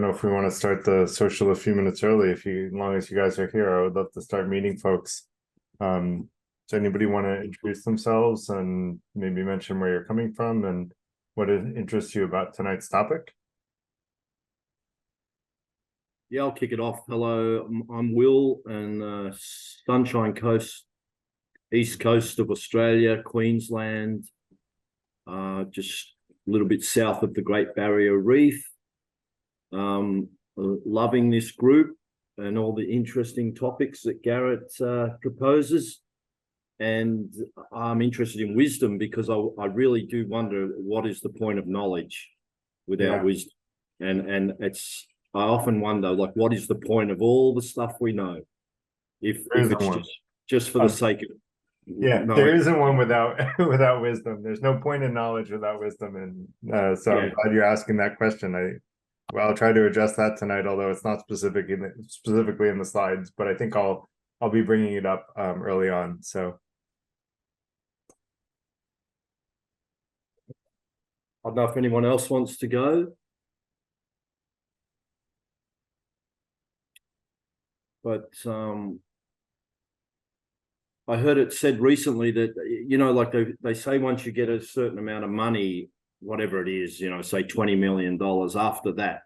don't know if we want to start the social a few minutes early. As long as you guys are here, I would love to start meeting folks. Does anybody want to introduce themselves and maybe mention where you're coming from and what interests you about tonight's topic? Yeah, I'll kick it off. Hello, I'm Will, and Sunshine Coast, east coast of Australia, Queensland, just a little bit south of the Great Barrier Reef. Loving this group and all the interesting topics that Garrett proposes. And I'm interested in wisdom because I really do wonder what is the point of knowledge without wisdom. And I often wonder, like, what is the point of all the stuff we know if it's just for the sake of knowing? There isn't one without without wisdom. There's no point in knowledge without wisdom, and so I'm glad you're asking that question. I'll try to address that tonight, although it's not specifically in the slides, but I think I'll be bringing it up early on. So I don't know if anyone else wants to go. But I heard it said recently that, like they say once you get a certain amount of money, whatever it is, say $20 million, after that,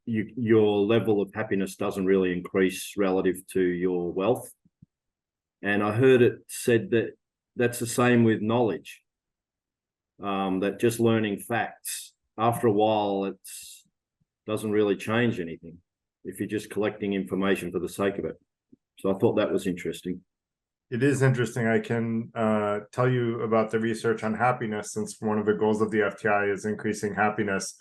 your level of happiness doesn't really increase relative to your wealth. And I heard it said that that's the same with knowledge, that just learning facts, after a while, it doesn't really change anything if you're just collecting information for the sake of it. So I thought that was interesting. It is interesting. I can tell you about the research on happiness, since one of the goals of the FTI is increasing happiness.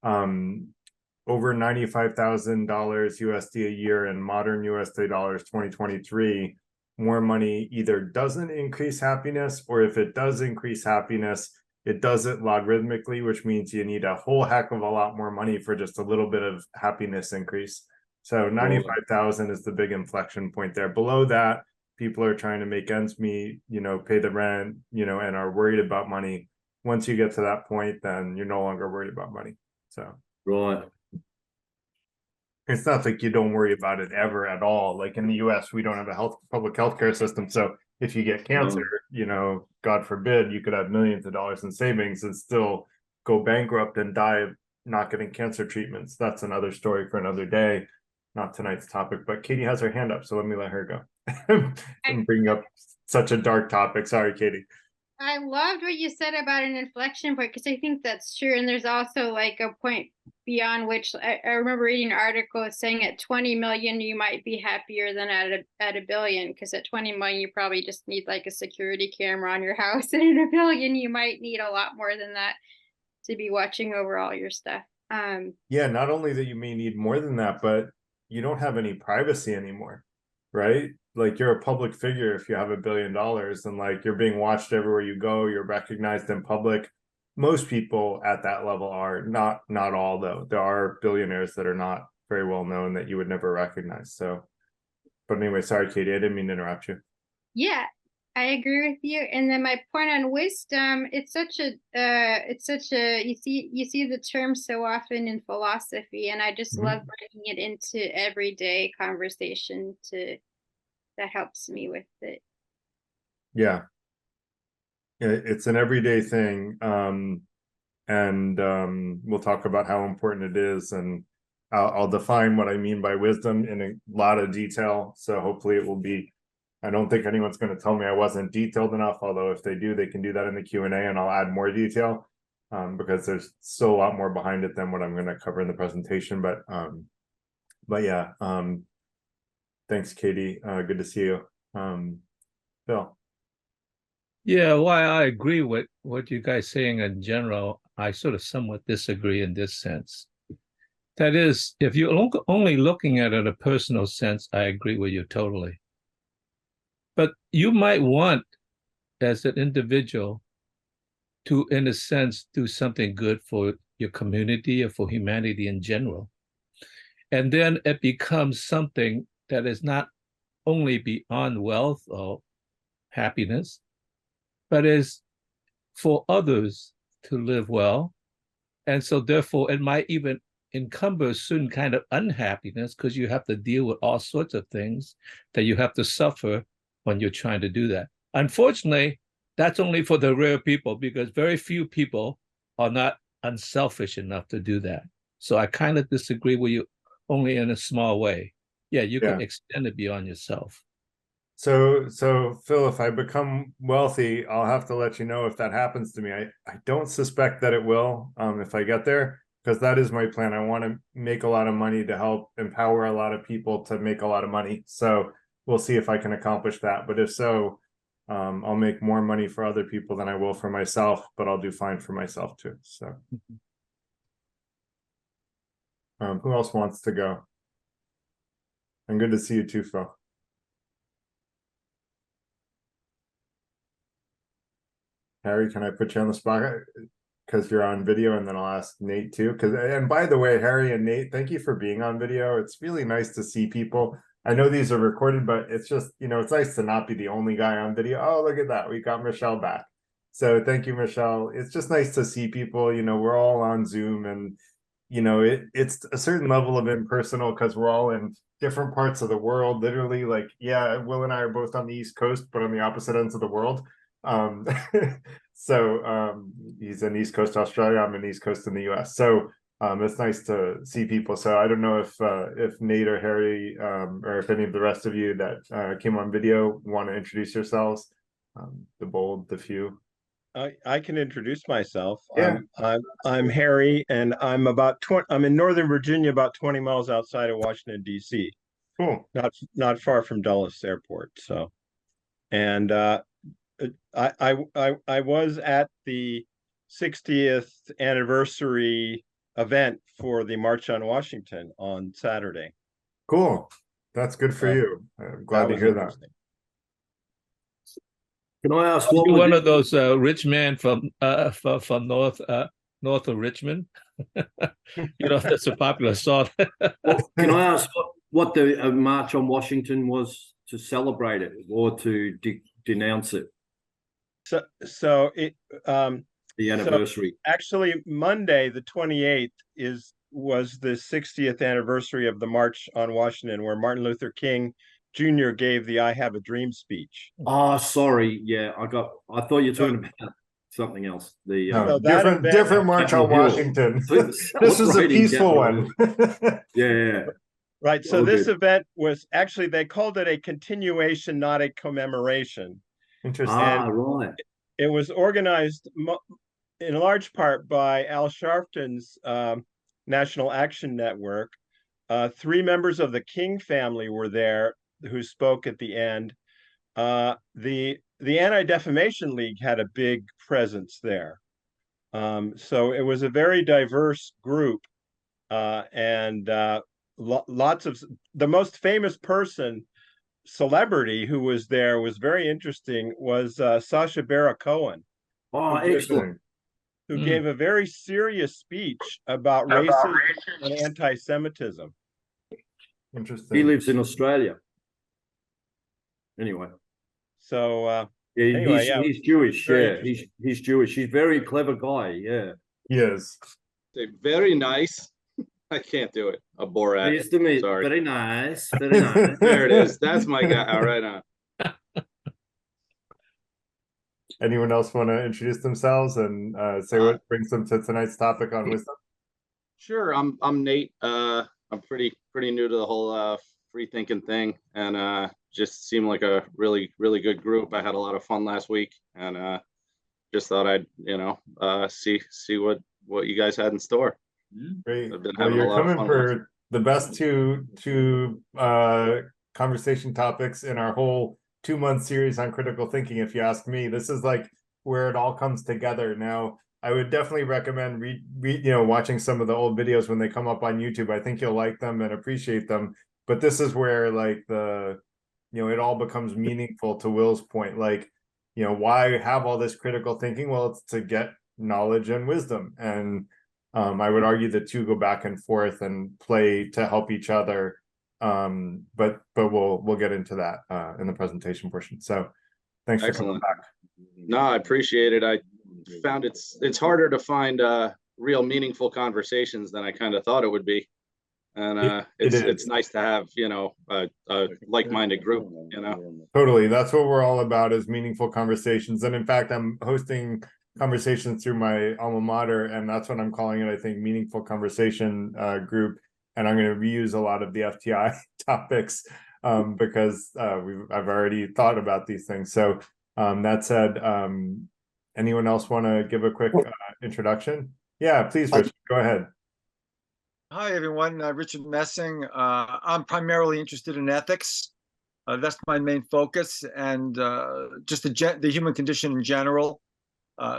Over $95,000 USD a year in modern USD dollars 2023. More money either doesn't increase happiness, or if it does increase happiness, it does it logarithmically, which means you need a whole heck of a lot more money for just a little bit of happiness increase. So 95,000 is the big inflection point there. Below that, people are trying to make ends meet, pay the rent, and are worried about money. Once you get to that point, then you're no longer worried about money. So it's not like you don't worry about it ever at all. Like in the US, we don't have a public healthcare system. So if you get cancer, God forbid, you could have millions of dollars in savings and still go bankrupt and die of not getting cancer treatments. That's another story for another day. Not tonight's topic, but Katie has her hand up, so let me let her go. I'm bringing up such a dark topic. Sorry, Katie. I loved what you said about an inflection point, because I think that's true. And there's also like a point beyond which I remember reading an article saying at 20 million, you might be happier than at a billion, because at 20 million, you probably just need like a security camera on your house. And at a billion, you might need a lot more than that to be watching over all your stuff. Not only that you may need more than that, but you don't have any privacy anymore, right? Like, you're a public figure if you have $1 billion, and like you're being watched everywhere you go, you're recognized in public. Most people at that level are not all, though. There are billionaires that are not very well known that you would never recognize. So, but anyway, sorry, Katie, I didn't mean to interrupt you. Yeah, I agree with you. And then my point on wisdom, it's such a you see the term so often in philosophy, and I just love bringing it into everyday conversation that helps me with it. Yeah, it's an everyday thing, and we'll talk about how important it is, and I'll define what I mean by wisdom in a lot of detail. So hopefully it will be. I don't think anyone's going to tell me I wasn't detailed enough, although if they do, they can do that in the Q&A, and I'll add more detail, because there's still a lot more behind it than what I'm going to cover in the presentation. But yeah, thanks, Katie. Good to see you. Phil. Yeah, while I agree with what you guys saying in general, I sort of somewhat disagree in this sense. That is, if you're only looking at it in a personal sense, I agree with you totally. But you might want, as an individual, to, in a sense, do something good for your community or for humanity in general. And then it becomes something that is not only beyond wealth or happiness, but is for others to live well And so therefore it might even encumber a certain kind of unhappiness because you have to deal with all sorts of things that you have to suffer when you're trying to do that. Unfortunately, that's only for the rare people because very few people are not unselfish enough to do that. So I kind of disagree with you only in a small way. Yeah, you can extend it beyond yourself. So Phil, if I become wealthy, I'll have to let you know if that happens to me. I don't suspect that it will, if I get there, because that is my plan. I want to make a lot of money to help empower a lot of people to make a lot of money. So we'll see if I can accomplish that. But if so, I'll make more money for other people than I will for myself, but I'll do fine for myself too. So who else wants to go? And good to see you too, Phil. Harry, can I put you on the spot? Because you're on video, and then I'll ask Nate too. And by the way, Harry and Nate, thank you for being on video. It's really nice to see people. I know these are recorded, but it's just, it's nice to not be the only guy on video. Oh, look at that. We got Michelle back. So thank you, Michelle. It's just nice to see people. We're all on Zoom, and it's a certain level of impersonal because we're all in different parts of the world. Literally, like, yeah, Will and I are both on the East Coast, but on the opposite ends of the world. He's in East Coast Australia, I'm in East Coast in the US. So it's nice to see people. So I don't know if Nate or Harry or if any of the rest of you that came on video want to introduce yourselves. The bold, the few. I can introduce myself. Yeah. I'm Harry, and I'm in Northern Virginia, about 20 miles outside of Washington, D.C. Cool. Not far from Dulles Airport. So, and I was at the 60th anniversary event for the March on Washington on Saturday. Cool. That's good for you. I'm glad to hear that. Can I ask what one of those rich men from north of Richmond? That's a popular song. Can I ask what the March on Washington was to celebrate it or to denounce it? So it the anniversary. So actually, Monday the 28th was the 60th anniversary of the March on Washington, where Martin Luther King Jr. gave the "I Have a Dream" speech. Oh, sorry. Yeah, I thought you were talking about something else. Different March on Washington. This is a peaceful one. Yeah. Right. So this event was actually, they called it a continuation, not a commemoration. Interesting. Right. It was organized in large part by Al Sharpton's National Action Network. 3 members of the King family were there who spoke at the end. The Anti-Defamation League had a big presence there. So it was a very diverse group, and lots of the most famous celebrity who was there was very interesting was Sacha Baron Cohen. Oh, excellent. Who gave a very serious speech about racism and anti-Semitism. Interesting. He lives in Australia. Anyway. So he's Jewish. Yeah, he's Jewish. He's a very clever guy. Yeah. He is. Very nice. I can't do it. A Borat. Nice to meet. Sorry. Very nice. Very nice. There it is. That's my guy. All right on. Anyone else want to introduce themselves and say what brings them to tonight's topic on wisdom? Sure. I'm Nate. I'm pretty new to the whole free thinking thing, and just seemed like a really good group. I had a lot of fun last week, and just thought I'd see what you guys had in store. Great. I've been Well, having you're a lot of coming fun for the best two conversation topics in our whole 2-month series on critical thinking. If you ask me, this is like where it all comes together. Now, I would definitely recommend watching some of the old videos when they come up on YouTube. I think you'll like them and appreciate them. But this is where like it all becomes meaningful. To Will's point, like, why have all this critical thinking? Well, it's to get knowledge and wisdom, and I would argue the two go back and forth and play to help each other. But we'll get into that in the presentation portion. So thanks for coming back. No, I appreciate it. I found it's harder to find real meaningful conversations than I kind of thought it would be. And It it's is. nice to have, you know, a like-minded group, you know. Totally. That's what we're all about, is meaningful conversations. And in fact, I'm hosting conversations through my alma mater, and that's what I'm calling it, I think, meaningful conversation group. And I'm going to reuse a lot of the FTI topics because I've already thought about these things. So that said, anyone else want to give a quick introduction? Yeah, please, Richard, go ahead. Hi, everyone. Richard Messing. I'm primarily interested in ethics. That's my main focus, and just the human condition in general.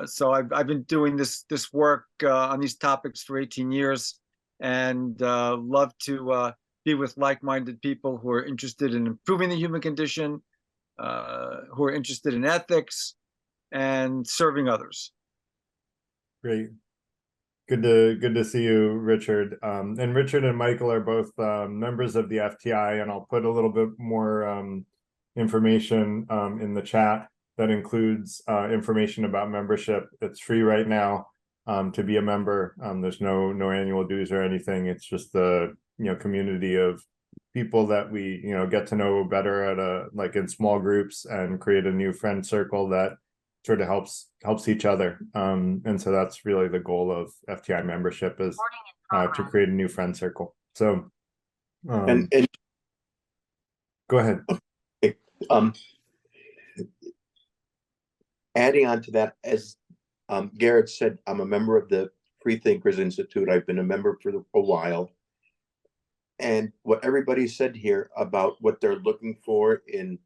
So I've been doing this work on these topics for 18 years, and love to be with like-minded people who are interested in improving the human condition, who are interested in ethics, and serving others. Great. Good to see you, Richard. And Richard and Michael are both members of the FTI, and I'll put a little bit more information in the chat that includes information about membership. It's free right now to be a member. There's no annual dues or anything. It's just the community of people that we get to know better at in small groups, and create a new friend circle that sort of helps each other. And so that's really the goal of FTI membership, is to create a new friend circle. So and go ahead. Adding on to that, as Garrett said, I'm a member of the Freethinkers Institute. I've been a member for a while. And what everybody said here about what they're looking for in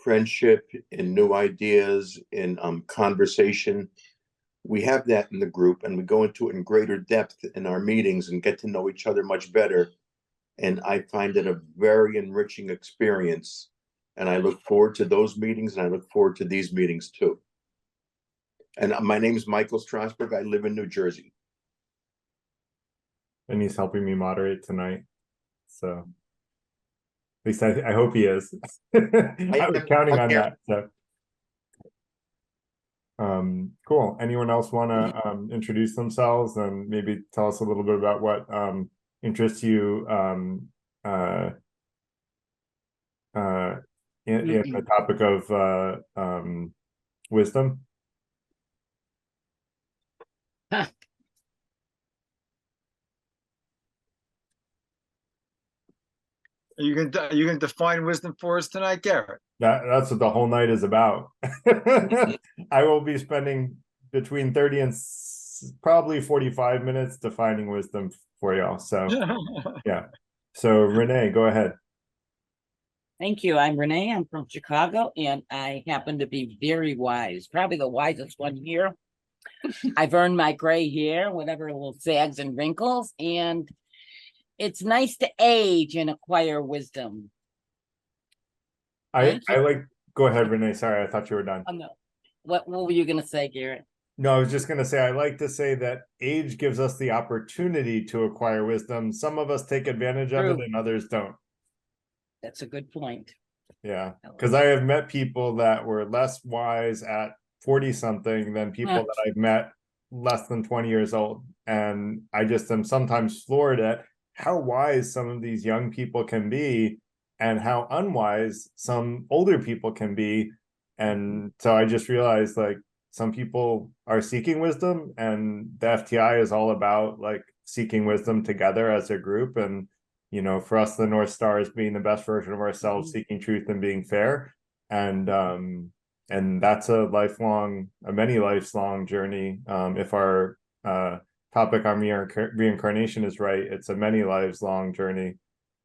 friendship, in new ideas, in conversation, we have that in the group, and we go into it in greater depth in our meetings and get to know each other much better. And I find it a very enriching experience. And I look forward to those meetings, and I look forward to these meetings too. And my name is Michael Strasberg. I live in New Jersey. And he's helping me moderate tonight. So at least I hope he is. I was counting on that. So cool. Anyone else want to introduce themselves and maybe tell us a little bit about what interests you in the topic of wisdom? Are you gonna define wisdom for us tonight, Garrett? That's what the whole night is about. I will be spending between 30 and probably 45 minutes defining wisdom for y'all. So yeah. So Renee, go ahead. Thank you. I'm Renee. I'm from Chicago, and I happen to be very wise, probably the wisest one here. I've earned my gray hair, whatever little sags and wrinkles, and it's nice to age and acquire wisdom. I like, go ahead, Renee. Sorry, I thought you were done. Oh, no. What were you going to say, Garrett? No, I was just going to say, I like to say that age gives us the opportunity to acquire wisdom. Some of us take advantage of it and others don't. That's a good point. Yeah, because I have met people that were less wise at 40 something than people that I've met less than 20 years old. And I just am sometimes floored at how wise some of these young people can be and how unwise some older people can be. And so I just realized, like, some people are seeking wisdom, and the FTI is all about like seeking wisdom together as a group. And for us, the North Star is being the best version of ourselves, seeking truth and being fair. And that's a many lifelong journey. If our topic on reincarnation is right, it's a many lives long journey.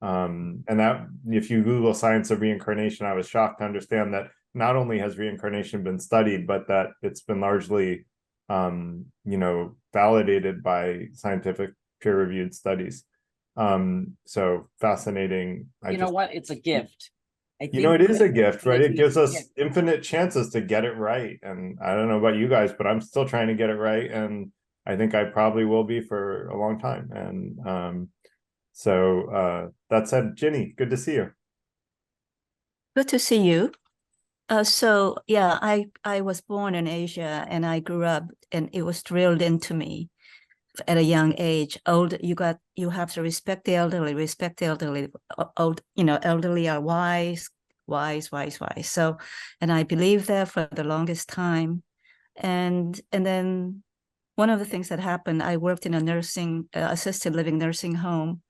And that, if you Google science of reincarnation, I was shocked to understand that not only has reincarnation been studied, but that it's been largely, validated by scientific peer-reviewed studies. So fascinating. What? It's a gift. It is a gift, right? It gives us infinite chances to get it right. And I don't know about you guys, but I'm still trying to get it right. And I think I probably will be for a long time. And so that said, Ginny, good to see you. Good to see you. So yeah, I was born in Asia and I grew up, and it was drilled into me at a young age. You have to respect the elderly, respect the elderly. Old, elderly are wise, wise, wise, wise. So, and I believed that for the longest time. And then one of the things that happened, I worked in a assisted living nursing home,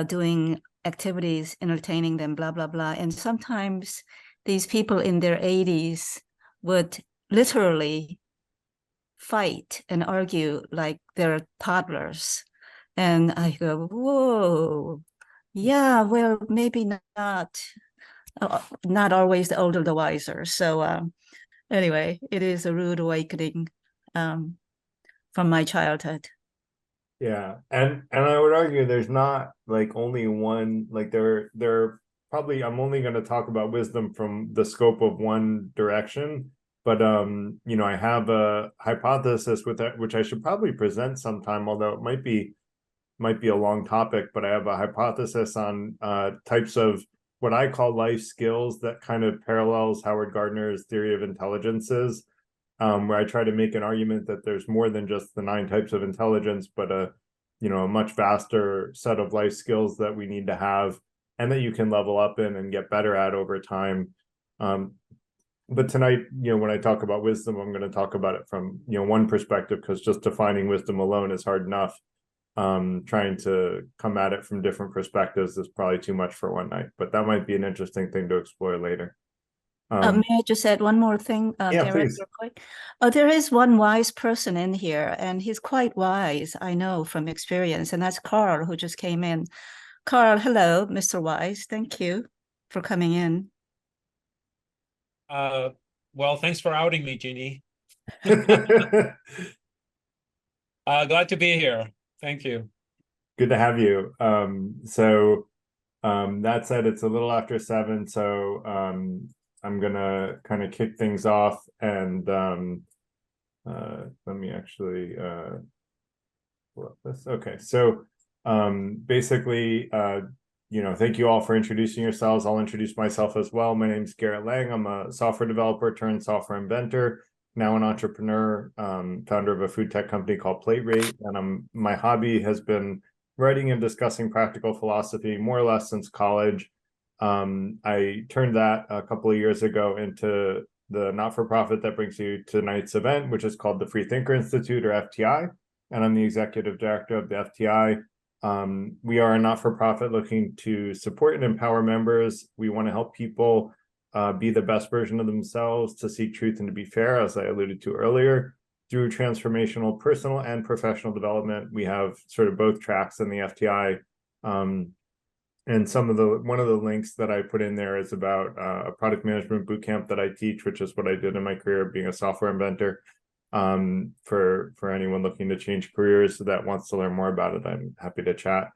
doing activities, entertaining them, blah, blah, blah. And sometimes these people in their 80s would literally fight and argue like they're toddlers. And I go, whoa, yeah, well, maybe not always the older, the wiser. So anyway, it is a rude awakening from my childhood. Yeah, and I would argue there's not like only one, like there probably, I'm only going to talk about wisdom from the scope of one direction, but I have a hypothesis with that which I should probably present sometime, although it might be a long topic, but I have a hypothesis on types of what I call life skills that kind of parallels Howard Gardner's theory of intelligences, where I try to make an argument that there's more than just the 9 types of intelligence, but a much vaster set of life skills that we need to have and that you can level up in and get better at over time. But tonight, when I talk about wisdom, I'm going to talk about it from, one perspective, because just defining wisdom alone is hard enough. Trying to come at it from different perspectives is probably too much for one night, but that might be an interesting thing to explore later. May I just add one more thing, yeah, Garrett, please. real quick? There is one wise person in here, and he's quite wise, I know from experience, and that's Carl, who just came in. Carl, hello, Mr. Wise. Thank you for coming in. Well, thanks for outing me, Jeannie. Glad to be here. Thank you. Good to have you. That said, it's a little after 7, so I'm gonna kind of kick things off, and let me actually pull up this. Okay, so basically, thank you all for introducing yourselves. I'll introduce myself as well. My name is Garrett Lang. I'm a software developer turned software inventor, now an entrepreneur, founder of a food tech company called PlateRate, and my hobby has been writing and discussing practical philosophy more or less since college. I turned that a couple of years ago into the not-for-profit that brings you to tonight's event, which is called the Free Thinker Institute, or FTI, and I'm the executive director of the FTI. We are a not-for-profit looking to support and empower members. We want to help people be the best version of themselves, to seek truth and to be fair, as I alluded to earlier, through transformational personal and professional development. We have sort of both tracks in the FTI. And one of the links that I put in there is about a product management bootcamp that I teach, which is what I did in my career being a software inventor. For anyone looking to change careers that wants to learn more about it, I'm happy to chat.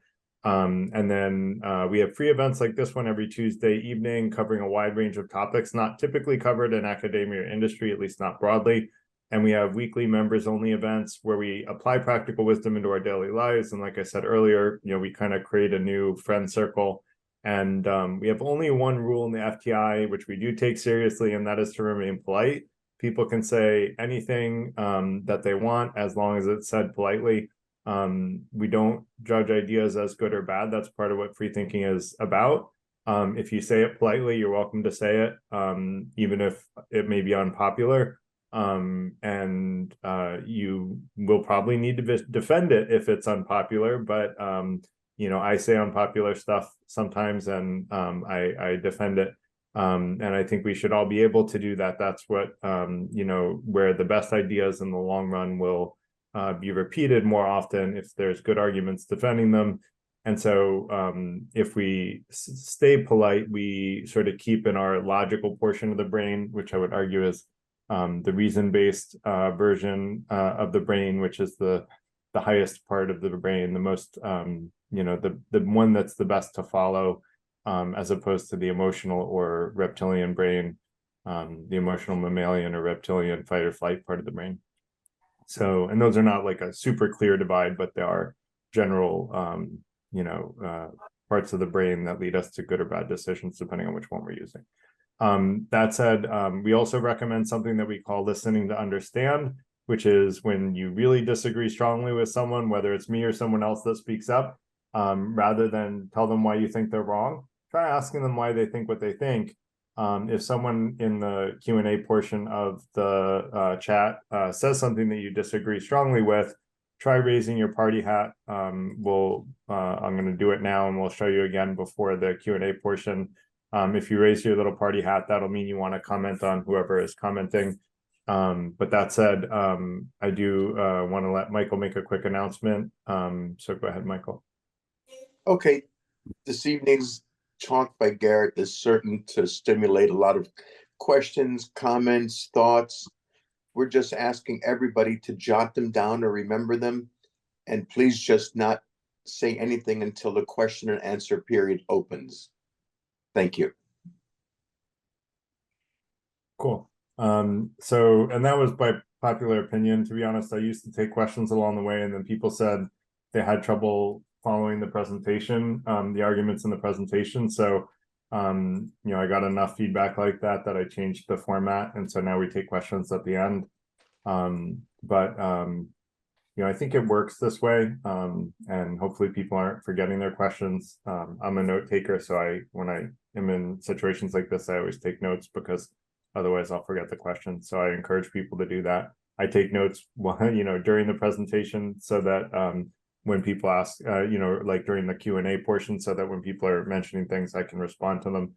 And then we have free events like this one every Tuesday evening, covering a wide range of topics not typically covered in academia or industry, at least not broadly. And we have weekly members only events where we apply practical wisdom into our daily lives. And like I said earlier, we kind of create a new friend circle. And we have only one rule in the FTI, which we do take seriously, and that is to remain polite. People can say anything that they want as long as it's said politely. We don't judge ideas as good or bad. That's part of what free thinking is about. If you say it politely, you're welcome to say it, even if it may be unpopular. And you will probably need to defend it if it's unpopular, but I say unpopular stuff sometimes, and I defend it. And I think we should all be able to do that. That's what where the best ideas in the long run will be repeated more often if there's good arguments defending them. And so if we stay polite, we sort of keep in our logical portion of the brain, which I would argue is the reason-based version of the brain, which is the highest part of the brain, the most the one that's the best to follow, as opposed to the emotional or reptilian brain, the emotional mammalian or reptilian fight or flight part of the brain. So, and those are not like a super clear divide, but they are general parts of the brain that lead us to good or bad decisions depending on which one we're using. That said, we also recommend something that we call listening to understand, which is when you really disagree strongly with someone, whether it's me or someone else that speaks up, rather than tell them why you think they're wrong, try asking them why they think what they think. If someone in the Q&A portion of the chat says something that you disagree strongly with, try raising your party hat. I'm going to do it now, and we'll show you again before the Q&A portion. If you raise your little party hat, that'll mean you want to comment on whoever is commenting. But that said, I do want to let Michael make a quick announcement. So go ahead, Michael. Okay, this evening's talk by Garrett is certain to stimulate a lot of questions, comments, thoughts. We're just asking everybody to jot them down or remember them, and please just not say anything until the question and answer period opens. Thank you. Cool. So, and that was by popular opinion. To be honest, I used to take questions along the way, and then people said they had trouble following the presentation, the arguments in the presentation. So, you know, I got enough feedback like that that I changed the format, and so now we take questions at the end. You know, I think it works this way, and hopefully people aren't forgetting their questions. I'm a note taker, so when I am in situations like this, I always take notes because otherwise I'll forget the question. So I encourage people to do that. I take notes, you know, during the presentation, so that when people ask, you know, like during the Q&A portion, so that when people are mentioning things, I can respond to them.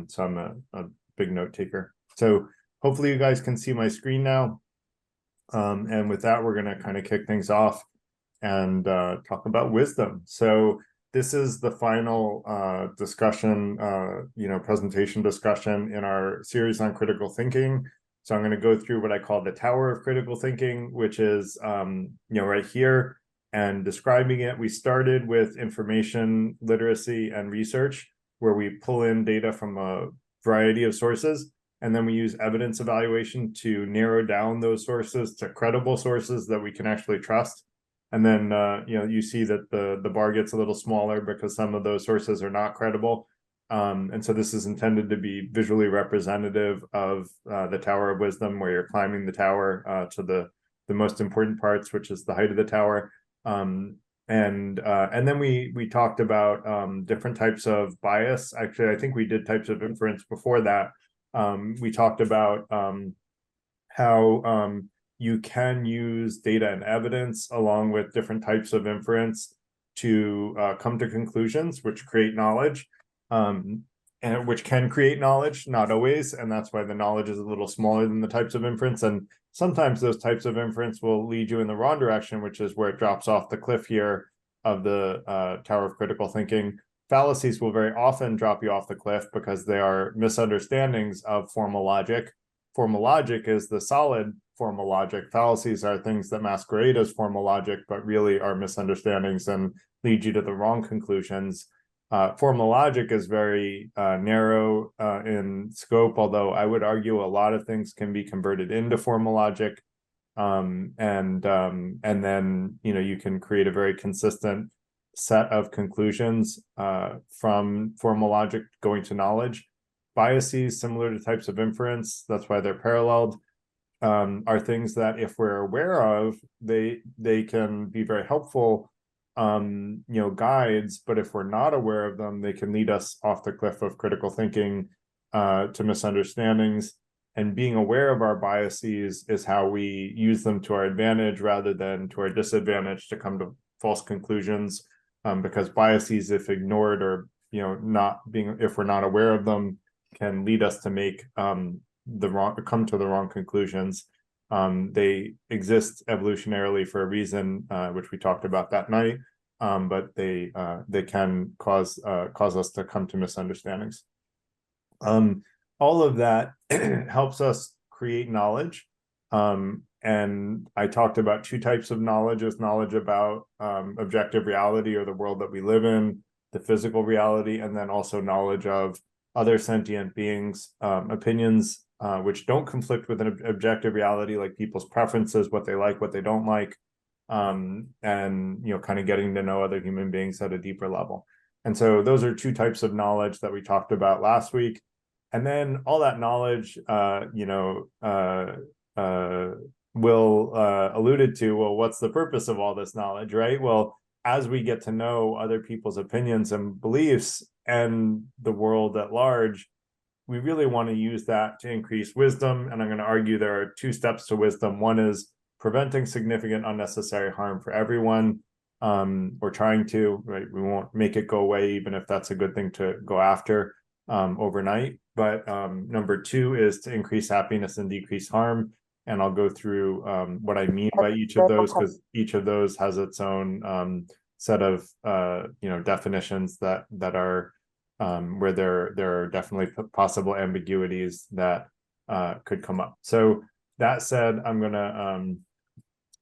So I'm a big note taker. So hopefully you guys can see my screen now. And with that, we're going to kind of kick things off and talk about wisdom. So this is the final discussion, you know, presentation discussion in our series on critical thinking. So I'm going to go through what I call the Tower of Critical Thinking, which is, you know, right here, and describing it. We started with information literacy and research, where we pull in data from a variety of sources. And then we use evidence evaluation to narrow down those sources to credible sources that we can actually trust. And then, you know, you see that the bar gets a little smaller because some of those sources are not credible. And so this is intended to be visually representative of the Tower of Wisdom, where you're climbing the tower to the most important parts, which is the height of the tower. And then we talked about different types of bias. Actually, I think we did types of inference before that. We talked about how you can use data and evidence along with different types of inference to come to conclusions which create knowledge, and which can create knowledge, not always. And that's why the knowledge is a little smaller than the types of inference. And sometimes those types of inference will lead you in the wrong direction, which is where it drops off the cliff here of the Tower of Critical Thinking. Fallacies will very often drop you off the cliff because they are misunderstandings of formal logic. Formal logic is the solid formal logic. Fallacies are things that masquerade as formal logic, but really are misunderstandings and lead you to the wrong conclusions. Formal logic is very narrow in scope, although I would argue a lot of things can be converted into formal logic. And then, you know, you can create a very consistent set of conclusions from formal logic going to knowledge. Biases, similar to types of inference, that's why they're paralleled, are things that if we're aware of, they can be very helpful, you know, guides, but if we're not aware of them, they can lead us off the cliff of critical thinking to misunderstandings. And being aware of our biases is how we use them to our advantage rather than to our disadvantage to come to false conclusions. Because biases, if ignored or, you know, if we're not aware of them, can lead us to make come to the wrong conclusions. They exist evolutionarily for a reason, which we talked about that night, but they can cause us to come to misunderstandings. All of that helps us create knowledge. And I talked about two types of knowledge: as knowledge about objective reality or the world that we live in, the physical reality, and then also knowledge of other sentient beings, opinions which don't conflict with an objective reality, like people's preferences, what they like, what they don't like, and, you know, kind of getting to know other human beings at a deeper level. And so those are two types of knowledge that we talked about last week. And then all that knowledge, Will alluded to, well, what's the purpose of all this knowledge, right? Well, as we get to know other people's opinions and beliefs and the world at large, we really want to use that to increase wisdom. And I'm going to argue there are two steps to wisdom. One is preventing significant unnecessary harm for everyone, or trying to, right? We won't make it go away, even if that's a good thing to go after overnight. But number two is to increase happiness and decrease harm. And I'll go through what I mean by each of those, because each of those has its own set of definitions that are where there are definitely possible ambiguities that could come up. So that said, I'm gonna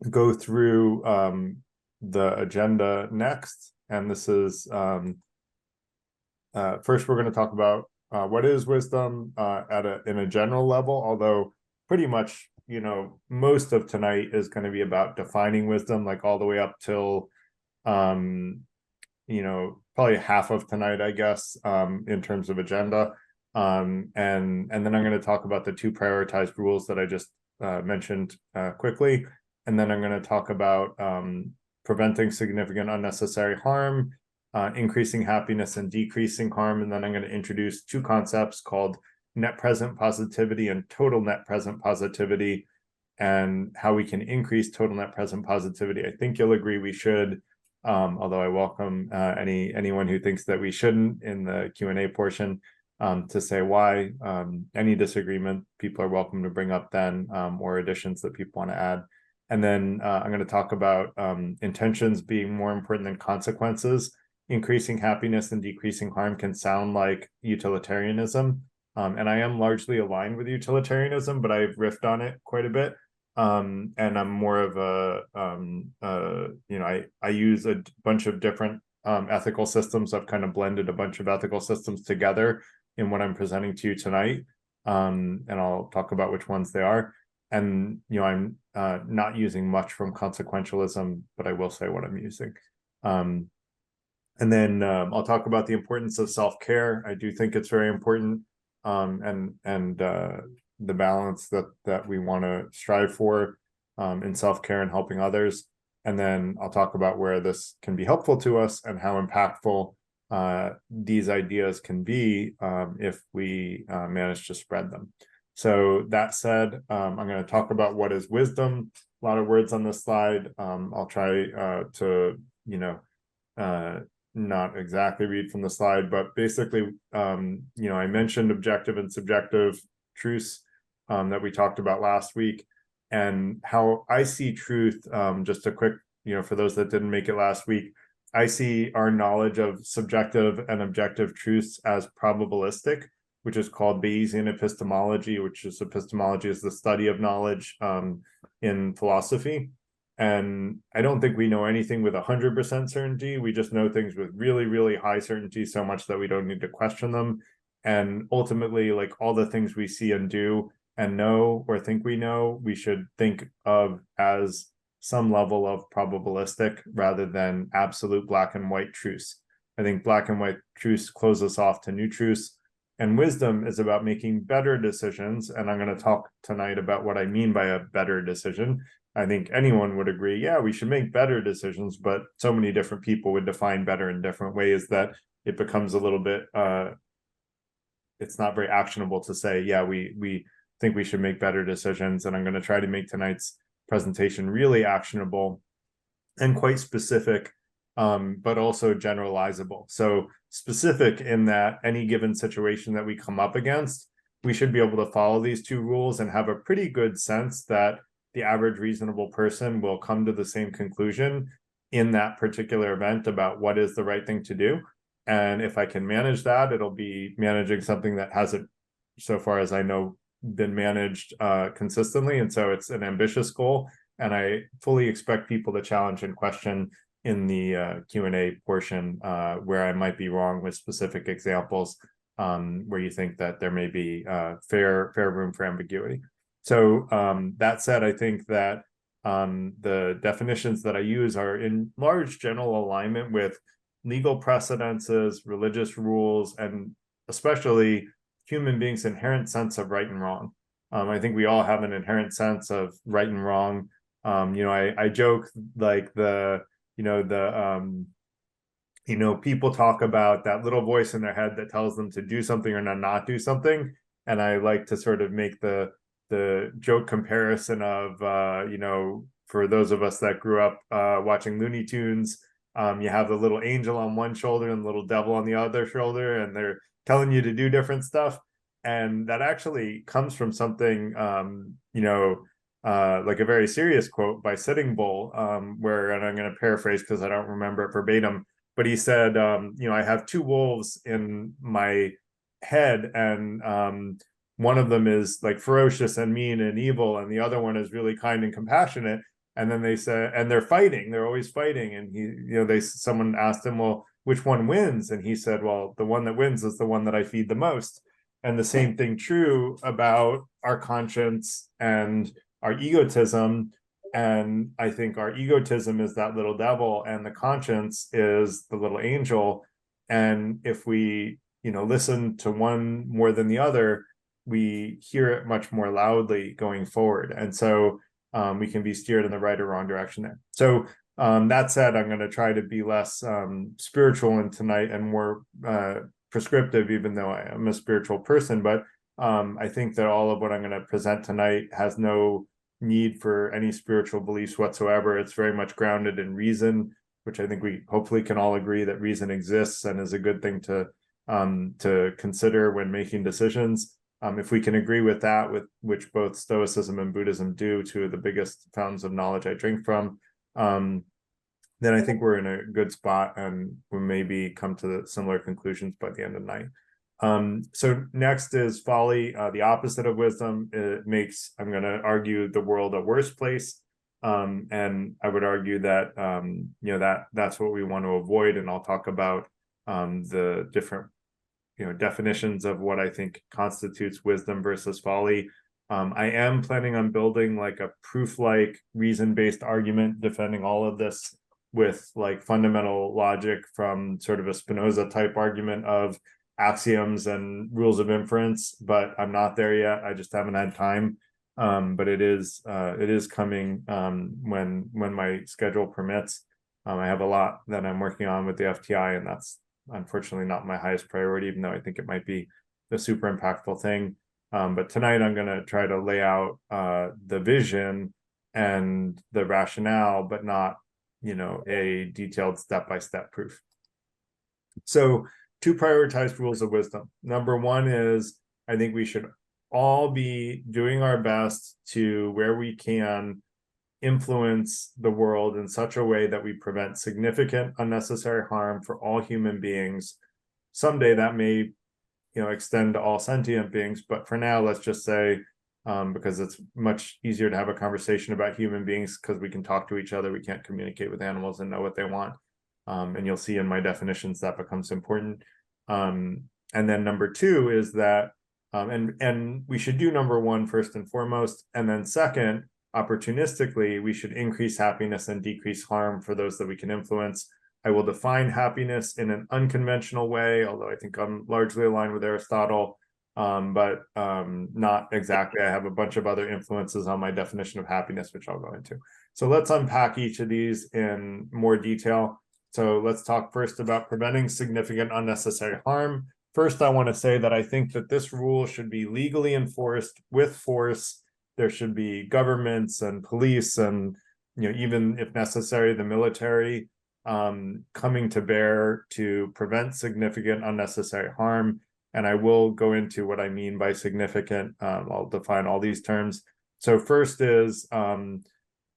go through the agenda next, and this is first we're going to talk about what is wisdom in a general level, although pretty much most of tonight is going to be about defining wisdom, like all the way up till probably half of tonight, I guess, in terms of agenda. And then I'm going to talk about the two prioritized rules that I just mentioned quickly. And then I'm going to talk about preventing significant unnecessary harm, increasing happiness and decreasing harm. And then I'm going to introduce two concepts called net present positivity and total net present positivity, and how we can increase total net present positivity. I think you'll agree we should, although I welcome anyone who thinks that we shouldn't in the Q&A portion to say why. Any disagreement, people are welcome to bring up then, or additions that people want to add. And then I'm going to talk about intentions being more important than consequences. Increasing happiness and decreasing harm can sound like utilitarianism. And I am largely aligned with utilitarianism, but I've riffed on it quite a bit. And I'm more of I use a bunch of different ethical systems. I've kind of blended a bunch of ethical systems together in what I'm presenting to you tonight. And I'll talk about which ones they are. And, I'm not using much from consequentialism, but I will say what I'm using. And then I'll talk about the importance of self-care. I do think it's very important. And the balance that we want to strive for in self-care and helping others. And then I'll talk about where this can be helpful to us and how impactful these ideas can be if we manage to spread them. So that said, I'm going to talk about what is wisdom. A lot of words on this slide. I'll try to, not exactly read from the slide, but basically, I mentioned objective and subjective truths that we talked about last week, and how I see truth. Just a quick, for those that didn't make it last week, I see our knowledge of subjective and objective truths as probabilistic, which is called Bayesian epistemology, which is epistemology is the study of knowledge in philosophy. And I don't think we know anything with 100% certainty. We just know things with really, really high certainty, so much that we don't need to question them. And ultimately, like all the things we see and do and know or think we know, we should think of as some level of probabilistic rather than absolute black and white truths. I think black and white truths close us off to new truths. And wisdom is about making better decisions. And I'm going to talk tonight about what I mean by a better decision. I think anyone would agree, yeah, we should make better decisions, but so many different people would define better in different ways that it becomes a little bit, it's not very actionable to say, yeah, we think we should make better decisions. And I'm going to try to make tonight's presentation really actionable and quite specific, but also generalizable. So specific in that any given situation that we come up against, we should be able to follow these two rules and have a pretty good sense that the average reasonable person will come to the same conclusion in that particular event about what is the right thing to do. And if I can manage that, it'll be managing something that hasn't, so far as I know, been managed consistently. And so it's an ambitious goal. And I fully expect people to challenge and question in the Q&A portion where I might be wrong with specific examples where you think that there may be fair room for ambiguity. So that said, I think that the definitions that I use are in large general alignment with legal precedences, religious rules, and especially human beings' inherent sense of right and wrong. I think we all have an inherent sense of right and wrong. I joke like people talk about that little voice in their head that tells them to do something or not do something. And I like to sort of make the joke comparison of, for those of us that grew up watching Looney Tunes, you have the little angel on one shoulder and the little devil on the other shoulder, and they're telling you to do different stuff. And that actually comes from something, like a very serious quote by Sitting Bull, where, and I'm going to paraphrase because I don't remember it verbatim, but he said, I have two wolves in my head, and one of them is like ferocious and mean and evil, and the other one is really kind and compassionate. And then they said, and they're fighting, they're always fighting. And someone asked him, well, which one wins? And he said, well, the one that wins is the one that I feed the most. And the same thing true about our conscience and our egotism. And I think our egotism is that little devil, and the conscience is the little angel. And if we, listen to one more than the other, we hear it much more loudly going forward. And so we can be steered in the right or wrong direction there. So that said, I'm going to try to be less spiritual in tonight and more prescriptive, even though I am a spiritual person. But I think that all of what I'm going to present tonight has no need for any spiritual beliefs whatsoever. It's very much grounded in reason, which I think we hopefully can all agree that reason exists and is a good thing to consider when making decisions. If we can agree with that, with which both Stoicism and Buddhism do, two of the biggest fountains of knowledge I drink from, then I think we're in a good spot, and we'll maybe come to the similar conclusions by the end of the night. So next is folly, the opposite of wisdom. It makes, I'm going to argue, the world a worse place. And I would argue that, that's what we want to avoid. And I'll talk about the different definitions of what I think constitutes wisdom versus folly. I am planning on building like a proof-like reason-based argument defending all of this with like fundamental logic from sort of a Spinoza type argument of axioms and rules of inference, but I'm not there yet. I just haven't had time. But it is coming when my schedule permits. I have a lot that I'm working on with the FTI, and that's unfortunately not my highest priority, even though I think it might be the super impactful thing. But tonight I'm going to try to lay out the vision and the rationale, but not, a detailed step-by-step proof. So 2 prioritized rules of wisdom. Number 1 is, I think we should all be doing our best to, where we can, influence the world in such a way that we prevent significant unnecessary harm for all human beings. Someday that may extend to all sentient beings, but for now, let's just say, because it's much easier to have a conversation about human beings because we can talk to each other, we can't communicate with animals and know what they want. And you'll see in my definitions that becomes important. And then number 2 is that, and we should do number 1 first and foremost, and then second, opportunistically, we should increase happiness and decrease harm for those that we can influence. I will define happiness in an unconventional way, although I think I'm largely aligned with Aristotle, but not exactly. I have a bunch of other influences on my definition of happiness, which I'll go into. So let's unpack each of these in more detail. So let's talk first about preventing significant unnecessary harm. First, I want to say that I think that this rule should be legally enforced with force. There should be governments and police and, even if necessary, the military coming to bear to prevent significant unnecessary harm. And I will go into what I mean by significant. I'll define all these terms. So first is,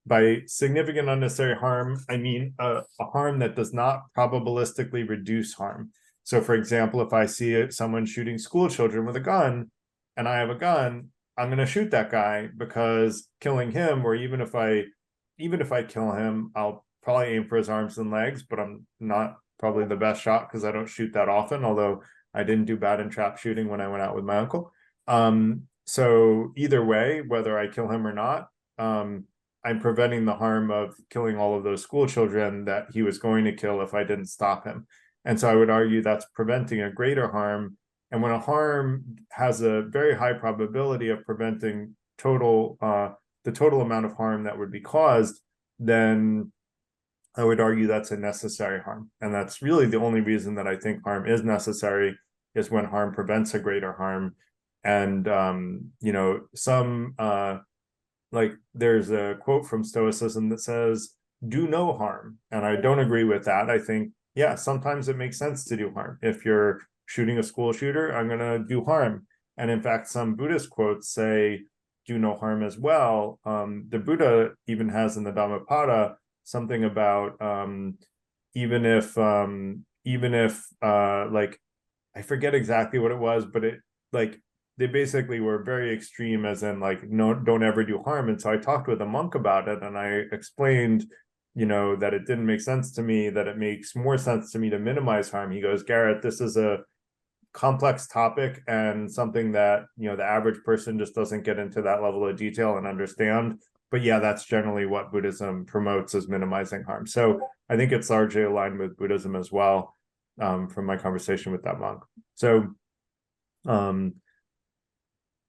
by significant unnecessary harm, I mean a harm that does not probabilistically reduce harm. So for example, if I see someone shooting school children with a gun and I have a gun, I'm going to shoot that guy, because killing him, or even if I kill him, I'll probably aim for his arms and legs, but I'm not probably the best shot because I don't shoot that often, although I didn't do bad in trap shooting when I went out with my uncle. So either way, whether I kill him or not, I'm preventing the harm of killing all of those school children that he was going to kill if I didn't stop him. And so I would argue that's preventing a greater harm And when a harm has a very high probability of preventing the total amount of harm that would be caused, then I would argue that's a necessary harm. And that's really the only reason that I think harm is necessary, is when harm prevents a greater harm. And, you know, like there's a quote from Stoicism that says, do no harm. And I don't agree with that. I think, yeah, sometimes it makes sense to do harm. If you're shooting a school shooter, I'm going to do harm. And in fact, some Buddhist quotes say, do no harm as well. The Buddha even has in the Dhammapada something about even if like, I forget exactly what it was, but it like they basically were very extreme, as in like, no, don't ever do harm. And so I talked with a monk about it, and I explained, you know, that it didn't make sense to me, that it makes more sense to me to minimize harm. He goes, Garrett, this is a complex topic and something that, you know, the average person just doesn't get into that level of detail and understand. But yeah, that's generally what Buddhism promotes, is minimizing harm. So I think it's largely aligned with Buddhism as well, from my conversation with that monk. So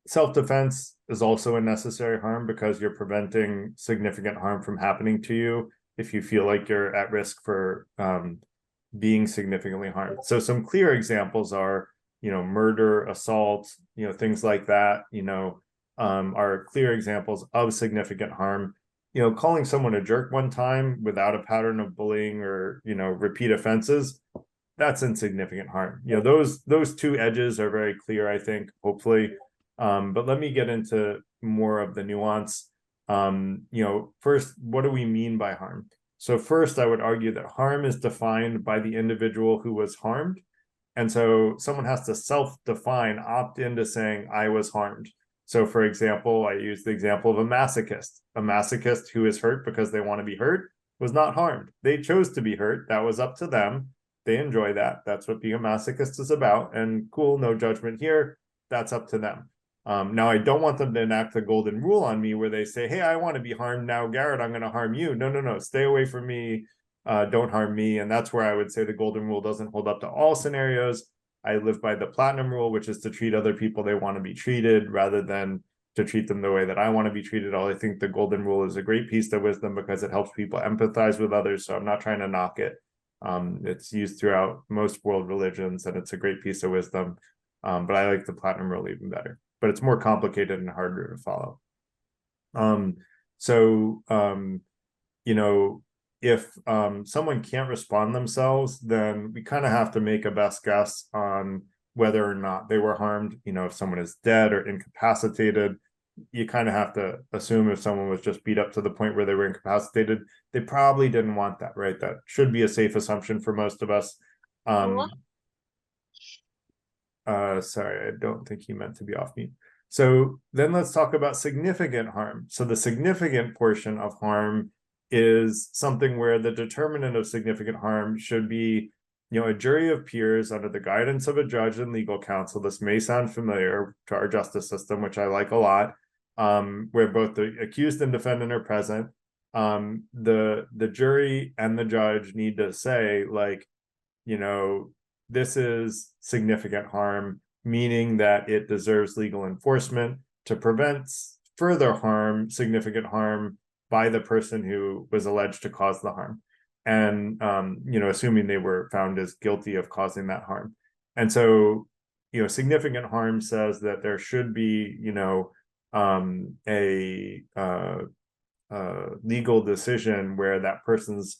self-defense is also a necessary harm, because you're preventing significant harm from happening to you if you feel like you're at risk for being significantly harmed. So some clear examples are, you know, murder, assault, you know, things like that, you know, are clear examples of significant harm. You know, calling someone a jerk one time without a pattern of bullying or, you know, repeat offenses, that's insignificant harm. You know, those two edges are very clear, I think, hopefully. But let me get into more of the nuance. You know, first, what do we mean by harm? So first, I would argue that harm is defined by the individual who was harmed. And so someone has to self-define, opt into saying, I was harmed. So for example, I use the example of a masochist. A masochist who is hurt because they want to be hurt was not harmed. They chose to be hurt. That was up to them. They enjoy that. That's what being a masochist is about. And cool, no judgment here. That's up to them. Now, I don't want them to enact the golden rule on me where they say, hey, I want to be harmed now, Garrett, I'm going to harm you. No, stay away from me. Don't harm me. And that's where I would say the golden rule doesn't hold up to all scenarios. I live by the platinum rule, which is to treat other people they want to be treated rather than to treat them the way that I want to be treated. I think the golden rule is a great piece of wisdom because it helps people empathize with others. So I'm not trying to knock it. It's used throughout most world religions, and it's a great piece of wisdom. But I like the platinum rule even better. But it's more complicated and harder to follow. You know, if someone can't respond themselves, then we kind of have to make a best guess on whether or not they were harmed. You know, if someone is dead or incapacitated, you kind of have to assume if someone was just beat up to the point where they were incapacitated, they probably didn't want that, right? That should be a safe assumption for most of us. Sorry, I don't think he meant to be off mute. So then let's talk about significant harm. So the significant portion of harm is something where the determinant of significant harm should be, you know, a jury of peers under the guidance of a judge and legal counsel. This may sound familiar to our justice system, which I like a lot, where both the accused and defendant are present. The jury and the judge need to say, like, you know, this is significant harm, meaning that it deserves legal enforcement to prevent further harm, significant harm, by the person who was alleged to cause the harm. And, you know, assuming they were found as guilty of causing that harm. And so, you know, significant harm says that there should be, you know, a legal decision where that person's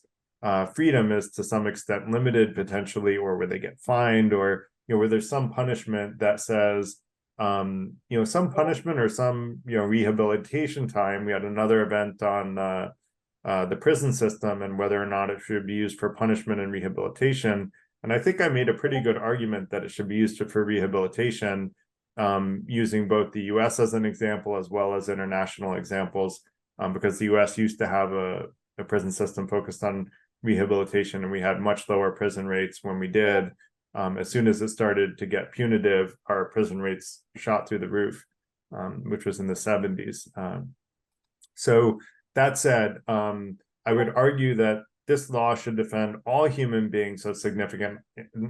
freedom is to some extent limited potentially, or where they get fined, or, you know, where there's some punishment that says, you know, some punishment or some, you know, rehabilitation time. We had another event on the prison system and whether or not it should be used for punishment and rehabilitation. And I think I made a pretty good argument that it should be used for rehabilitation, using both the US as an example as well as international examples, because the US used to have a prison system focused on rehabilitation, and we had much lower prison rates when we did. As soon as it started to get punitive, our prison rates shot through the roof, which was in the 70s. So that said, I would argue that this law should defend all human beings of significant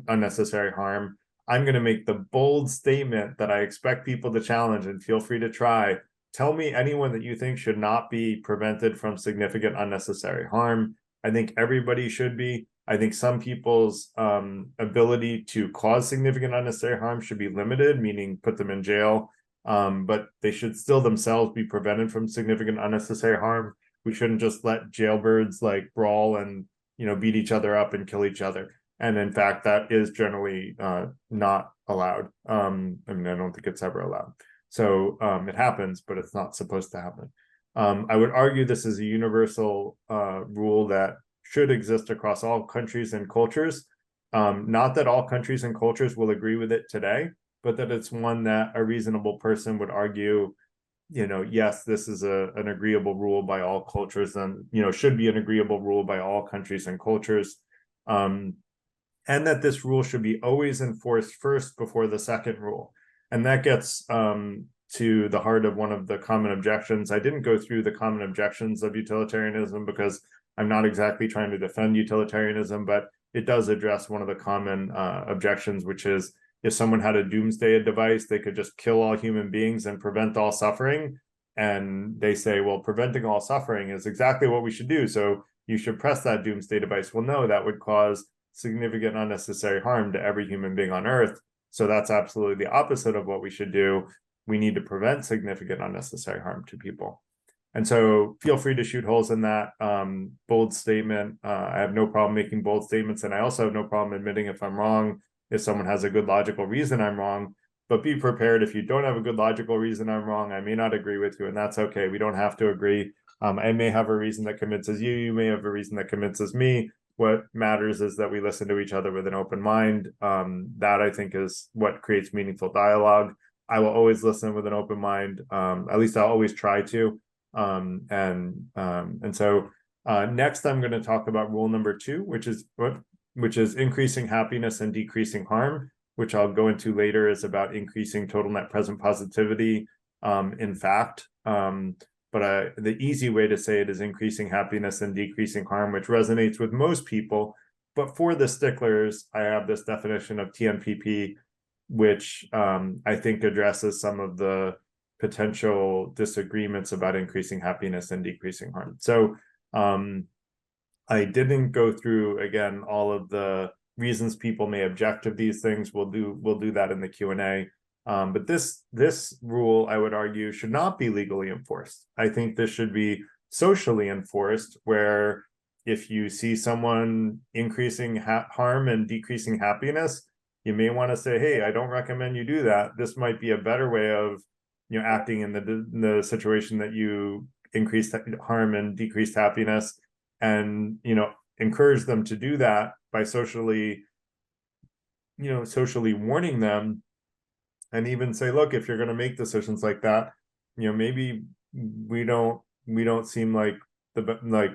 unnecessary harm. I'm going to make the bold statement that I expect people to challenge, and feel free to try. Tell me anyone that you think should not be prevented from significant unnecessary harm. I think everybody should be. I think some people's ability to cause significant unnecessary harm should be limited, meaning put them in jail. But they should still themselves be prevented from significant unnecessary harm. We shouldn't just let jailbirds like brawl and, you know, beat each other up and kill each other. And in fact, that is generally not allowed. I mean, I don't think it's ever allowed. So it happens, but it's not supposed to happen. I would argue this is a universal rule that should exist across all countries and cultures. Not that all countries and cultures will agree with it today, but that it's one that a reasonable person would argue, you know, yes, this is an agreeable rule by all cultures, and, you know, should be an agreeable rule by all countries and cultures. And that this rule should be always enforced first before the second rule. And that gets to the heart of one of the common objections. I didn't go through the common objections of utilitarianism because I'm not exactly trying to defend utilitarianism, but it does address one of the common objections, which is if someone had a doomsday device, they could just kill all human beings and prevent all suffering. And they say, well, preventing all suffering is exactly what we should do. So you should press that doomsday device. Well, no, that would cause significant unnecessary harm to every human being on earth. So that's absolutely the opposite of what we should do. We need to prevent significant unnecessary harm to people. And so feel free to shoot holes in that bold statement. I have no problem making bold statements, and I also have no problem admitting if I'm wrong, if someone has a good logical reason I'm wrong. But be prepared, if you don't have a good logical reason I'm wrong, I may not agree with you, and that's okay. We don't have to agree. I may have a reason that convinces you, you may have a reason that convinces me. What matters is that we listen to each other with an open mind. That, I think, is what creates meaningful dialogue. I will always listen with an open mind. At least I'll always try to. And so next I'm going to talk about rule number 2, which is increasing happiness and decreasing harm, which I'll go into later, is about increasing total net present positivity. In fact, but the easy way to say it is increasing happiness and decreasing harm, which resonates with most people. But for the sticklers, I have this definition of TNPP, which I think addresses some of the potential disagreements about increasing happiness and decreasing harm. So I didn't go through, again, all of the reasons people may object to these things. We'll do that in the Q&A. But this rule, I would argue, should not be legally enforced. I think this should be socially enforced, where if you see someone increasing harm and decreasing happiness, you may want to say, hey, I don't recommend you do that. This might be a better way of, you know, acting in the situation that you increased harm and decreased happiness, and, you know, encourage them to do that by socially warning them. And even say, look, if you're going to make decisions like that, you know, maybe we don't seem like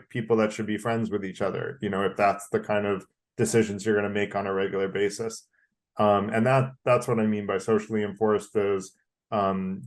people that should be friends with each other, you know, if that's the kind of decisions you're going to make on a regular basis. And that's what I mean by socially enforced, is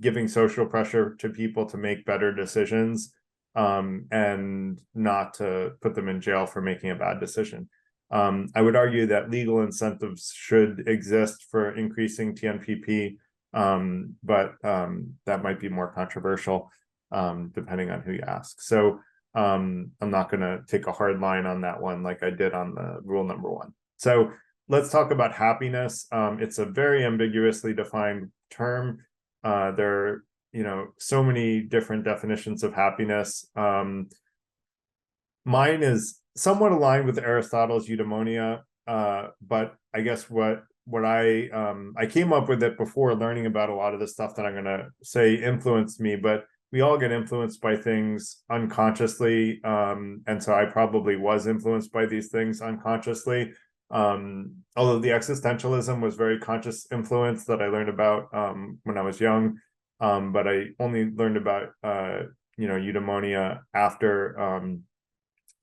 giving social pressure to people to make better decisions, and not to put them in jail for making a bad decision. I would argue that legal incentives should exist for increasing TNPP, but that might be more controversial, depending on who you ask. So I'm not going to take a hard line on that one like I did on the rule number 1. So let's talk about happiness. It's a very ambiguously defined term. There are, you know, so many different definitions of happiness. Mine is somewhat aligned with Aristotle's eudaimonia, but I guess what I came up with it before learning about a lot of the stuff that I'm going to say influenced me, but we all get influenced by things unconsciously, and so I probably was influenced by these things unconsciously, although the existentialism was very conscious influence that I learned about when I was young, but I only learned about eudaimonia after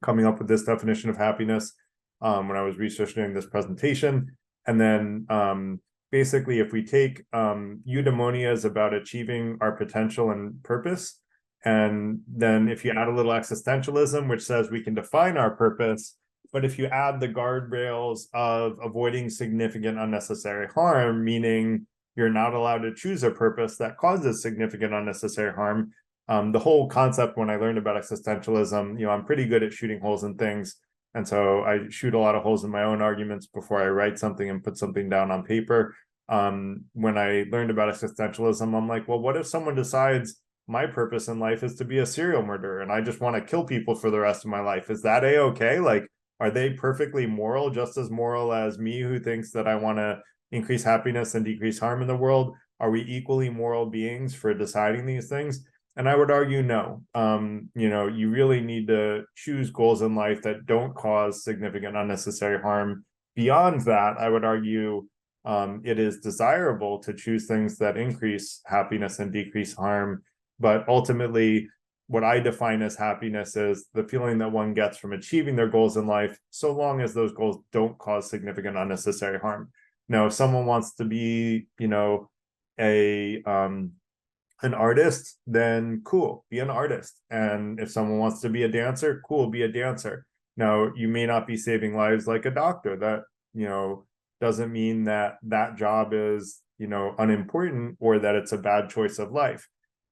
coming up with this definition of happiness when I was researching this presentation. And then basically, if we take eudaimonia is about achieving our potential and purpose, and then if you add a little existentialism, which says we can define our purpose, But if you add the guardrails of avoiding significant unnecessary harm, meaning you're not allowed to choose a purpose that causes significant unnecessary harm, the whole concept when I learned about existentialism, I'm pretty good at shooting holes in things. And so I shoot a lot of holes in my own arguments before I write something and put something down on paper. When I learned about existentialism, I'm like, well, what if someone decides my purpose in life is to be a serial murderer and I just want to kill people for the rest of my life? Is that a-okay? Like, are they perfectly moral, just as moral as me who thinks that I want to increase happiness and decrease harm in the world? Are we equally moral beings for deciding these things? And I would argue no. You really need to choose goals in life that don't cause significant unnecessary harm. Beyond that, I would argue it is desirable to choose things that increase happiness and decrease harm. But ultimately, what I define as happiness is the feeling that one gets from achieving their goals in life, so long as those goals don't cause significant unnecessary harm. Now, if someone wants to be, an artist, then cool, be an artist. And if someone wants to be a dancer, cool, be a dancer. Now, you may not be saving lives like a doctor. That, doesn't mean that that job is, unimportant or that it's a bad choice of life,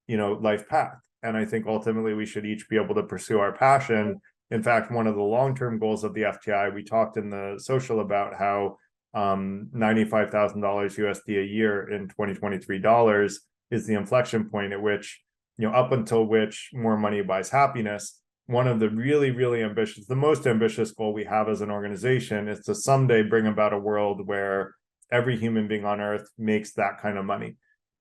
life path. And I think ultimately we should each be able to pursue our passion. In fact, one of the long-term goals of the FTI, we talked in the social about how $95,000 USD a year in 2023 dollars is the inflection point at which, up until which more money buys happiness. One of the really, really ambitious, the most ambitious goal we have as an organization is to someday bring about a world where every human being on earth makes that kind of money.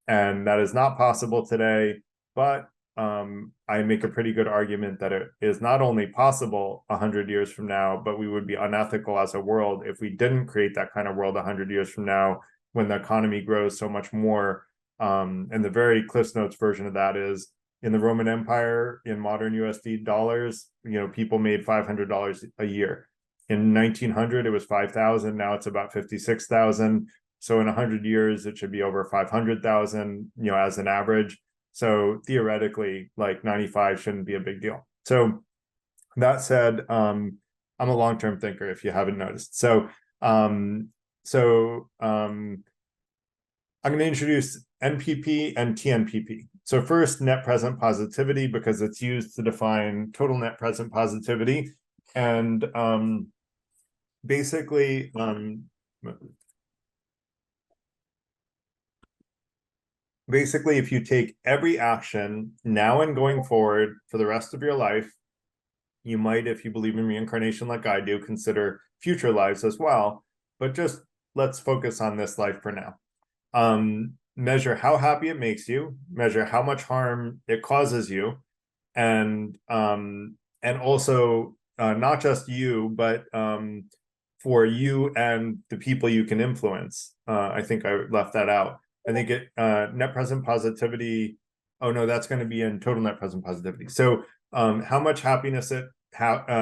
And that is not possible today, but I make a pretty good argument that it is not only possible 100 years from now, but we would be unethical as a world if we didn't create that kind of world 100 years from now, when the economy grows so much more. And the very Cliffs Notes version of that is, in the Roman Empire, in modern USD dollars, people made $500 a year. In 1900, it was 5,000. Now it's about 56,000. So in 100 years, it should be over 500,000, as an average. So theoretically, like 95 shouldn't be a big deal. So that said, I'm a long-term thinker, if you haven't noticed. So I'm going to introduce NPP and TNPP. So first, net present positivity, because it's used to define total net present positivity. And basically, if you take every action now and going forward for the rest of your life, you might, if you believe in reincarnation like I do, consider future lives as well. But just let's focus on this life for now. Measure how happy it makes you, measure how much harm it causes you, and also not just you, but for you and the people you can influence. I think I left that out. I think net present positivity. Oh no, that's going to be in total net present positivity. So how much happiness it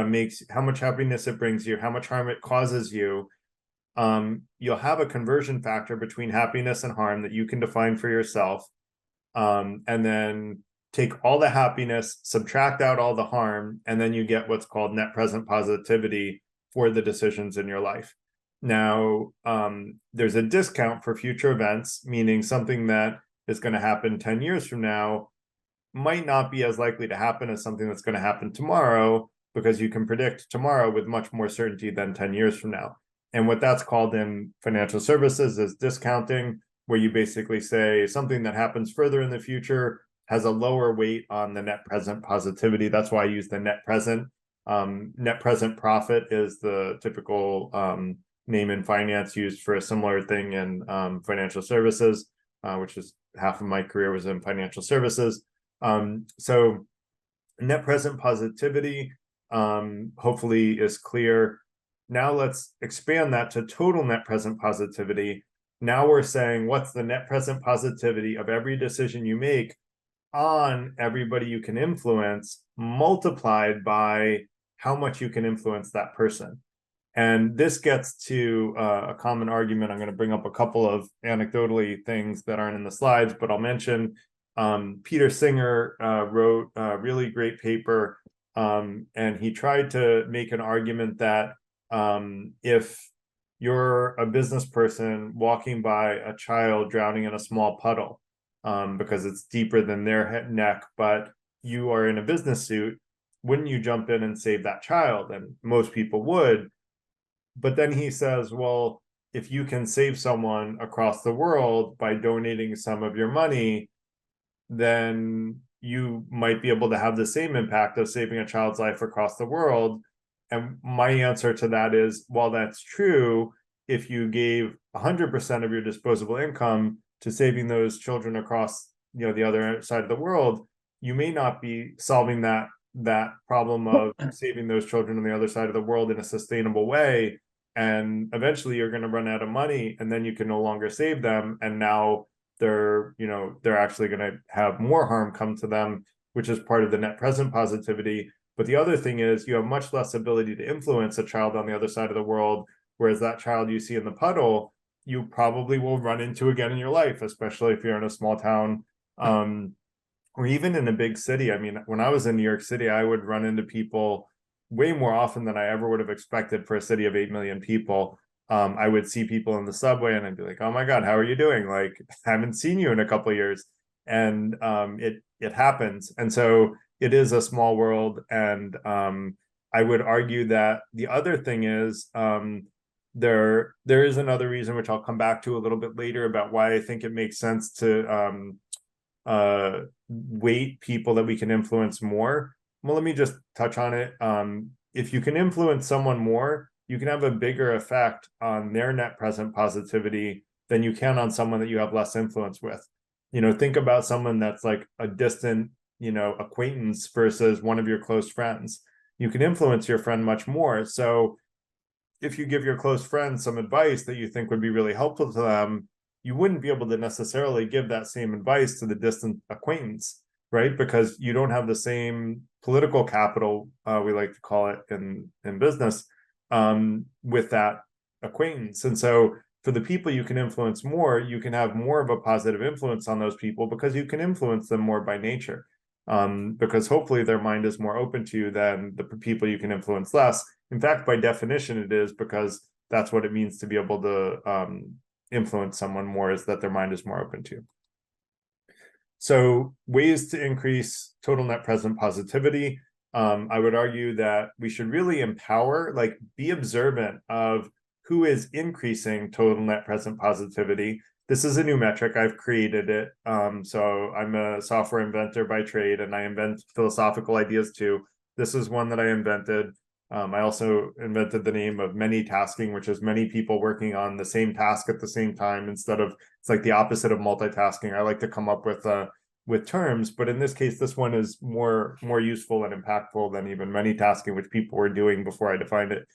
makes, how much happiness it brings you, how much harm it causes you. You'll have a conversion factor between happiness and harm that you can define for yourself, and then take all the happiness, subtract out all the harm, and then you get what's called net present positivity for the decisions in your life. Now, there's a discount for future events, meaning something that is going to happen 10 years from now might not be as likely to happen as something that's going to happen tomorrow, because you can predict tomorrow with much more certainty than 10 years from now. And what that's called in financial services is discounting, where you basically say something that happens further in the future has a lower weight on the net present positivity. That's why I use the net present. Net present profit is the typical name in finance used for a similar thing in financial services, which is half of my career was in financial services. So net present positivity hopefully is clear. Now let's expand that to total net present positivity. Now we're saying, what's the net present positivity of every decision you make on everybody you can influence, multiplied by how much you can influence that person. And this gets to a common argument. I'm going to bring up a couple of anecdotally things that aren't in the slides, but I'll mention Peter Singer wrote a really great paper, and he tried to make an argument that if you're a business person walking by a child drowning in a small puddle, because it's deeper than their neck, but you are in a business suit, wouldn't you jump in and save that child? And most people would. But then he says, well, if you can save someone across the world by donating some of your money, then you might be able to have the same impact of saving a child's life across the world. And my answer to that is, while that's true, if you gave 100% of your disposable income to saving those children across, the other side of the world, you may not be solving that problem of saving those children on the other side of the world in a sustainable way. And eventually you're going to run out of money, and then you can no longer save them. And now they're actually going to have more harm come to them, which is part of the net present positivity. But the other thing is, you have much less ability to influence a child on the other side of the world, whereas that child you see in the puddle, you probably will run into again in your life, especially if you're in a small town, or even in a big city. I mean, when I was in New York City, I would run into people way more often than I ever would have expected for a city of 8 million people. I would see people in the subway and I'd be like, oh my God, how are you doing? Like, I haven't seen you in a couple of years. And it happens. And so it is a small world. And I would argue that the other thing is, there is another reason, which I'll come back to a little bit later, about why I think it makes sense to weight people that we can influence more. Well, let me just touch on it. If you can influence someone more, you can have a bigger effect on their net present positivity than you can on someone that you have less influence with. Think about someone that's like a distant, acquaintance versus one of your close friends. You can influence your friend much more. So if you give your close friend some advice that you think would be really helpful to them, you wouldn't be able to necessarily give that same advice to the distant acquaintance, right? Because you don't have the same political capital, we like to call it in business, with that acquaintance. And so for the people you can influence more, you can have more of a positive influence on those people because you can influence them more by nature. Because hopefully their mind is more open to you than the people you can influence less. In fact, by definition, it is, because that's what it means to be able to influence someone more, is that their mind is more open to you. So ways to increase total net present positivity. I would argue that we should really empower, like be observant of who is increasing total net present positivity. This is a new metric. I've created it. So I'm a software inventor by trade, and I invent philosophical ideas too. This is one that I invented. I also invented the name of many tasking, which is many people working on the same task at the same time, instead of, it's like the opposite of multitasking. I like to come up with terms, but in this case, this one is more useful and impactful than even many tasking, which people were doing before I defined it.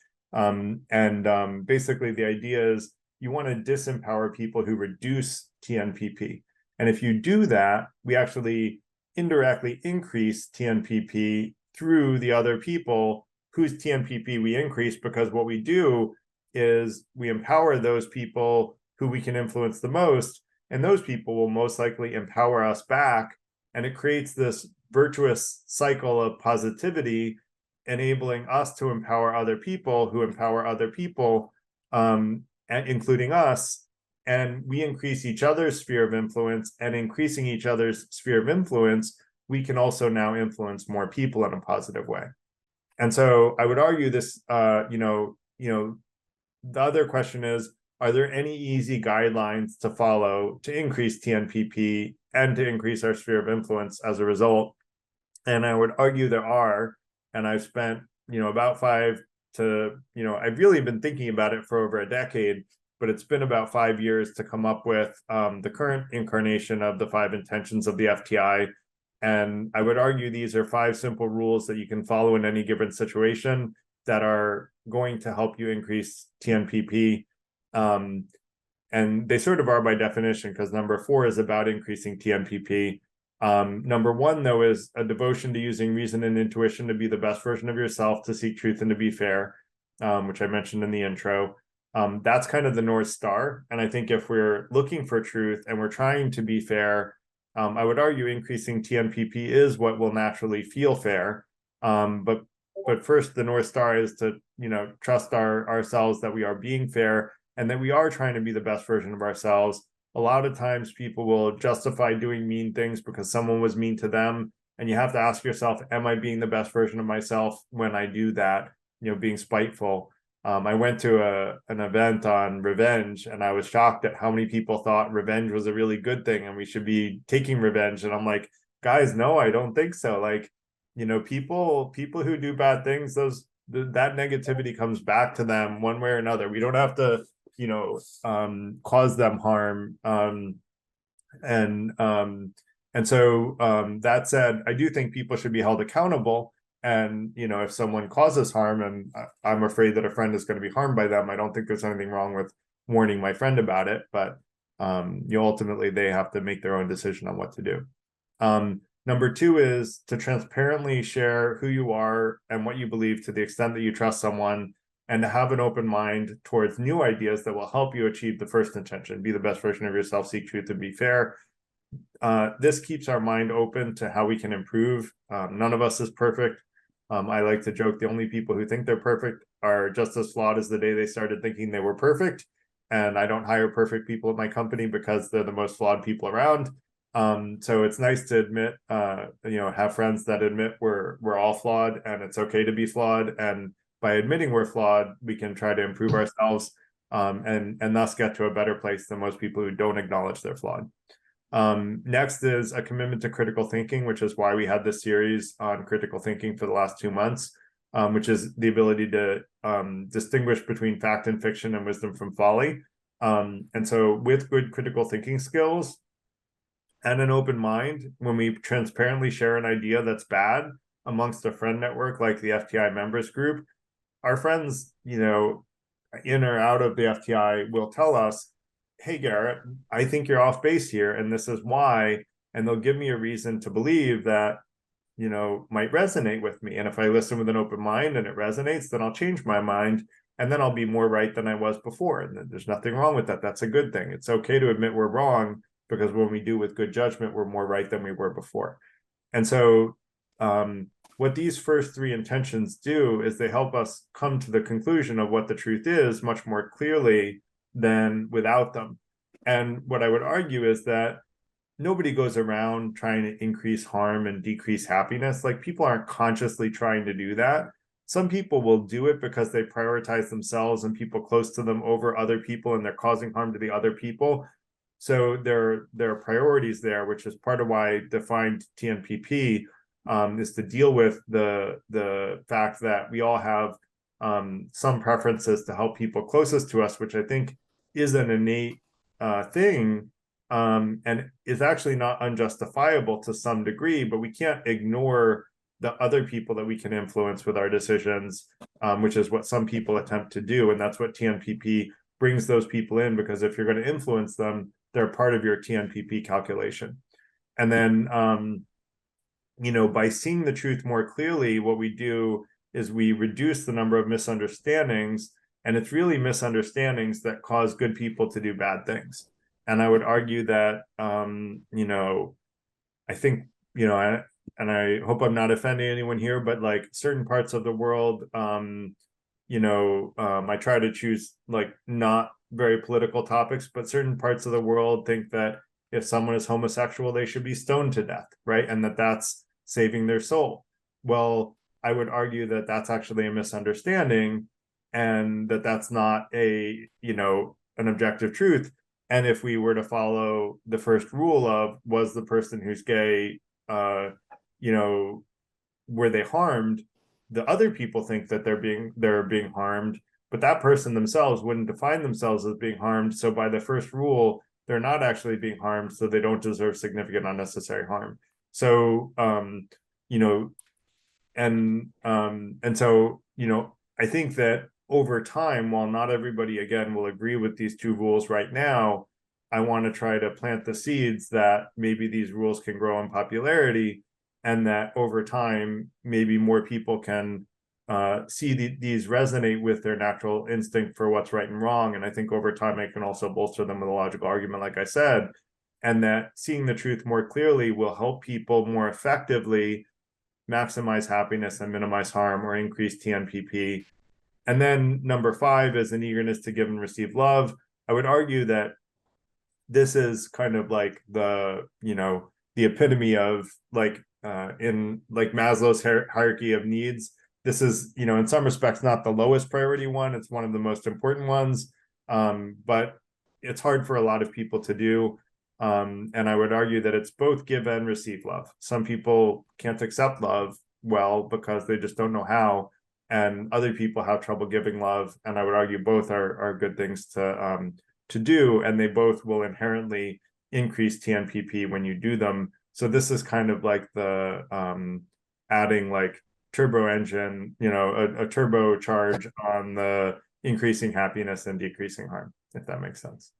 Basically the idea is you want to disempower people who reduce TNPP. And if you do that, we actually indirectly increase TNPP through the other people whose TNPP we increase, because what we do is we empower those people who we can influence the most, and those people will most likely empower us back. And it creates this virtuous cycle of positivity, enabling us to empower other people who empower other people, and including us. And we increase each other's sphere of influence, and increasing each other's sphere of influence, we can also now influence more people in a positive way. And so I would argue this, the other question is, are there any easy guidelines to follow to increase TNPP and to increase our sphere of influence as a result? And I would argue there are, and I've spent, about I've really been thinking about it for over a decade, but it's been about 5 years to come up with the current incarnation of the 5 intentions of the FTI. And I would argue these are 5 simple rules that you can follow in any given situation that are going to help you increase TNPP. And they sort of are by definition, because number 4 is about increasing TNPP. Number 1, though, is a devotion to using reason and intuition to be the best version of yourself, to seek truth and to be fair, which I mentioned in the intro. That's kind of the North Star. And I think if we're looking for truth and we're trying to be fair, I would argue increasing TNPP is what will naturally feel fair. But but first the North Star is to, trust ourselves that we are being fair and that we are trying to be the best version of ourselves. A lot of times people will justify doing mean things because someone was mean to them. And you have to ask yourself, am I being the best version of myself when I do that, being spiteful? I went to an event on revenge, and I was shocked at how many people thought revenge was a really good thing and we should be taking revenge. And I'm like, guys, no, I don't think so. Like, people who do bad things, that negativity comes back to them one way or another. We don't have to, cause them harm. And so that said, I do think people should be held accountable. And, if someone causes harm and I'm afraid that a friend is going to be harmed by them, I don't think there's anything wrong with warning my friend about it. But ultimately, they have to make their own decision on what to do. Number two is to transparently share who you are and what you believe to the extent that you trust someone, and to have an open mind towards new ideas that will help you achieve the first intention, be the best version of yourself, seek truth, and be fair. This keeps our mind open to how we can improve. None of us is perfect. I like to joke, the only people who think they're perfect are just as flawed as the day they started thinking they were perfect. And I don't hire perfect people at my company because they're the most flawed people around. So it's nice to admit, have friends that admit we're all flawed and it's okay to be flawed. And by admitting we're flawed, we can try to improve ourselves, and thus get to a better place than most people who don't acknowledge they're flawed. Next is a commitment to critical thinking, which is why we had this series on critical thinking for the last 2 months, which is the ability to distinguish between fact and fiction and wisdom from folly. And so with good critical thinking skills and an open mind, when we transparently share an idea that's bad amongst a friend network like the FTI members group, our friends, in or out of the FTI will tell us, hey, Garrett, I think you're off base here, and this is why. And they'll give me a reason to believe that, might resonate with me. And if I listen with an open mind and it resonates, then I'll change my mind, and then I'll be more right than I was before. And there's nothing wrong with that. That's a good thing. It's okay to admit we're wrong, because when we do with good judgment, we're more right than we were before. And so what these first three intentions do is they help us come to the conclusion of what the truth is much more clearly than without them. And what I would argue is that nobody goes around trying to increase harm and decrease happiness. Like, people aren't consciously trying to do that. Some people will do it because they prioritize themselves and people close to them over other people, and they're causing harm to the other people. So there are priorities there, which is part of why I defined TNPP, is to deal with the fact that we all have some preferences to help people closest to us, which I think is an innate thing, and is actually not unjustifiable to some degree, but we can't ignore the other people that we can influence with our decisions, which is what some people attempt to do. And that's what TNPP brings those people in, because if you're going to influence them, they're part of your TNPP calculation. And then, by seeing the truth more clearly, what we do is we reduce the number of misunderstandings, and it's really misunderstandings that cause good people to do bad things. And I would argue that, I think, and I hope I'm not offending anyone here, but like certain parts of the world, I try to choose like not very political topics, but certain parts of the world think that if someone is homosexual, they should be stoned to death, right? And that's saving their soul. Well, I would argue that that's actually a misunderstanding, and that's not an objective truth. And if we were to follow the first rule of, was the person who's gay, were they harmed? The other people think that they're being harmed, but that person themselves wouldn't define themselves as being harmed. So by the first rule, they're not actually being harmed, so they don't deserve significant unnecessary harm. So, and so, I think that over time, while not everybody, again, will agree with these two rules right now, I want to try to plant the seeds that maybe these rules can grow in popularity, and that over time, maybe more people can see these resonate with their natural instinct for what's right and wrong. And I think over time, it can also bolster them with a logical argument, like I said, and that seeing the truth more clearly will help people more effectively maximize happiness and minimize harm, or increase TNPP. And then number 5 is an eagerness to give and receive love. I would argue that this is kind of like the, you know, the epitome of like in like Maslow's hierarchy of needs. This is, you know, in some respects not the lowest priority one. It's one of the most important ones, but it's hard for a lot of people to do. And I would argue that it's both give and receive love. Some people can't accept love well because they just don't know how, and other people have trouble giving love. And I would argue both are good things to do, and they both will inherently increase TNPP when you do them. So this is kind of like the adding like turbo engine, you know, a turbocharge on the increasing happiness and decreasing harm, if that makes sense.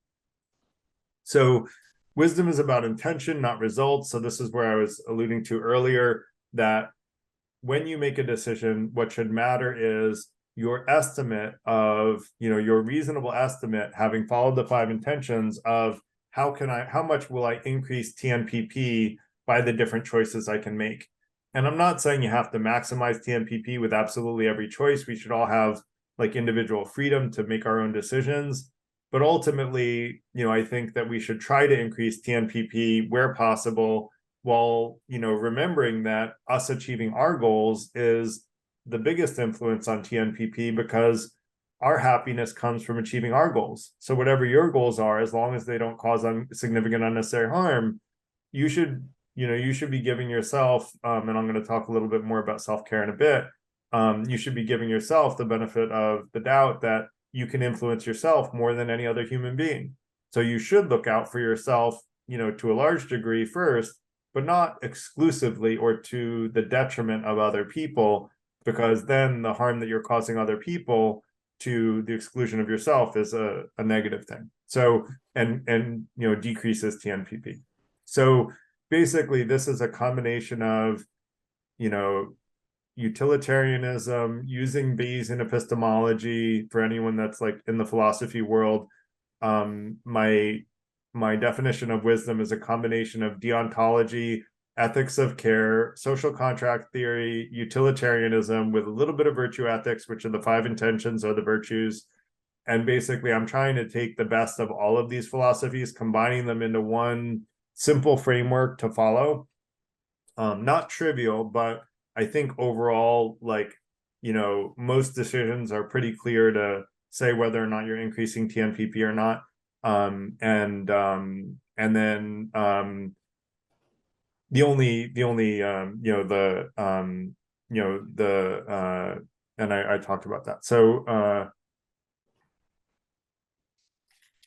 So wisdom is about intention, not results. So this is where I was alluding to earlier, that when you make a decision, what should matter is your estimate of, you know, your reasonable estimate, having followed the 5 intentions of how much will I increase TNPP by the different choices I can make. And I'm not saying you have to maximize TNPP with absolutely every choice. We should all have like individual freedom to make our own decisions. But ultimately, you know, I think that we should try to increase TNPP where possible, while, you know, remembering that us achieving our goals is the biggest influence on TNPP, because our happiness comes from achieving our goals. So whatever your goals are, as long as they don't cause significant unnecessary harm, you should be giving yourself, and I'm going to talk a little bit more about self-care in a bit, you should be giving yourself the benefit of the doubt that you can influence yourself more than any other human being. So you should look out for yourself, you know, to a large degree first, but not exclusively or to the detriment of other people, because then the harm that you're causing other people to the exclusion of yourself is a negative thing. So, and you know, decreases TNPP. So basically this is a combination of, you know, utilitarianism, using Bayesian epistemology for anyone that's like in the philosophy world. My definition of wisdom is a combination of deontology, ethics of care, social contract theory, utilitarianism with a little bit of virtue ethics, which are the 5 intentions or the virtues. And basically I'm trying to take the best of all of these philosophies, combining them into one simple framework to follow. Not trivial, but I think overall, like, you know, most decisions are pretty clear to say whether or not you're increasing TNPP or not. And then the only you know, the you know, the and I talked about that. So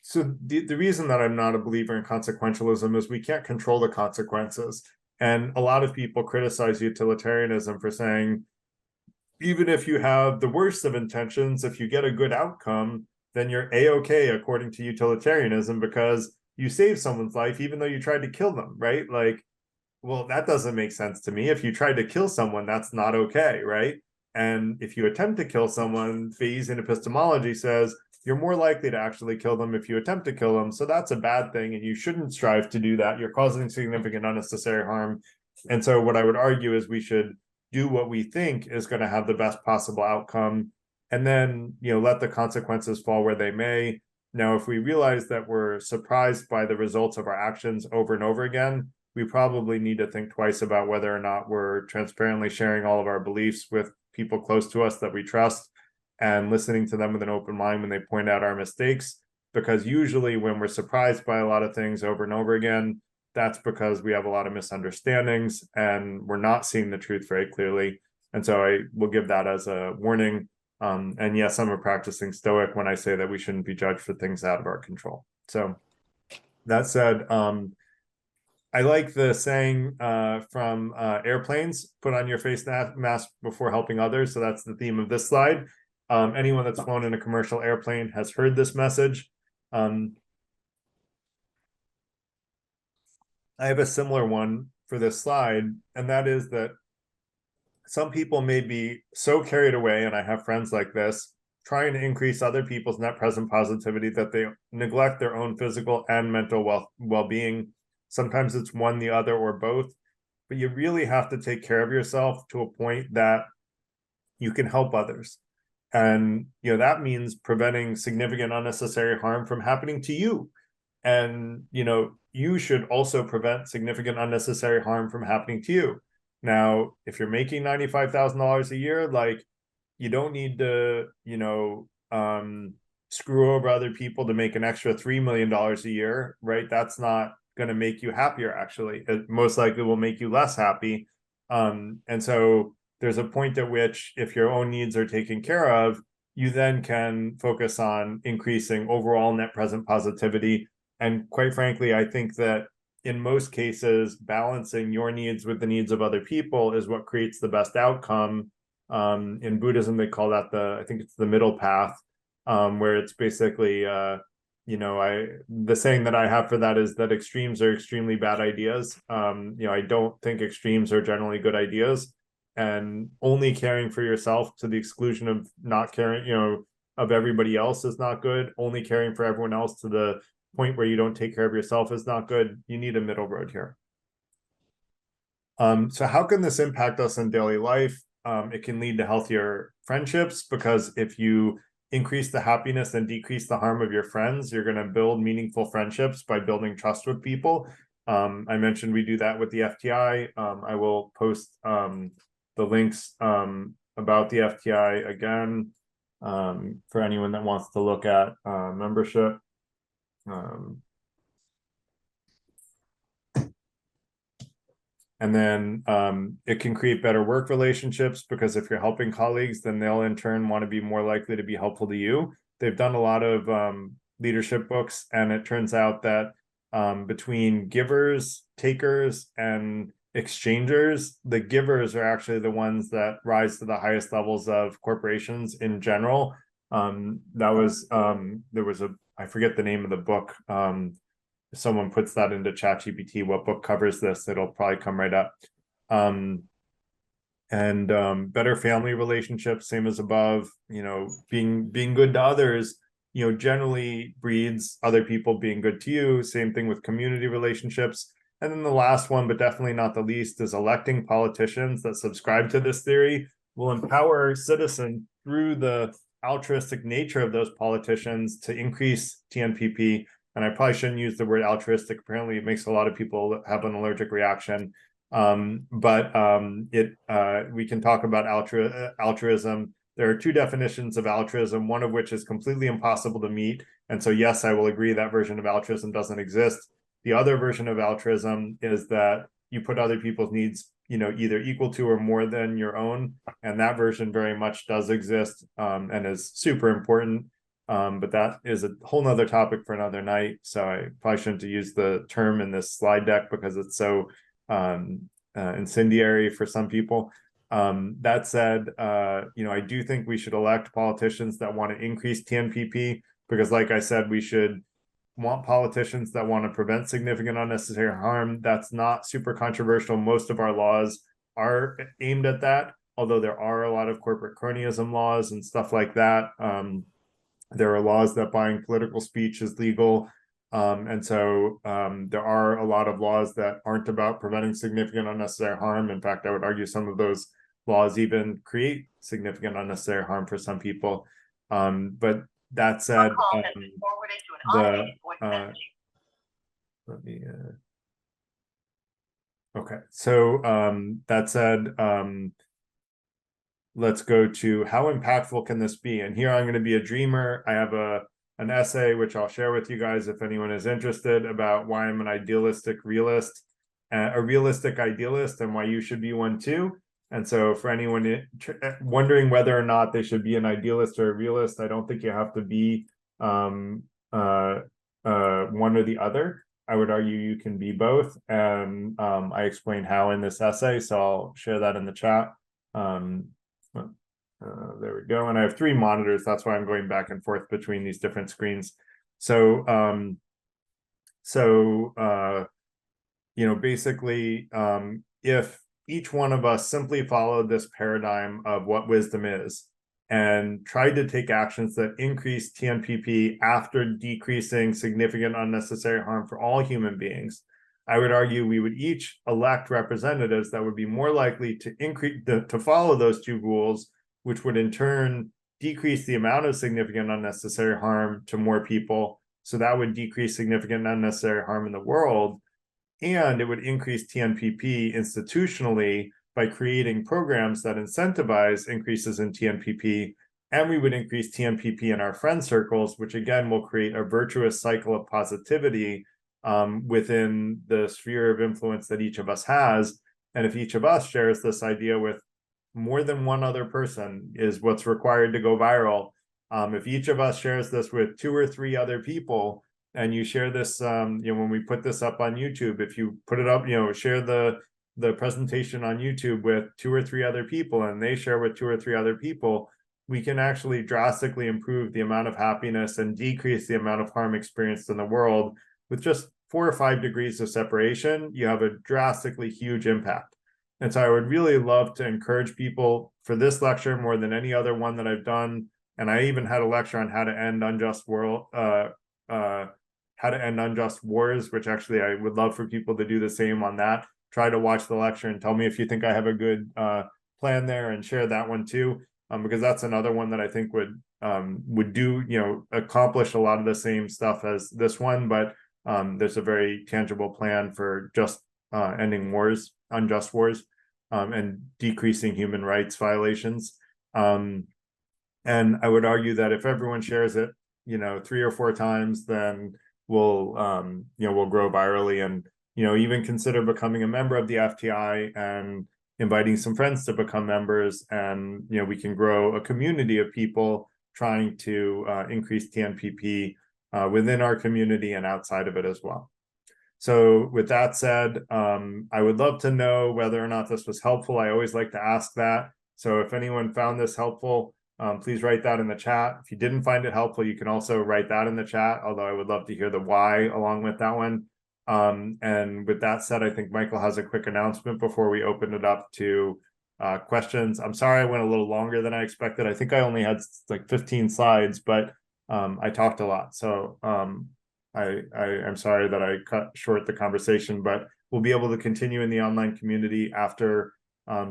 so the reason that I'm not a believer in consequentialism is we can't control the consequences. And a lot of people criticize utilitarianism for saying, even if you have the worst of intentions, if you get a good outcome, then you're A-okay according to utilitarianism, because you save someone's life even though you tried to kill them, right? Like, well, that doesn't make sense to me. If you tried to kill someone, that's not okay, right? And if you attempt to kill someone, Bayesian epistemology says you're more likely to actually kill them if you attempt to kill them. So that's a bad thing, and you shouldn't strive to do that. You're causing significant unnecessary harm. And so what I would argue is we should do what we think is going to have the best possible outcome, and then, you know, let the consequences fall where they may. Now, if we realize that we're surprised by the results of our actions over and over again, we probably need to think twice about whether or not we're transparently sharing all of our beliefs with people close to us that we trust, and listening to them with an open mind when they point out our mistakes. Because usually when we're surprised by a lot of things over and over again, that's because we have a lot of misunderstandings and we're not seeing the truth very clearly. And so I will give that as a warning. And yes, I'm a practicing Stoic when I say that we shouldn't be judged for things out of our control. So that said, I like the saying from airplanes, put on your face mask before helping others. So that's the theme of this slide. Anyone that's flown in a commercial airplane has heard this message. I have a similar one for this slide, and that is that some people may be so carried away, and I have friends like this, trying to increase other people's net present positivity that they neglect their own physical and mental well-being. Sometimes it's one, the other, or both. but you really have to take care of yourself to a point that you can help others. And, that means preventing significant unnecessary harm from happening to you. And, you should also prevent significant unnecessary harm from happening to you. Now, if you're making $95,000 a year, like, you don't need to, screw over other people to make an extra $3 million a year, right? That's not going to make you happier. Actually, it most likely will make you less happy. And so there's a point at which, if your own needs are taken care of, you then can focus on increasing overall net present positivity. And quite frankly, I think that in most cases, balancing your needs with the needs of other people is what creates the best outcome. In Buddhism, they call that I think it's the middle path, where it's basically, the saying that I have for that is that extremes are extremely bad ideas. I don't think extremes are generally good ideas, and only caring for yourself to the exclusion of not caring, of everybody else is not good. Only caring for everyone else to the point where you don't take care of yourself is not good. You need a middle road here. So how can this impact us in daily life? It can lead to healthier friendships, because if you increase the happiness and decrease the harm of your friends, you're going to build meaningful friendships by building trust with people. I mentioned we do that with the FTI. I will post the links about the FTI again for anyone that wants to look at membership. And then it can create better work relationships, because if you're helping colleagues, then they'll in turn want to be more likely to be helpful to you. They've done a lot of leadership books, and it turns out that between givers, takers, and exchangers, the givers are actually the ones that rise to the highest levels of corporations in general. There was I forget the name of the book. If someone puts that into ChatGPT, what book covers this, it'll probably come right up. Better family relationships, same as above, being good to others, generally breeds other people being good to you. Same thing with community relationships. And then the last one, but definitely not the least, is electing politicians that subscribe to this theory will empower citizens through the altruistic nature of those politicians to increase TNPP. And I probably shouldn't use the word altruistic. Apparently it makes a lot of people have an allergic reaction. We can talk about altruism. There are two definitions of altruism, one of which is completely impossible to meet. And so, yes, I will agree that version of altruism doesn't exist. The other version of altruism is that you put other people's needs, either equal to or more than your own. And that version very much does exist and is super important. But that is a whole nother topic for another night. So I probably shouldn't use the term in this slide deck because it's so incendiary for some people. That said, I do think we should elect politicians that want to increase TNPP, because like I said, we should want politicians that want to prevent significant unnecessary harm. That's not super controversial. Most of our laws are aimed at that, although there are a lot of corporate cronyism laws and stuff like that. There are laws that buying political speech is legal. And so there are a lot of laws that aren't about preventing significant unnecessary harm. In fact, I would argue some of those laws even create significant unnecessary harm for some people. But that said, okay, so that said, let's go to how impactful can this be? And here I'm going to be a dreamer. I have an essay which I'll share with you guys if anyone is interested, about why I'm an idealistic realist, a realistic idealist, and why you should be one too. And so for anyone wondering whether or not they should be an idealist or a realist, I don't think you have to be one or the other. I would argue you can be both. And I explain how in this essay, so I'll share that in the chat. There we go. And I have 3 monitors. That's why I'm going back and forth between these different screens. So, basically, if each one of us simply followed this paradigm of what wisdom is and tried to take actions that increase TNPP after decreasing significant unnecessary harm for all human beings, I would argue we would each elect representatives that would be more likely to to follow those two rules, which would in turn decrease the amount of significant unnecessary harm to more people. So that would decrease significant unnecessary harm in the world. And it would increase TNPP institutionally by creating programs that incentivize increases in TNPP. And we would increase TNPP in our friend circles, which again will create a virtuous cycle of positivity within the sphere of influence that each of us has. And if each of us shares this idea with more than one other person is what's required to go viral. If each of us shares this with 2 or 3 other people, and you share this, when we put this up on YouTube, if you put it up, share the presentation on YouTube with 2 or 3 other people, and they share with 2 or 3 other people, we can actually drastically improve the amount of happiness and decrease the amount of harm experienced in the world. With just 4 or 5 degrees of separation, you have a drastically huge impact. And so I would really love to encourage people for this lecture more than any other one that I've done. And I even had a lecture on how to end unjust wars, which actually I would love for people to do the same on that. Try to watch the lecture and tell me if you think I have a good plan there, and share that one too, because that's another one that I think would do, accomplish a lot of the same stuff as this one, but there's a very tangible plan for just ending wars, unjust wars, and decreasing human rights violations. And I would argue that if everyone shares it, 3 or 4 times, then we'll grow virally, and, even consider becoming a member of the FTI and inviting some friends to become members. And, we can grow a community of people trying to increase TNPP within our community and outside of it as well. So with that said, I would love to know whether or not this was helpful. I always like to ask that. So if anyone found this helpful, please write that in the chat. If you didn't find it helpful, you can also write that in the chat, although I would love to hear the why along with that one. And with that said, I think Michael has a quick announcement before we open it up to questions. I'm sorry I went a little longer than I expected. I think I only had like 15 slides, but I talked a lot. So I'm sorry that I cut short the conversation, but we'll be able to continue in the online community after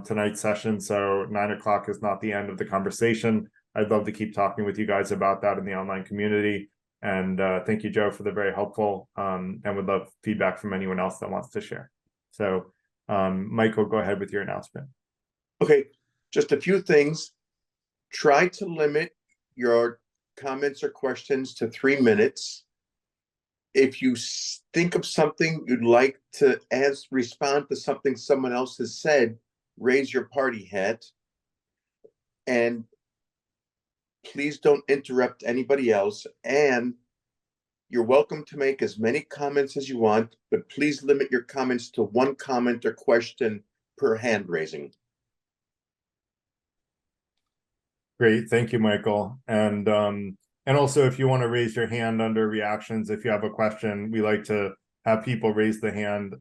tonight's session. So 9 o'clock is not the end of the conversation. I'd love to keep talking with you guys about that in the online community. And thank you, Joe, for the very helpful, and would love feedback from anyone else that wants to share. So Michael, go ahead with your announcement. Okay, just a few things. Try to limit your comments or questions to 3 minutes. If you think of something you'd like to respond to something someone else has said, raise your party hat. And please don't interrupt anybody else. And you're welcome to make as many comments as you want, but please limit your comments to 1 comment or question per hand raising. Great, thank you, Michael. And also, if you want to raise your hand under reactions, if you have a question, we like to have people raise the hand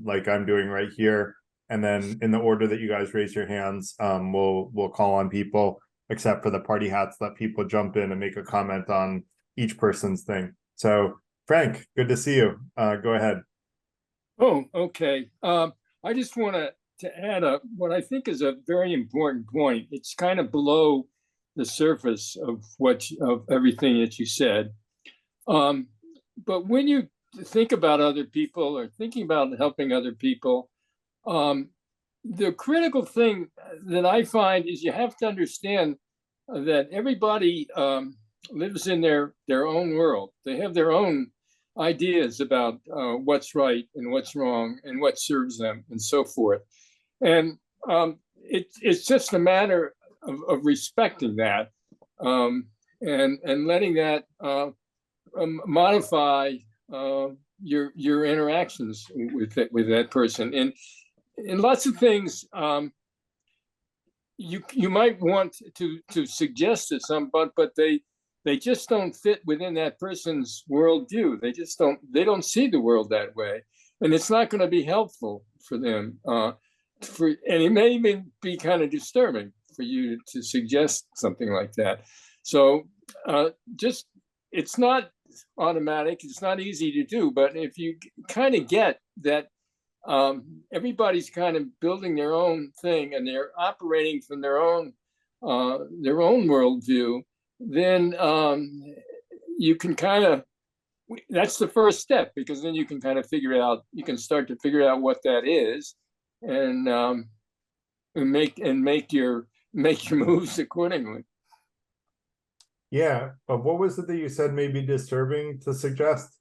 like I'm doing right here. And then in the order that you guys raise your hands, we'll call on people, except for the party hats, let people jump in and make a comment on each person's thing. So Frank, good to see you. Go ahead. Oh, okay. I just want to add what I think is a very important point. It's kind of below the surface of everything that you said. But when you think about other people or thinking about helping other people, the critical thing that I find is you have to understand that everybody lives in their own world. They have their own ideas about what's right and what's wrong and what serves them and so forth. And it's just a matter of respecting that and letting that modify your interactions with that person. And in lots of things, you might want to suggest to someone, but they just don't fit within that person's worldview. They don't see the world that way, and it's not going to be helpful for them. And it may even be kind of disturbing for you to suggest something like that. So it's not automatic. It's not easy to do, but if you kind of get that everybody's kind of building their own thing and they're operating from their own worldview, then you can kind of, that's the first step, because then you can kind of start to figure out what that is, and make your moves accordingly. Yeah, but what was it that you said may be disturbing to suggest?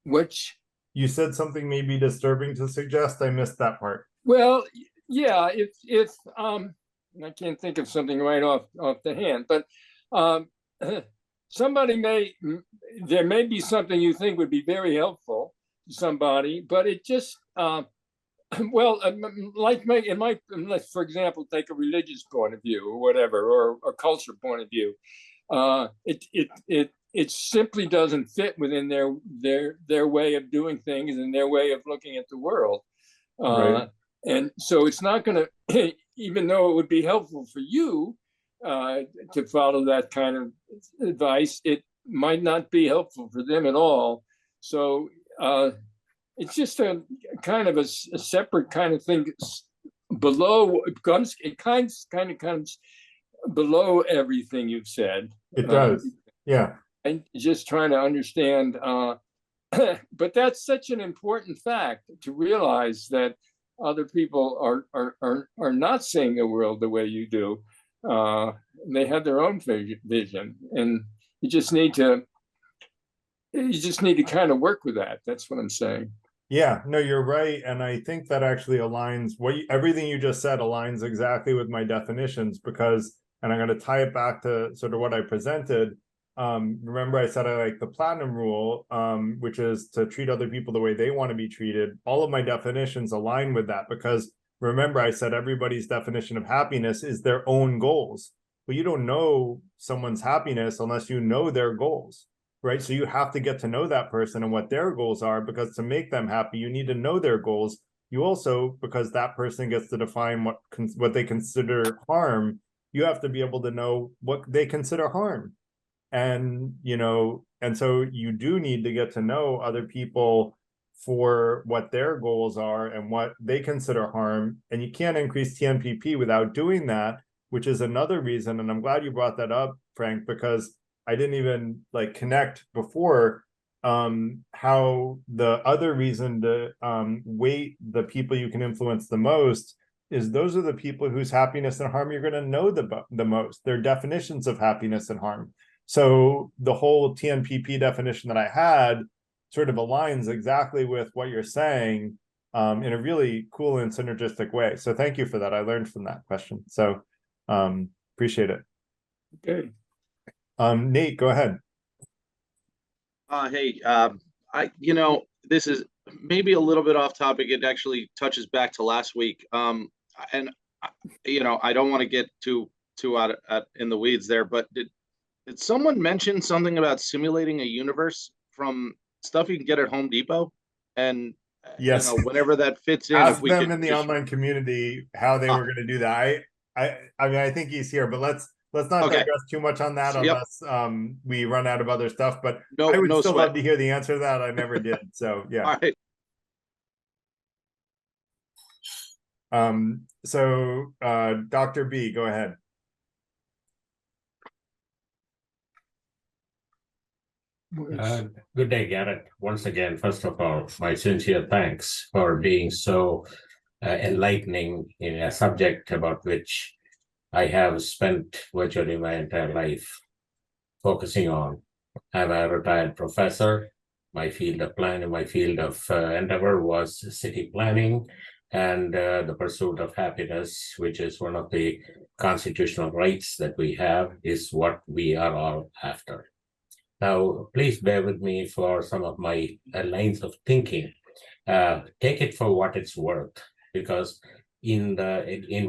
Which? You said something may be disturbing to suggest. I missed that part. Well, yeah, if I can't think of something right off the hand, but there may be something you think would be very helpful to somebody, but it just well, let's, for example, take a religious point of view or whatever, or a culture point of view. It simply doesn't fit within their way of doing things and their way of looking at the world. Right. And so it's not going to, even though it would be helpful for you to follow that kind of advice, it might not be helpful for them at all. So it's just a kind of a separate kind of thing below. It kind of comes below everything you've said. It does. Yeah. And just trying to understand. But that's such an important fact to realize, that other people are not seeing the world the way you do. They have their own vision, and you just need to kind of work with that. That's what I'm saying. Yeah, no, you're right. And I think that actually aligns everything you just said aligns exactly with my definitions, because, and I'm going to tie it back to sort of what I presented. Remember I said I like the platinum rule, which is to treat other people the way they want to be treated. All of my definitions align with that, because remember I said everybody's definition of happiness is their own goals. But you don't know someone's happiness unless you know their goals. Right. So you have to get to know that person and what their goals are, because to make them happy, you need to know their goals. You also, because that person gets to define what they consider harm, you have to be able to know what they consider harm. And, and so you do need to get to know other people for what their goals are and what they consider harm. And you can't increase TNPP without doing that, which is another reason. And I'm glad you brought that up, Frank, because I didn't even connect before how the other reason to weight the people you can influence the most is those are the people whose happiness and harm you're going to know the most, their definitions of happiness and harm. So the whole TNPP definition that I had sort of aligns exactly with what you're saying in a really cool and synergistic way. So thank you for that. I learned from that question. So appreciate it. Okay. Nate, go ahead. Hey, this is maybe a little bit off topic. It actually touches back to last week. And I don't want to get too out in the weeds there, but did someone mention something about simulating a universe from stuff you can get at Home Depot? And yes, whenever that fits in, ask them in the online community how they were going to do that. I mean, I think he's here, but let's not digress too much on that unless we run out of other stuff. But I would still love to hear the answer to that. I never did. So yeah. All right. So Dr. B, go ahead. Good day, Garrett. Once again, first of all, my sincere thanks for being so enlightening in a subject about which I have spent virtually my entire life focusing on. I'm a retired professor. My field of endeavor was city planning and the pursuit of happiness, which is one of the constitutional rights that we have, is what we are all after. Now, please bear with me for some of my lines of thinking. Take it for what it's worth, because in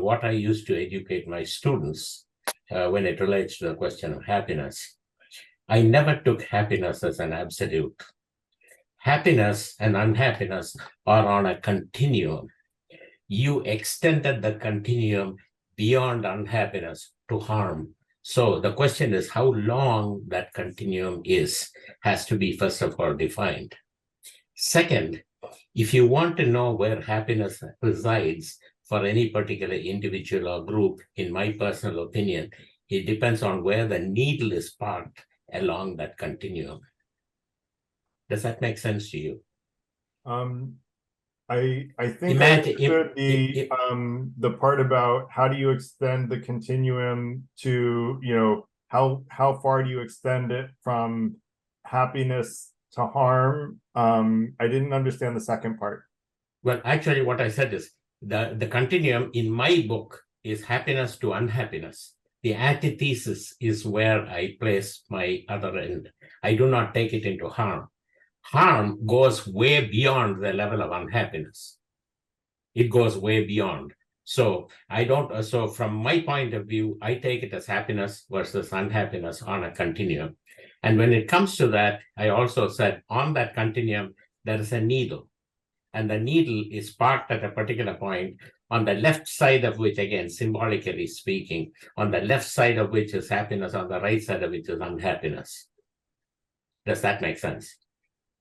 what I used to educate my students when it relates to the question of happiness, I never took happiness as an absolute. Happiness and unhappiness are on a continuum. You extended the continuum beyond unhappiness to harm, So the question is how long that continuum has to be, first of all, defined. Second, if you want to know where happiness resides for any particular individual or group, in my personal opinion, it depends on where the needle is parked along that continuum. Does that make sense to you? I think Imagine- I understood the part about how do you extend the continuum to, you know, how far do you extend it from happiness to harm? I didn't understand the second part. Well, actually, what I said is the continuum in my book is happiness to unhappiness. The antithesis is where I place my other end. I do not take it into harm. Harm goes way beyond the level of unhappiness. It goes way beyond. So I don't, so from my point of view, I take it as happiness versus unhappiness on a continuum. And when it comes to that, I also said on that continuum, there is a needle. And the needle is parked at a particular point on the left side of which, again, symbolically speaking, on the left side of which is happiness, on the right side of which is unhappiness. Does that make sense?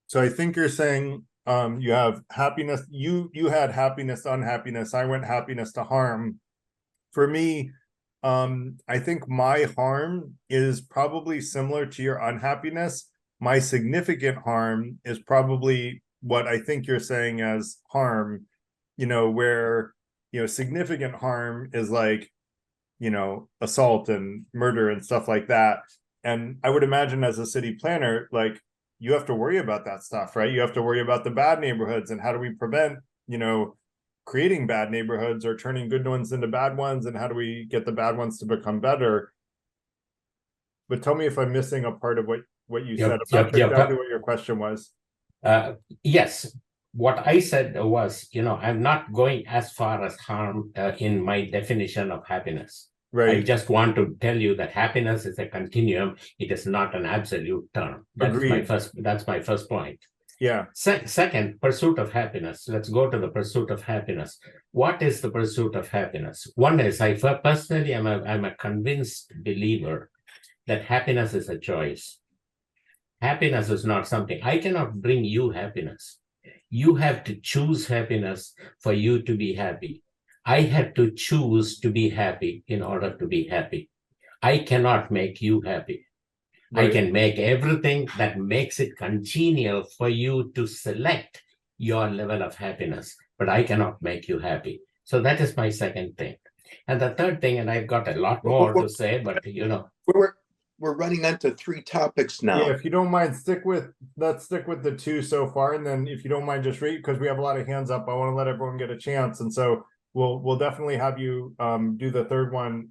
So I think you're saying you have happiness, you had happiness, unhappiness, I went happiness to harm. For me, I think my harm is probably similar to your unhappiness. My significant harm is probably what I think you're saying as harm, you know, where, you know, significant harm is like, you know, assault and murder and stuff like that. And I would imagine as a city planner, like, you have to worry about that stuff, right? You have to worry about the bad neighborhoods and how do we prevent, you know, creating bad neighborhoods or turning good ones into bad ones, and how do we get the bad ones to become better? But tell me if I'm missing a part of what you said about exactly what your question was. Yes. What I said was, you know, I'm not going as far as harm in my definition of happiness. Right. I just want to tell you that happiness is a continuum. It is not an absolute term. That's my first point. Yeah. Second, pursuit of happiness. Let's go to the pursuit of happiness. What is the pursuit of happiness? One is, I personally am a convinced believer that happiness is a choice. Happiness is not something, I cannot bring you happiness. You have to choose happiness for you to be happy. I had to choose to be happy in order to be happy. I cannot make you happy. Right. I can make everything that makes it congenial for you to select your level of happiness, but I cannot make you happy. So that is my second thing. And the third thing, and I've got a lot more to say, but you know. We're running onto 3 topics now. Yeah, if you don't mind, let's stick with the 2 so far, and then if you don't mind, just read, because we have a lot of hands up. I want to let everyone get a chance, and so we'll definitely have you do the third one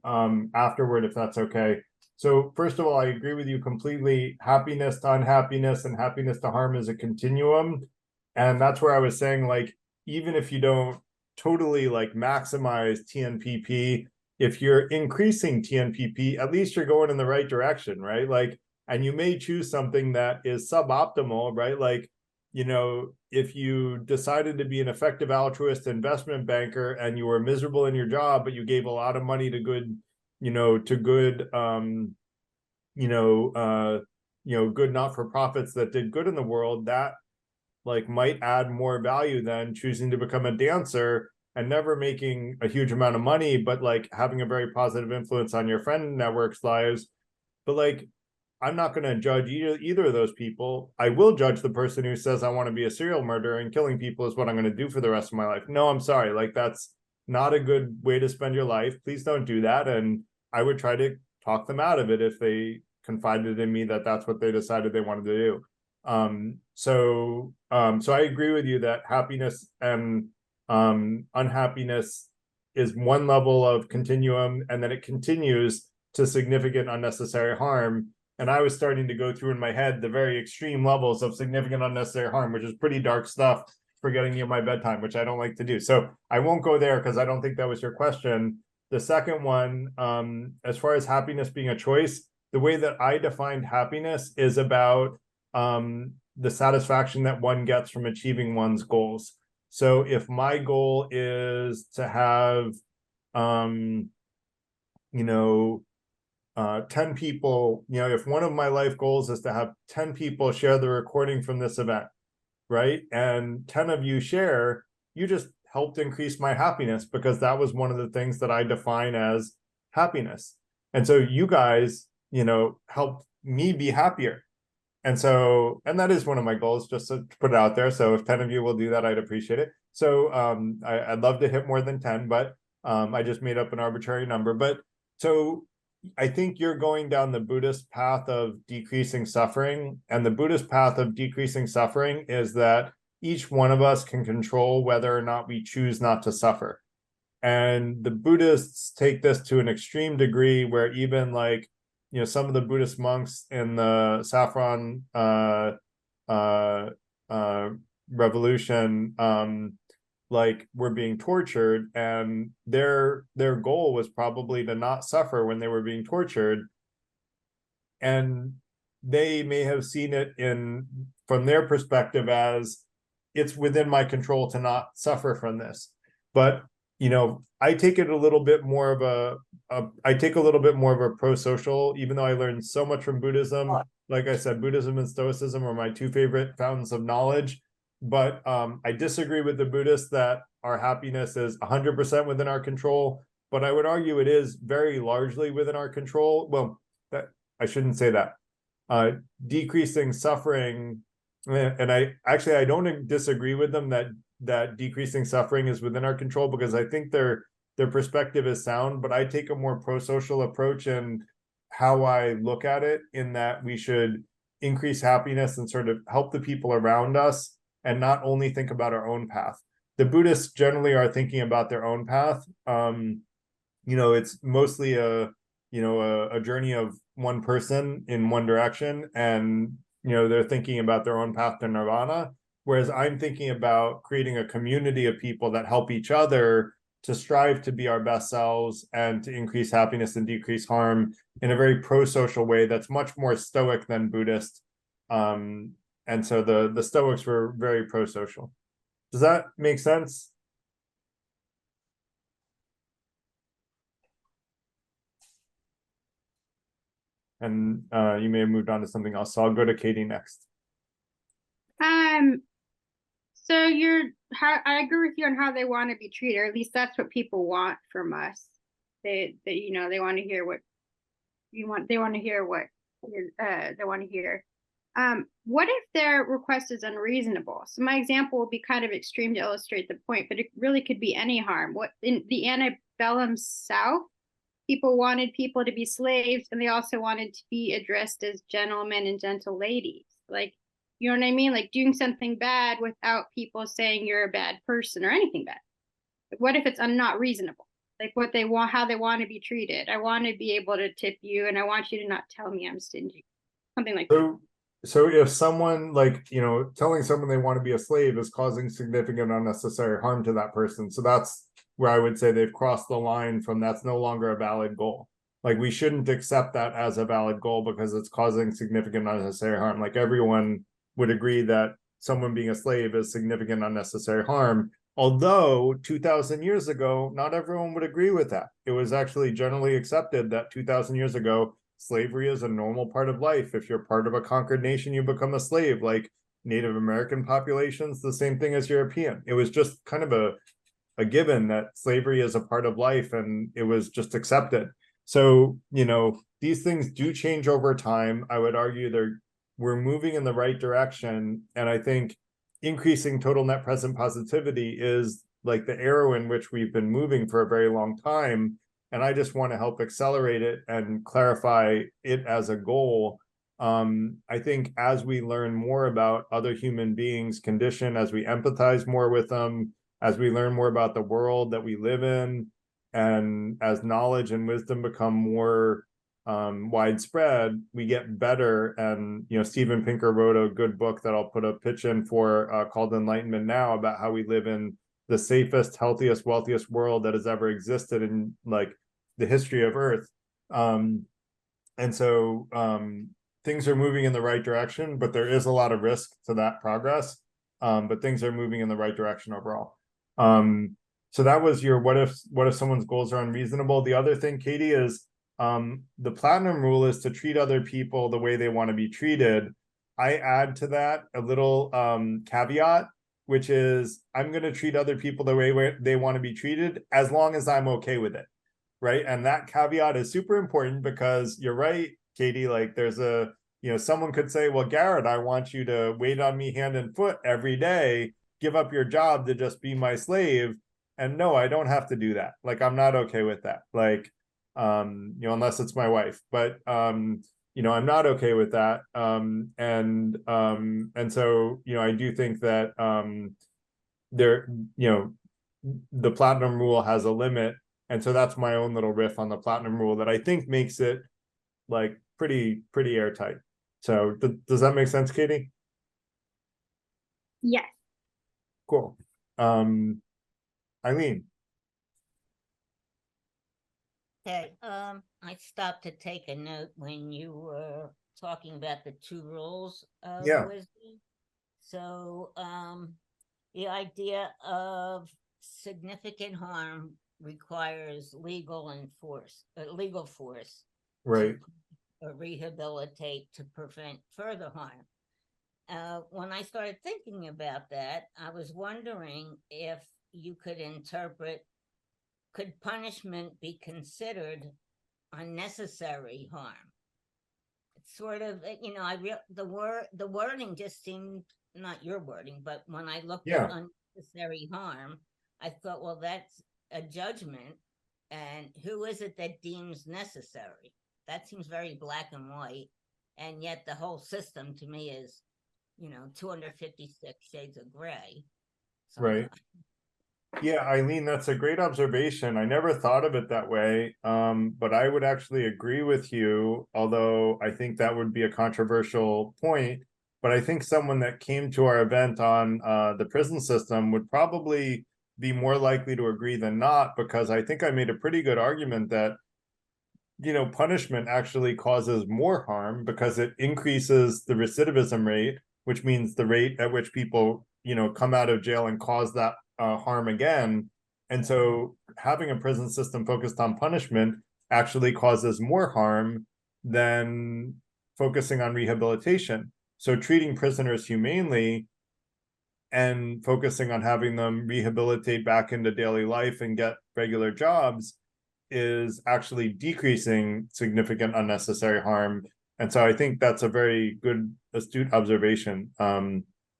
afterward, if that's okay. So first of all, I agree with you completely. Happiness to unhappiness and happiness to harm is a continuum, and that's where I was saying, like, even if you don't totally like maximize TNPP, if you're increasing TNPP, at least you're going in the right direction, right? Like, and you may choose something that is suboptimal, right? Like, you know, if you decided to be an effective altruist investment banker and you were miserable in your job, but you gave a lot of money to good, you know, to good, good not-for-profits that did good in the world, that like might add more value than choosing to become a dancer and never making a huge amount of money, but like having a very positive influence on your friend network's lives. But like, I'm not going to judge either of those people. I will judge the person who says, I want to be a serial murderer and killing people is what I'm going to do for the rest of my life. No, I'm sorry. Like, that's not a good way to spend your life. Please don't do that. And I would try to talk them out of it if they confided in me that that's what they decided they wanted to do. So I agree with you that happiness and unhappiness is one level of continuum, and then it continues to significant unnecessary harm. And I was starting to go through in my head the very extreme levels of significant unnecessary harm, which is pretty dark stuff for getting near my bedtime, which I don't like to do. So I won't go there because I don't think that was your question. The second one, as far as happiness being a choice, the way that I defined happiness is about the satisfaction that one gets from achieving one's goals. So if my goal is to have, 10 people, you know, if one of my life goals is to have 10 people share the recording from this event, right? And 10 of you share, you just helped increase my happiness, because that was one of the things that I define as happiness. And so you guys, you know, helped me be happier. And so, and that is one of my goals, just to put it out there. So if 10 of you will do that, I'd appreciate it. So I'd love to hit more than 10, but I just made up an arbitrary number. But so I think you're going down the Buddhist path of decreasing suffering. And the Buddhist path of decreasing suffering is that each one of us can control whether or not we choose not to suffer. And the Buddhists take this to an extreme degree, where even like, you know, some of the Buddhist monks in the Saffron revolution, like, were being tortured, and their goal was probably to not suffer when they were being tortured. And they may have seen it from their perspective as, it's within my control to not suffer from this. But, you know, I take it a little bit more of a pro-social, even though I learned so much from Buddhism. Like I said, Buddhism and Stoicism are my two favorite fountains of knowledge. But I disagree with the Buddhists that our happiness is 100% within our control. But I would argue it is very largely within our control. Well, I shouldn't say that. Decreasing suffering, and I don't disagree with them that decreasing suffering is within our control, because I think their perspective is sound. But I take a more pro-social approach in how I look at it, in that we should increase happiness and sort of help the people around us, and not only think about our own path. The Buddhists generally are thinking about their own path. You know, it's mostly a journey of one person in one direction, and, you know, they're thinking about their own path to nirvana. Whereas I'm thinking about creating a community of people that help each other to strive to be our best selves and to increase happiness and decrease harm in a very pro-social way that's much more Stoic than Buddhist. And so the Stoics were very pro-social. Does that make sense? And you may have moved on to something else. So I'll go to Katie next. So I agree with you on how they want to be treated, or at least that's what people want from us. They you know, they want to hear what you want. They want to hear what they want to hear. What if their request is unreasonable? So my example will be kind of extreme to illustrate the point, but it really could be any harm. What in the antebellum South, people wanted people to be slaves, and they also wanted to be addressed as gentlemen and gentle ladies. Like, you know what I mean? Like doing something bad without people saying you're a bad person or anything bad. What if it's not reasonable? Like what they want, how they want to be treated. I want to be able to tip you, and I want you to not tell me I'm stingy. Something like that. So if someone, like, you know, telling someone they want to be a slave is causing significant unnecessary harm to that person. So that's where I would say they've crossed the line from that's no longer a valid goal. Like, we shouldn't accept that as a valid goal because it's causing significant unnecessary harm. Like, everyone would agree that someone being a slave is significant unnecessary harm. Although 2000 years ago, not everyone would agree with that. It was actually generally accepted that 2000 years ago, slavery is a normal part of life. If you're part of a conquered nation, you become a slave. Like Native American populations, the same thing as European. It was just kind of a given that slavery is a part of life, and it was just accepted. So, you know, these things do change over time. I would argue we're moving in the right direction. And I think increasing total net present positivity is like the arrow in which we've been moving for a very long time. And I just want to help accelerate it and clarify it as a goal. I think as we learn more about other human beings' condition, as we empathize more with them, as we learn more about the world that we live in, and as knowledge and wisdom become more widespread, we get better. And, you know, Steven Pinker wrote a good book that I'll put a pitch in for called Enlightenment Now, about how we live in the safest, healthiest, wealthiest world that has ever existed in like the history of Earth. And so things are moving in the right direction, but there is a lot of risk to that progress. But things are moving in the right direction overall. So that was your what if someone's goals are unreasonable. The other thing, Katie, is the platinum rule is to treat other people the way they want to be treated. I add to that a little caveat, which is I'm going to treat other people the way they want to be treated as long as I'm okay with it, right? And that caveat is super important because you're right, Katie, like there's a, someone could say, well, Garrett, I want you to wait on me hand and foot every day, give up your job to just be my slave. And no, I don't have to do that. Like, I'm not okay with that. Like, unless it's my wife, but, I'm not okay with that. And so, I do think that, the platinum rule has a limit. And so that's my own little riff on the platinum rule that I think makes it like pretty airtight. So does that make sense, Katie? Yes. Cool. Eileen. Okay, I stopped to take a note when you were talking about the two rules of wisdom. So, the idea of significant harm requires legal force. Right. To rehabilitate to prevent further harm. When I started thinking about that, I was wondering if you could could punishment be considered unnecessary harm? It's sort of, the wording just seemed, not your wording, but when I looked at unnecessary harm, I thought, well, that's a judgment, and who is it that deems necessary? That seems very black and white, and yet the whole system to me is, 256 shades of gray. Right. Yeah, Eileen, that's a great observation. I never thought of it that way, but I would actually agree with you, although I think that would be a controversial point. But I think someone that came to our event on the prison system would probably be more likely to agree than not, because I think I made a pretty good argument that, punishment actually causes more harm because it increases the recidivism rate, which means the rate at which people, come out of jail and cause that harm again. And so having a prison system focused on punishment actually causes more harm than focusing on rehabilitation. So treating prisoners humanely and focusing on having them rehabilitate back into daily life and get regular jobs is actually decreasing significant unnecessary harm. And so I think that's a very good, astute observation.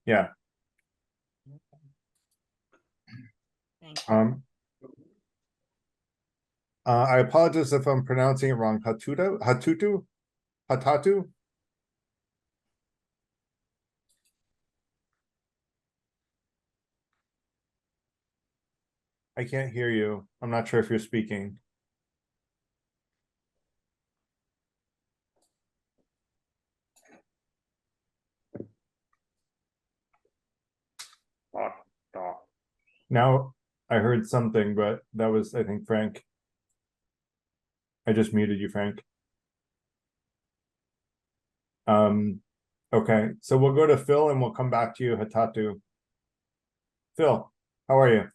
Yeah. I apologize if I'm pronouncing it wrong. Hatatu? I can't hear you. I'm not sure if you're speaking. Now I heard something, but that was, I think, Frank. I just muted you, Frank. Okay, so we'll go to Phil and we'll come back to you, Hatatu. Phil, how are you?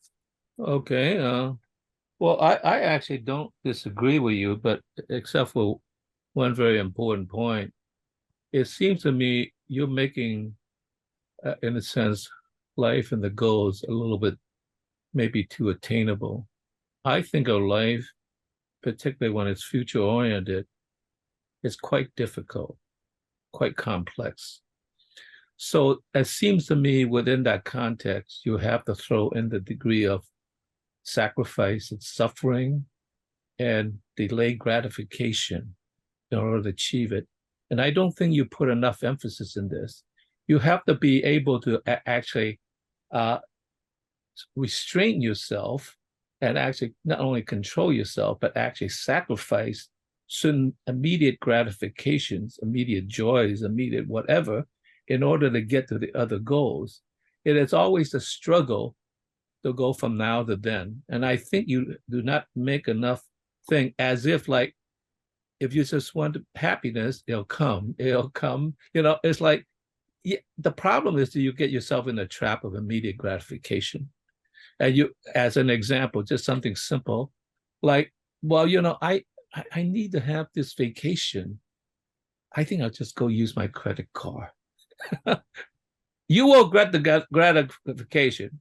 Okay, well, I actually don't disagree with you, but except for one very important point. It seems to me you're making, in a sense, life and the goals a little bit maybe too attainable. I think of life, particularly when it's future oriented, is quite difficult, quite complex. So it seems to me within that context, you have to throw in the degree of sacrifice and suffering and delayed gratification in order to achieve it. And I don't think you put enough emphasis in this. You have to be able to actually restrain yourself and actually not only control yourself, but actually sacrifice certain immediate gratifications, immediate joys, immediate whatever, in order to get to the other goals. It is always a struggle to go from now to then. And I think you do not make enough thing as if like, if you just want happiness, it'll come. It's like, the problem is that you get yourself in the trap of immediate gratification. And you, as an example, just something simple, like, well, I I need to have this vacation. I think I'll just go use my credit card. You will get the gratification,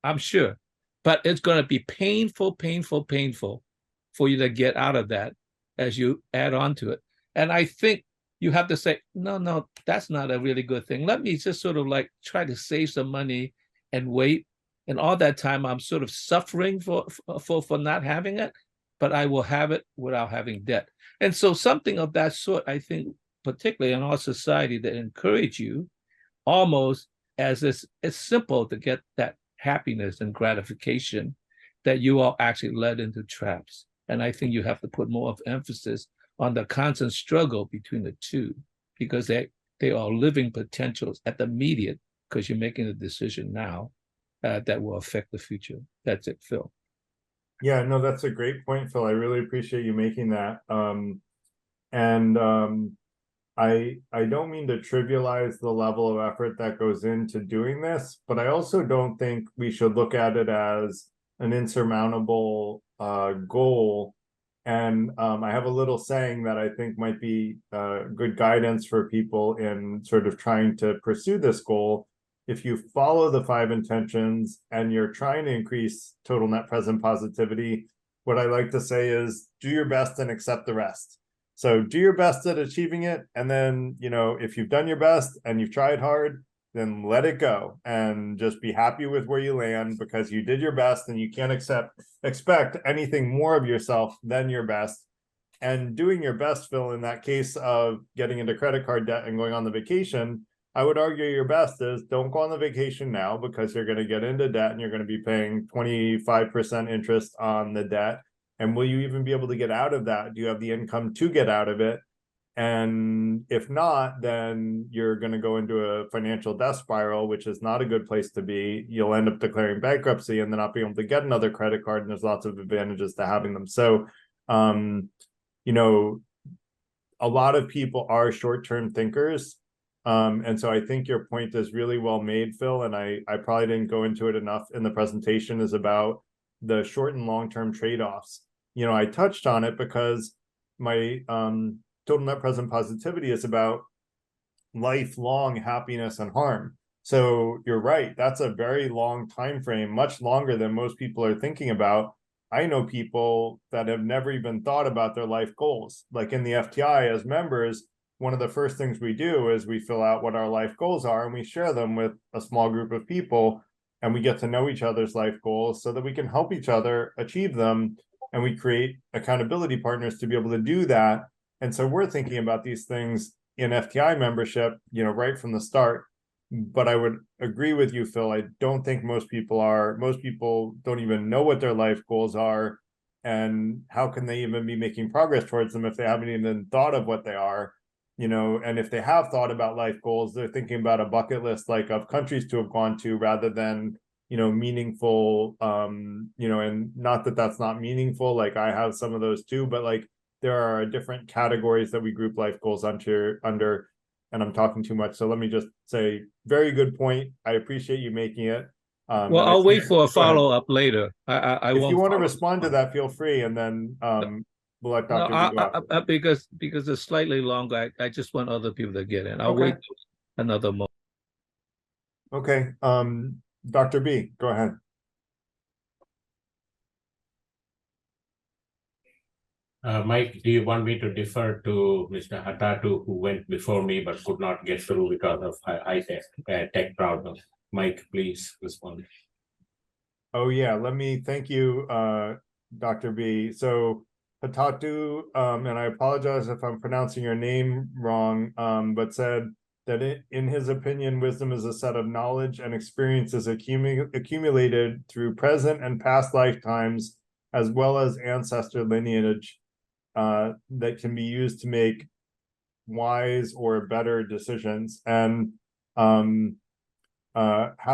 I'm sure, but it's going to be painful for you to get out of that as you add on to it. And I think you have to say, no, that's not a really good thing. Let me just sort of like try to save some money and wait. And all that time I'm sort of suffering for not having it, but I will have it without having debt. And so something of that sort, I think, particularly in our society, that encourage you almost as it's simple to get that happiness and gratification, that you are actually led into traps. And I think you have to put more of emphasis on the constant struggle between the two, because they are living potentials at the immediate, because you're making a decision now that will affect the future. That's it, Phil. Yeah, no, that's a great point, Phil. I really appreciate you making that. I don't mean to trivialize the level of effort that goes into doing this, but I also don't think we should look at it as an insurmountable goal. And I have a little saying that I think might be good guidance for people in sort of trying to pursue this goal. If you follow the 5 intentions and you're trying to increase total net present positivity, what I like to say is do your best and accept the rest. So do your best at achieving it. And then, you know, if you've done your best and you've tried hard, then let it go and just be happy with where you land, because you did your best and you can't expect anything more of yourself than your best. And doing your best, Phil, in that case of getting into credit card debt and going on the vacation, I would argue your best is don't go on the vacation now, because you're going to get into debt and you're going to be paying 25% interest on the debt. And will you even be able to get out of that? Do you have the income to get out of it? And if not, then you're going to go into a financial death spiral, which is not a good place to be. You'll end up declaring bankruptcy and then not being able to get another credit card. And there's lots of advantages to having them. So, you know, a lot of people are short-term thinkers. And so I think your point is really well made, Phil, and I probably didn't go into it enough in the presentation, is about the short and long-term trade-offs. You know, I touched on it because my total net present positivity is about lifelong happiness and harm. So you're right, that's a very long time frame, much longer than most people are thinking about. I know people that have never even thought about their life goals. Like in the FTI, as members, one of the first things we do is we fill out what our life goals are and we share them with a small group of people, and we get to know each other's life goals so that we can help each other achieve them, and we create accountability partners to be able to do that. And so we're thinking about these things in FTI membership, you know, right from the start. But I would agree with you, Phil. I don't think most people are. Most people don't even know what their life goals are, and how can they even be making progress towards them if they haven't even thought of what they are? You know, and if they have thought about life goals, they're thinking about a bucket list like of countries to have gone to, rather than, you know, meaningful, you know, and not that that's not meaningful. Like I have some of those too, but like there are different categories that we group life goals under, and I'm talking too much. So let me just say, very good point. I appreciate you making it. Well, I'll wait for a follow-up later. I if won't you want to follow respond to that, feel free, and then we'll let Dr. B go after. because it's slightly longer. I just want other people to get in. I'll Okay. wait another moment. Okay, Dr. B, go ahead. Mike, do you want me to defer to Mr. Hatatu, who went before me but could not get through because of high tech problems? Mike, please respond. Oh yeah, let me thank you, Dr. B. So Hatatu, and I apologize if I'm pronouncing your name wrong, but said that in his opinion, wisdom is a set of knowledge and experiences accumulated through present and past lifetimes, as well as ancestor lineage, that can be used to make wise or better decisions. And how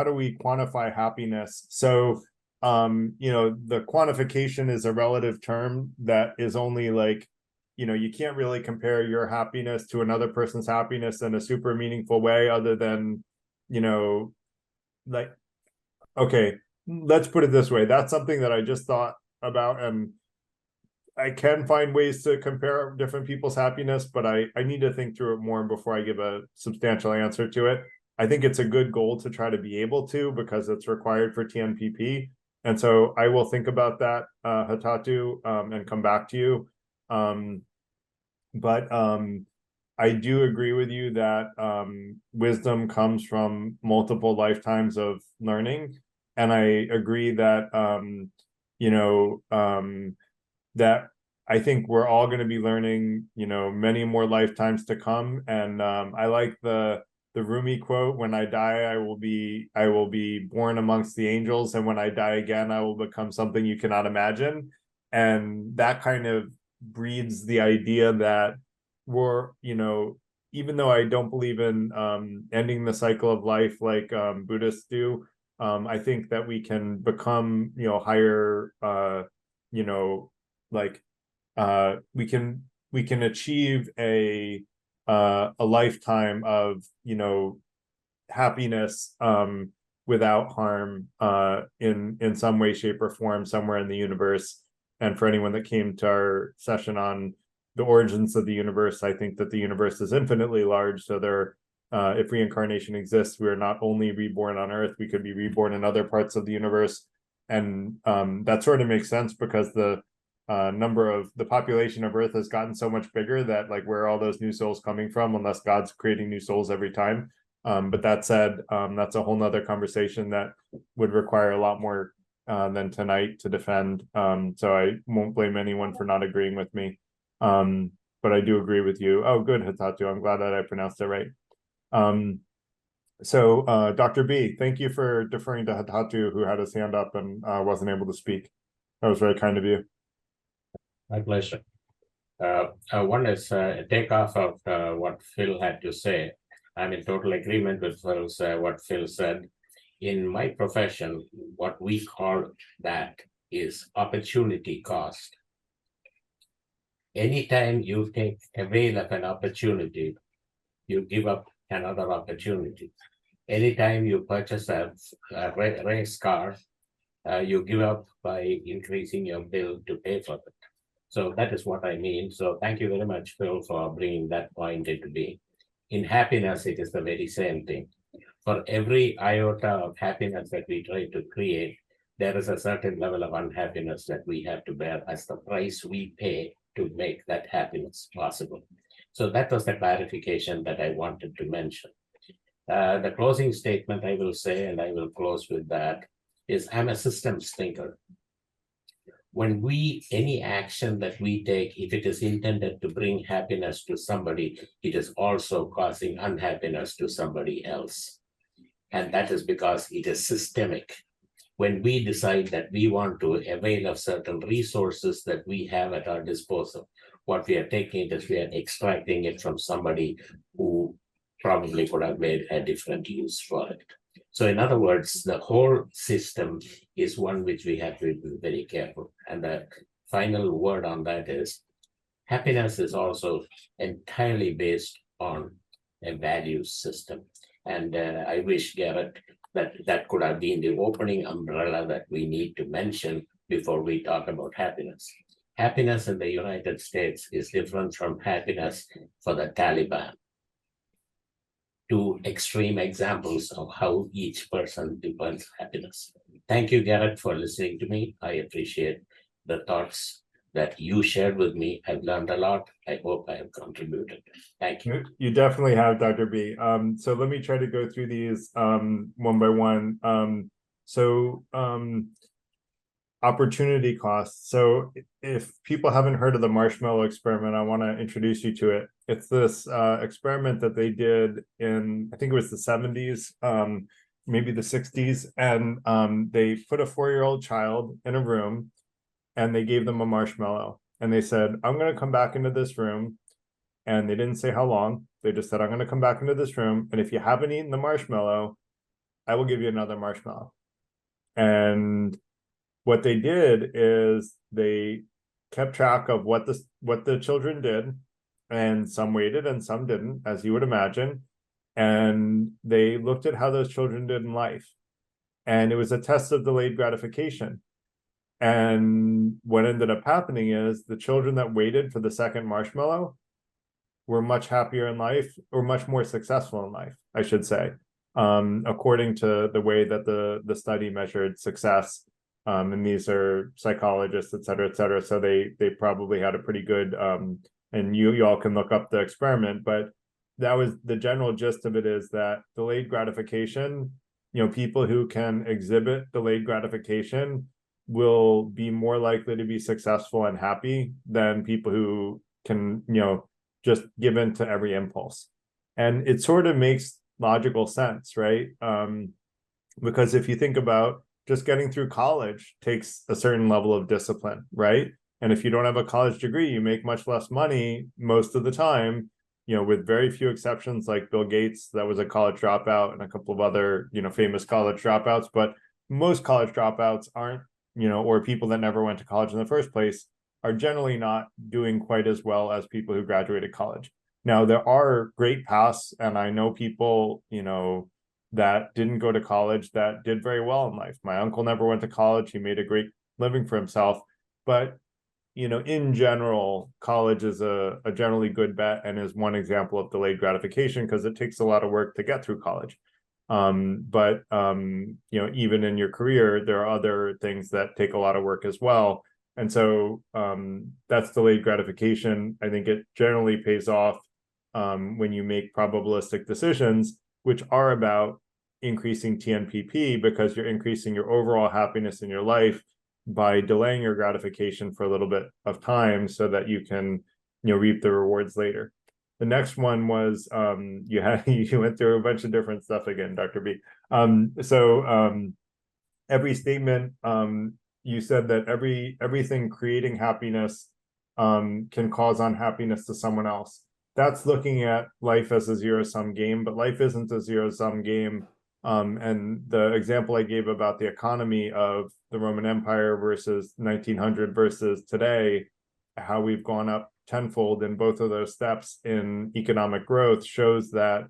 do we quantify happiness? So you know, the quantification is a relative term that is only like, you know, you can't really compare your happiness to another person's happiness in a super meaningful way, other than, you know, like, okay, let's put it this way. That's something that I just thought about, and I can find ways to compare different people's happiness, but I need to think through it more before I give a substantial answer to it. I think it's a good goal to try to be able to, because it's required for TNPP. And so I will think about that, Hatatu, and come back to you. But I do agree with you that wisdom comes from multiple lifetimes of learning. And I agree that, that I think we're all going to be learning, many more lifetimes to come. And I like the Rumi quote, when I die, I will be born amongst the angels. And when I die again, I will become something you cannot imagine. And that kind of breeds the idea that we're, even though I don't believe in ending the cycle of life like Buddhists do, I think that we can become, higher, we can achieve a lifetime of, happiness without harm in some way, shape, or form somewhere in the universe. And for anyone that came to our session on the origins of the universe, I think that the universe is infinitely large. So if reincarnation exists, we are not only reborn on Earth, we could be reborn in other parts of the universe. And that sort of makes sense because the population of Earth has gotten so much bigger that, like, where are all those new souls coming from, unless God's creating new souls every time. But that said, that's a whole nother conversation that would require a lot more than tonight to defend. So I won't blame anyone for not agreeing with me. But I do agree with you. Oh, good, Hatatu. I'm glad that I pronounced it right. So Dr. B, thank you for deferring to Hatatu, who had his hand up and wasn't able to speak. That was very kind of you. My pleasure. One is take off of what Phil had to say. I'm in total agreement with what Phil said. In my profession, what we call that is opportunity cost. Anytime you take avail of an opportunity, you give up another opportunity. Anytime you purchase a race car, you give up by increasing your bill to pay for it. So that is what I mean. So thank you very much, Phil, for bringing that point into being. In happiness, it is the very same thing. For every iota of happiness that we try to create, there is a certain level of unhappiness that we have to bear as the price we pay to make that happiness possible. So that was the clarification that I wanted to mention. The closing statement I will say, and I will close with that, is I'm a systems thinker. When any action that we take, if it is intended to bring happiness to somebody, it is also causing unhappiness to somebody else. And that is because it is systemic. When we decide that we want to avail of certain resources that we have at our disposal, what we are taking is we are extracting it from somebody who probably could have made a different use for it. So in other words, the whole system is one which we have to be very careful. And the final word on that is happiness is also entirely based on a values system. And I wish, Garrett, that could have been the opening umbrella that we need to mention before we talk about happiness. Happiness in the United States is different from happiness for the Taliban. Two extreme examples of how each person defines happiness. Thank you, Garrett, for listening to me. I appreciate the thoughts that you shared with me. I've learned a lot. I hope I have contributed. Thank you. You definitely have, Dr. B. So let me try to go through these one by one. Opportunity costs. So if people haven't heard of the marshmallow experiment, I want to introduce you to it. It's this experiment that they did in, I think it was the 70s, maybe the 60s. And they put a 4-year-old child in a room and they gave them a marshmallow. And they said, I'm going to come back into this room. And they didn't say how long. They just said, I'm going to come back into this room. And if you haven't eaten the marshmallow, I will give you another marshmallow. And what they did is they kept track of what the children did, and some waited and some didn't, as you would imagine. And they looked at how those children did in life. And it was a test of delayed gratification. And what ended up happening is the children that waited for the second marshmallow were much happier in life, or much more successful in life, I should say, according to the way that the study measured success. And these are psychologists, et cetera, et cetera. So they probably had a pretty good, and you all can look up the experiment, but that was the general gist of it, is that delayed gratification, people who can exhibit delayed gratification will be more likely to be successful and happy than people who can, just give in to every impulse. And it sort of makes logical sense, right? Because if you think about just getting through college takes a certain level of discipline, right? And if you don't have a college degree, you make much less money most of the time, with very few exceptions, like Bill Gates, that was a college dropout, and a couple of other, famous college dropouts. But most college dropouts aren't, or people that never went to college in the first place, are generally not doing quite as well as people who graduated college. Now, there are great paths, and I know people, that didn't go to college that did very well in life. My uncle never went to college. He made a great living for himself. But, in general, college is a generally good bet, and is one example of delayed gratification, because it takes a lot of work to get through college. But even in your career, there are other things that take a lot of work as well. And so that's delayed gratification. I think it generally pays off when you make probabilistic decisions, which are about increasing TNPP, because you're increasing your overall happiness in your life by delaying your gratification for a little bit of time, so that you can, reap the rewards later. The next one was you went through a bunch of different stuff again, Dr. B. Every statement, you said that everything creating happiness can cause unhappiness to someone else. That's looking at life as a zero-sum game, but life isn't a zero-sum game. And the example I gave about the economy of the Roman Empire versus 1900 versus today, how we've gone up tenfold in both of those steps in economic growth, shows that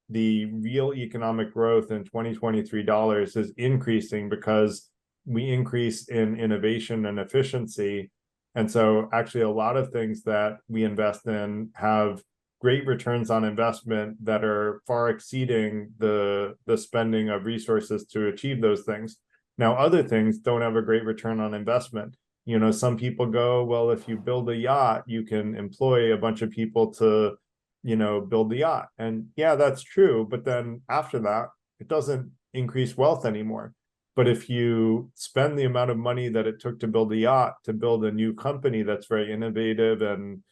the real economic growth in 2023 dollars is increasing because we increase in innovation and efficiency. And so actually a lot of things that we invest in have great returns on investment that are far exceeding the spending of resources to achieve those things. Now, other things don't have a great return on investment. Some people go, well, if you build a yacht, you can employ a bunch of people to, build the yacht. And yeah, that's true. But then after that, it doesn't increase wealth anymore. But if you spend the amount of money that it took to build a yacht to build a new company that's very innovative and,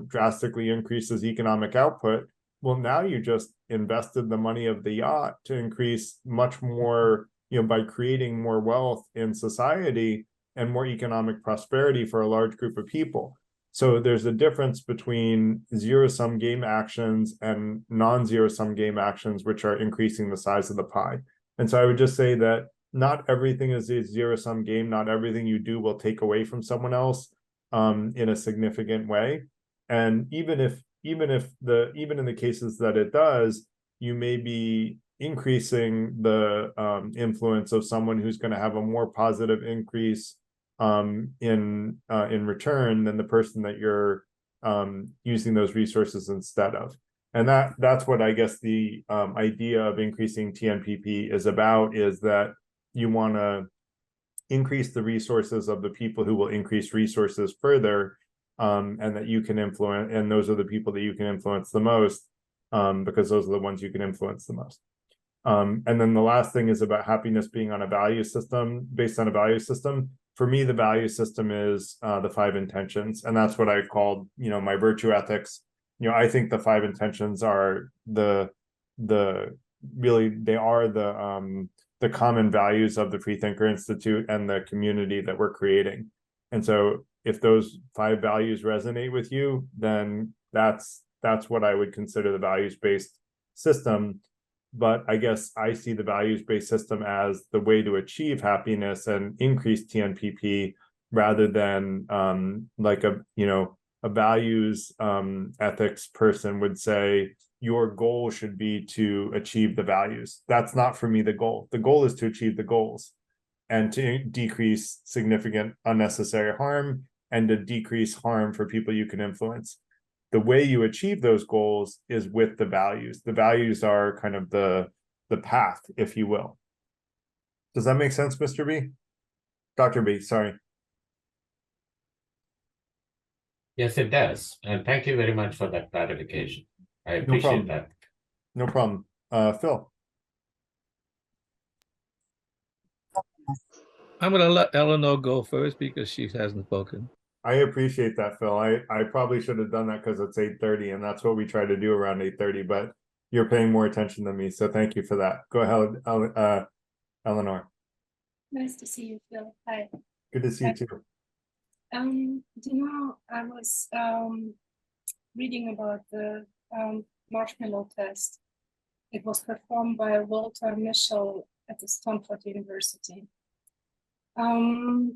drastically increases economic output, well, now you just invested the money of the yacht to increase much more, by creating more wealth in society and more economic prosperity for a large group of people. So there's a difference between zero-sum game actions and non-zero-sum game actions, which are increasing the size of the pie. And so I would just say that not everything is a zero-sum game. Not everything you do will take away from someone else in a significant way. And even in the cases that it does, you may be increasing the influence of someone who's going to have a more positive increase in return than the person that you're using those resources instead of. And that's what I guess the idea of increasing TNPP is about, is that you want to increase the resources of the people who will increase resources further, and that you can influence, and those are the people that you can influence the most, because those are the ones you can influence the most. And then the last thing is about happiness being on a value system, based on a value system. For me, the value system is the 5 intentions, and that's what I called, my virtue ethics. I think the 5 intentions are the common values of the Freethinker Institute and the community that we're creating. And so if those 5 values resonate with you, then that's what I would consider the values-based system. But I guess I see the values-based system as the way to achieve happiness and increase TNPP, rather than like a values ethics person would say, your goal should be to achieve the values. That's not for me the goal. The goal is to achieve the goals. and to decrease significant unnecessary harm and to decrease harm for people you can influence. The way you achieve those goals is with the values. The values are kind of the path, if you will. Does that make sense, Mr. B? Dr. B, sorry. Yes, it does. And thank you very much for that clarification. I No appreciate problem. that. No problem. Phil. I'm gonna let Eleanor go first because she hasn't spoken. I appreciate that, Phil. I probably should have done that because it's 8:30 and that's what we try to do around 8:30, but you're paying more attention than me, so thank you for that. Go ahead, Eleanor. Nice to see you, Phil. Hi. Good to see you too. I was reading about the marshmallow test. It was performed by Walter Mischel at the Stanford University. I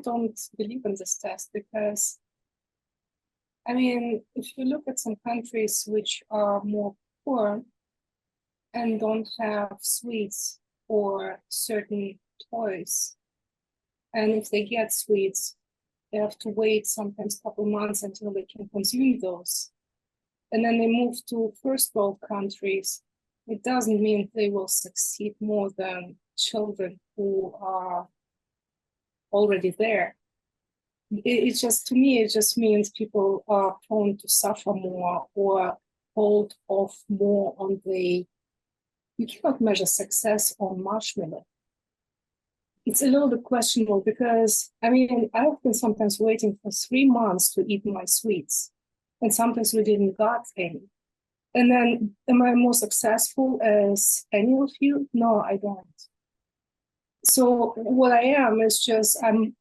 don't believe in this test because, I mean, if you look at some countries which are more poor and don't have sweets or certain toys, and if they get sweets, they have to wait sometimes a couple months until they can consume those. And then they move to first world countries. It doesn't mean they will succeed more than children who are already there. It's just, to me, it just means people are prone to suffer more or hold off more on the, you cannot measure success on marshmallow. It's a little bit questionable because, I mean, I've been sometimes waiting for 3 months to eat my sweets, and sometimes we didn't got any. And then, am I more successful as any of you? No, I don't. So what I am is just, I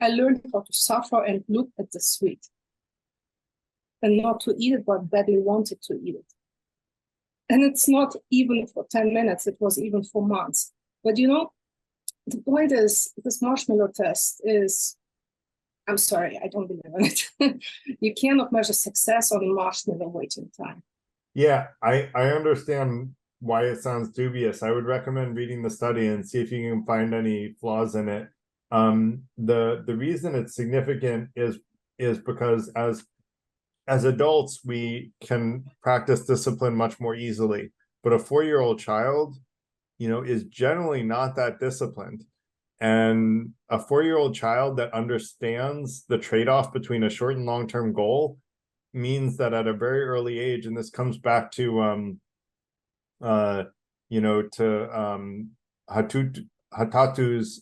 learned how to suffer and look at the sweet and not to eat it, but badly wanted to eat it. And it's not even for 10 minutes, it was even for months. But you know, the point is, this marshmallow test is, I'm sorry, I don't believe in it. You cannot measure success on a marshmallow waiting time. Yeah, I understand why it sounds dubious. I would recommend reading the study and see if you can find any flaws in it. The reason it's significant is because as adults, we can practice discipline much more easily. But a 4-year-old child, you know, is generally not that disciplined. And a 4-year-old child that understands the trade-off between a short and long-term goal means that at a very early age, and this comes back to Hatatu's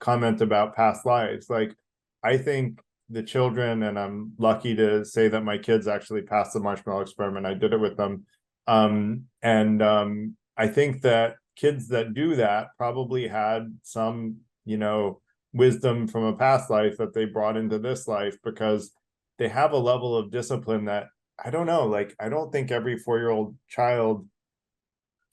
comment about past lives. Like, I think the children, and I'm lucky to say that my kids actually passed the marshmallow experiment. I did it with them. I think that kids that do that probably had some, you know, wisdom from a past life that they brought into this life, because they have a level of discipline that, I don't know, like, I don't think every 4-year-old child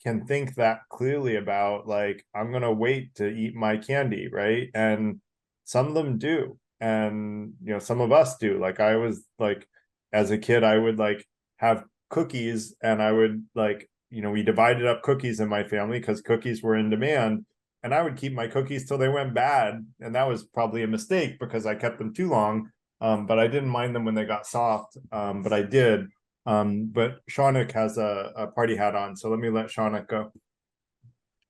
can think that clearly about, like, I'm gonna wait to eat my candy, right? And some of them do, and you know, some of us do. Like, I was like, as a kid, I would like have cookies, and I would like, you know, we divided up cookies in my family because cookies were in demand, and I would keep my cookies till they went bad, and that was probably a mistake because I kept them too long. But I didn't mind them when they got soft, but I did. But Shaunak has a party hat on, so let me let Shaunak go.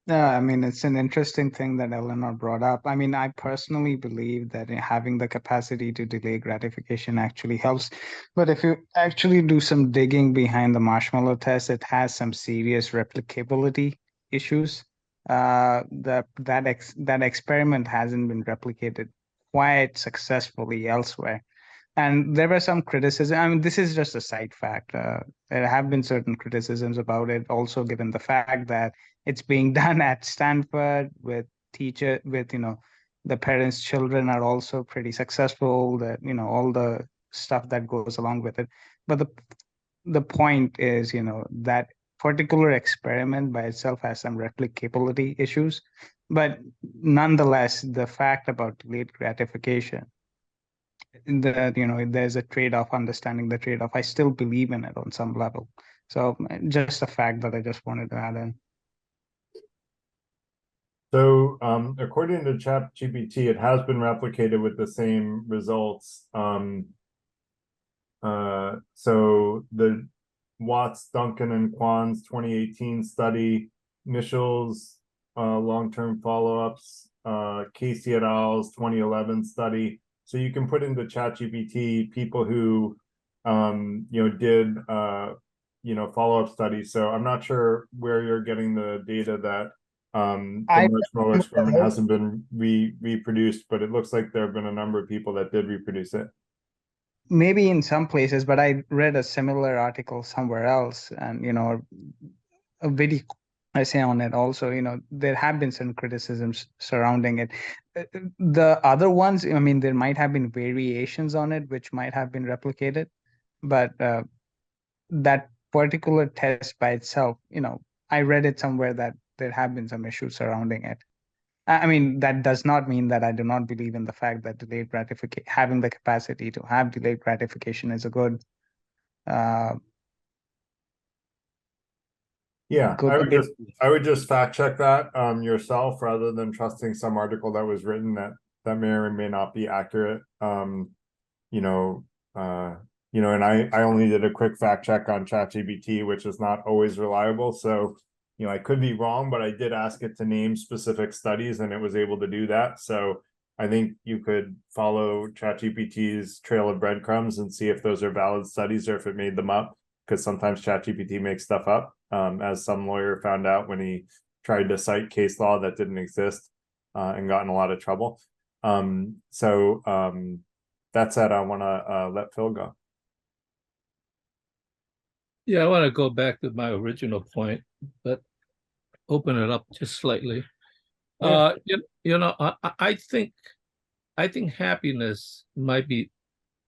Yeah, I mean, it's an interesting thing that Eleanor brought up. I mean, I personally believe that having the capacity to delay gratification actually helps. But if you actually do some digging behind the marshmallow test, it has some serious replicability issues. That experiment hasn't been replicated quite successfully elsewhere. And there were some criticism. I mean, this is just a side fact. There have been certain criticisms about it, also given the fact that it's being done at Stanford with the parents' children are also pretty successful, that, you know, all the stuff that goes along with it. But the point is, you know, that particular experiment by itself has some replicability issues. But nonetheless, the fact about delayed gratification, that, you know, there's a trade-off, understanding the trade-off, I still believe in it on some level. So just a fact that I just wanted to add in. So according to ChatGPT, it has been replicated with the same results. So the Watts, Duncan, and Kwan's 2018 study, Mitchell's long-term follow-ups, Casey et al.'s 2011 study. So you can put into ChatGPT people who did follow-up studies. So I'm not sure where you're getting the data that the marshmallow experiment hasn't been reproduced, but it looks like there have been a number of people that did reproduce it. Maybe in some places, but I read a similar article somewhere else, and a video essay on it also. There have been some criticisms surrounding it. The other ones, I mean, there might have been variations on it which might have been replicated, but that particular test by itself, I read it somewhere that there have been some issues surrounding it. I mean, that does not mean that I do not believe in the fact that delayed gratification, having the capacity to have delayed gratification, is a good. Yeah, good I would just fact check that yourself rather than trusting some article that was written that may or may not be accurate. And I only did a quick fact check on ChatGPT, which is not always reliable. So I could be wrong, but I did ask it to name specific studies and it was able to do that. So I think you could follow ChatGPT's trail of breadcrumbs and see if those are valid studies or if it made them up, because sometimes ChatGPT makes stuff up, as some lawyer found out when he tried to cite case law that didn't exist and got in a lot of trouble. That said, I want to let Phil go. Yeah, I want to go back to my original point, but open it up just slightly. Yeah. I think happiness might be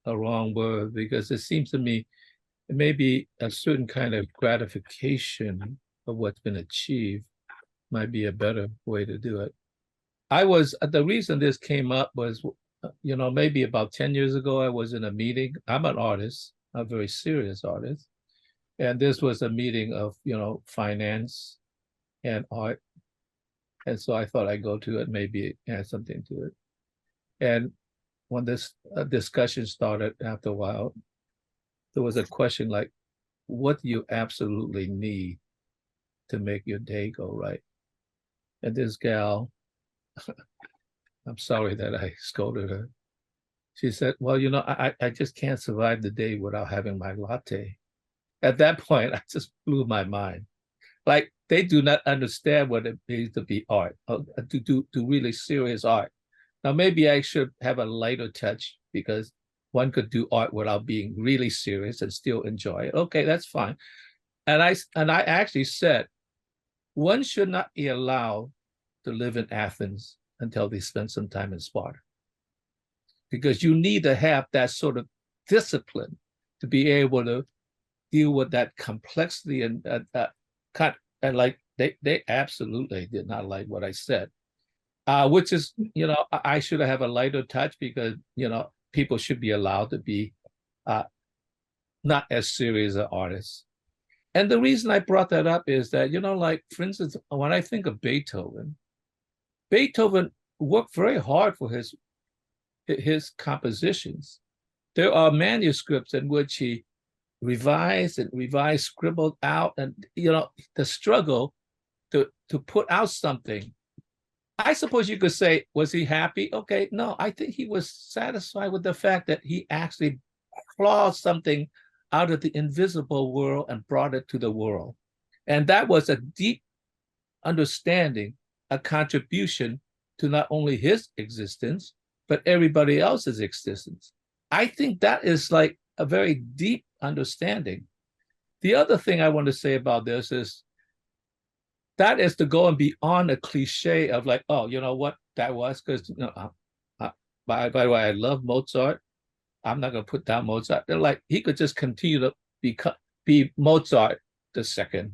a wrong word, because it seems to me it may be a certain kind of gratification of what's been achieved might be a better way to do it. The reason this came up was, maybe about 10 years ago, I was in a meeting. I'm an artist, a very serious artist. And this was a meeting of, finance and art. And so I thought I'd go to it, maybe add something to it. And when this discussion started, after a while, there was a question like, what do you absolutely need to make your day go right? And this gal, I'm sorry that I scolded her. She said, well, I just can't survive the day without having my latte. At that point, I just blew my mind. Like, they do not understand what it means to be art, to do really serious art. Now, maybe I should have a lighter touch, because one could do art without being really serious and still enjoy it. Okay, that's fine. And I actually said, one should not be allowed to live in Athens until they spend some time in Sparta, because you need to have that sort of discipline to be able to deal with that complexity and like they absolutely did not like what I said, which is, I should have a lighter touch, because people should be allowed to be not as serious as artists. And the reason I brought that up is that, like, for instance, when I think of Beethoven worked very hard for his compositions. There are manuscripts in which he revised, scribbled out, and the struggle to put out something. I suppose you could say, was he happy? Okay, no, I think he was satisfied with the fact that he actually clawed something out of the invisible world and brought it to the world. And that was a deep understanding, a contribution to not only his existence, but everybody else's existence. I think that is like a very deep understanding. The other thing I want to say about this is that is to go and beyond a cliche of like, oh, you know what that was, because by the way, I love Mozart. I'm not going to put down Mozart. They're like, he could just continue to be Mozart the second.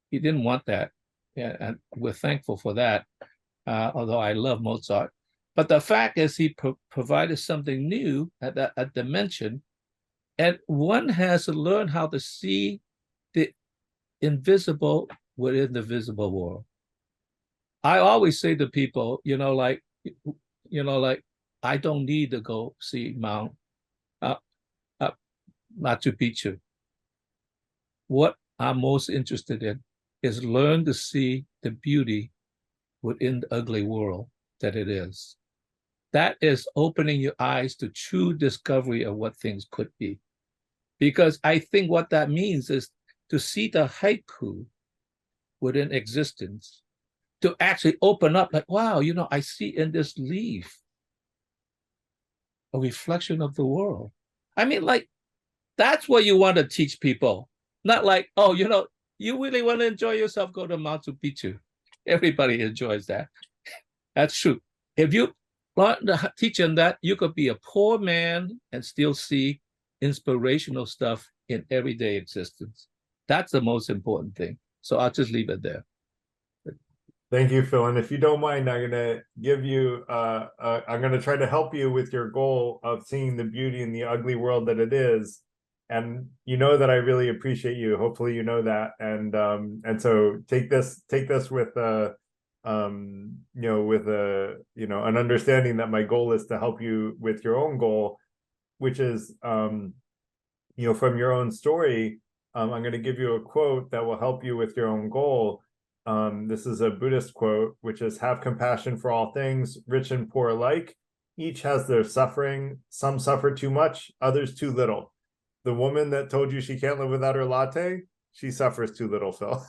He didn't want that. Yeah, and we're thankful for that, although I love Mozart. But the fact is, he provided something new at a dimension, and one has to learn how to see the invisible within the visible world. I always say to people, like, I don't need to go see Mount Machu Picchu. What I'm most interested in is learn to see the beauty within the ugly world that it is. That is opening your eyes to true discovery of what things could be. Because I think what that means is to see the haiku within existence, to actually open up like, wow, I see in this leaf a reflection of the world. I mean, like, that's what you want to teach people. Not like, oh, you really want to enjoy yourself, go to Machu Picchu. Everybody enjoys that. That's true. If you learn to teach them that, you could be a poor man and still see inspirational stuff in everyday existence. That's the most important thing. So I'll just leave it there. Thank you, Phil. And if you don't mind, I'm gonna give you I'm gonna try to help you with your goal of seeing the beauty in the ugly world that it is. And you know that I really appreciate you. Hopefully you know that. And so take this with an understanding that my goal is to help you with your own goal, which is from your own story. I'm going to give you a quote that will help you with your own goal. This is a Buddhist quote, which is, have compassion for all things, rich and poor alike. Each has their suffering. Some suffer too much, others too little. The woman that told you she can't live without her latte, she suffers too little, Phil.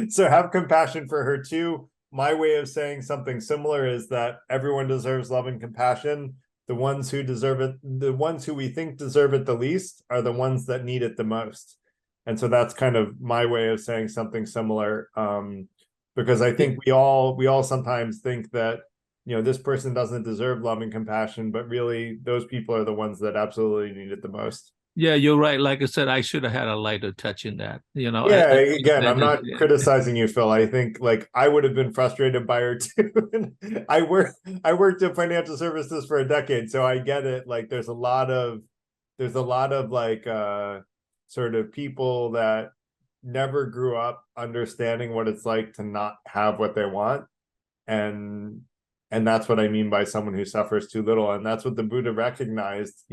So have compassion for her too. My way of saying something similar is that everyone deserves love and compassion. The ones who deserve it, the ones who we think deserve it the least, are the ones that need it the most. And so that's kind of my way of saying something similar, because I think we all sometimes think that this person doesn't deserve love and compassion, but really those people are the ones that absolutely need it the most. Yeah, you're right. Like I said, I should have had a lighter touch in that. Yeah, again, I'm not criticizing you, Phil. I think like I would have been frustrated by her too. I worked in financial services for a decade, so I get it. Like there's a lot of like sort of people that never grew up understanding what it's like to not have what they want. And that's what I mean by someone who suffers too little. And that's what the Buddha recognized,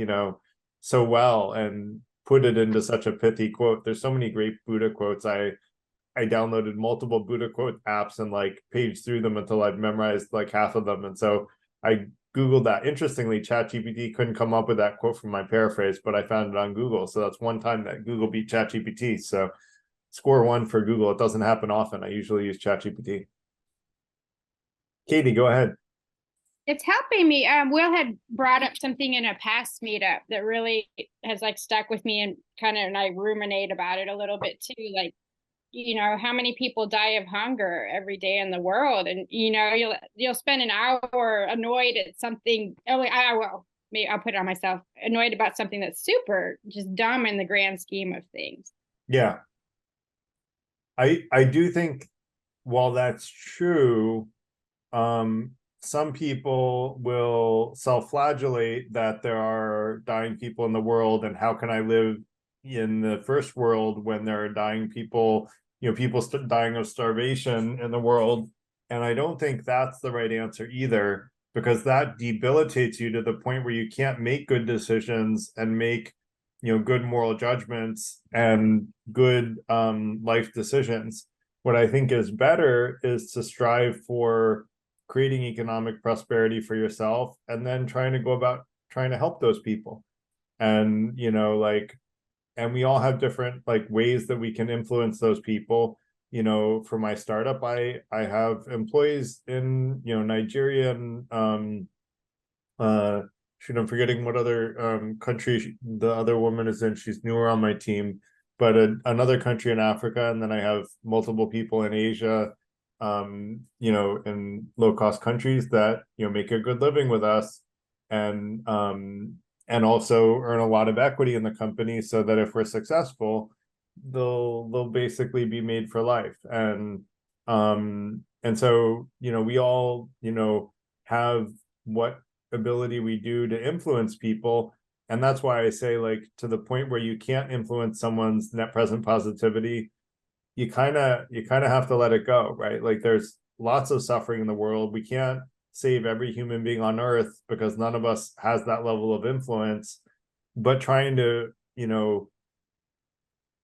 so well, and put it into such a pithy quote. There's so many great Buddha quotes. I downloaded multiple Buddha quote apps and like paged through them until I've memorized like half of them. And so I Googled that. Interestingly, ChatGPT couldn't come up with that quote from my paraphrase, but I found it on Google. So that's one time that Google beat ChatGPT. So score one for Google. It doesn't happen often. I usually use ChatGPT. Katie, go ahead. It's helping me. Will had brought up something in a past meetup that really has like stuck with me, and I ruminate about it a little bit too. Like, how many people die of hunger every day in the world, and you'll spend an hour annoyed at something. Maybe I'll put it on myself. Annoyed about something that's super just dumb in the grand scheme of things. Yeah, I do think while that's true, some people will self-flagellate that there are dying people in the world, and how can I live in the first world when there are dying people, people dying of starvation in the world. And I don't think that's the right answer either, because that debilitates you to the point where you can't make good decisions and make good moral judgments and good life decisions. What I think is better is to strive for creating economic prosperity for yourself, and then trying to go about trying to help those people. And and we all have different like ways that we can influence those people. For my startup, I have employees in Nigeria and I'm forgetting what other country the other woman is in. She's newer on my team, but another country in Africa, and then I have multiple people in Asia, in low-cost countries that make a good living with us, and also earn a lot of equity in the company, so that if we're successful, they'll basically be made for life. And so we all have what ability we do to influence people. And that's why I say, like, to the point where you can't influence someone's net present positivity, you kind of have to let it go, right? Like there's lots of suffering in the world. We can't save every human being on earth because none of us has that level of influence, but trying to, you know,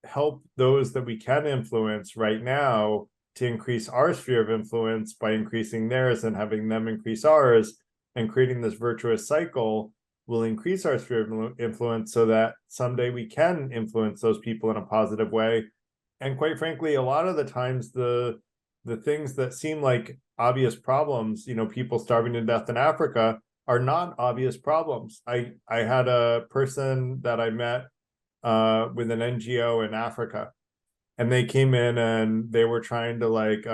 help those that we can influence right now to increase our sphere of influence by increasing theirs and having them increase ours, and creating this virtuous cycle will increase our sphere of influence so that someday we can influence those people in a positive way. And quite frankly, a lot of the times the things that seem like obvious problems, you know, people starving to death in Africa, are not obvious problems. I had a person that I met with an NGO in Africa, and they came in and they were trying to like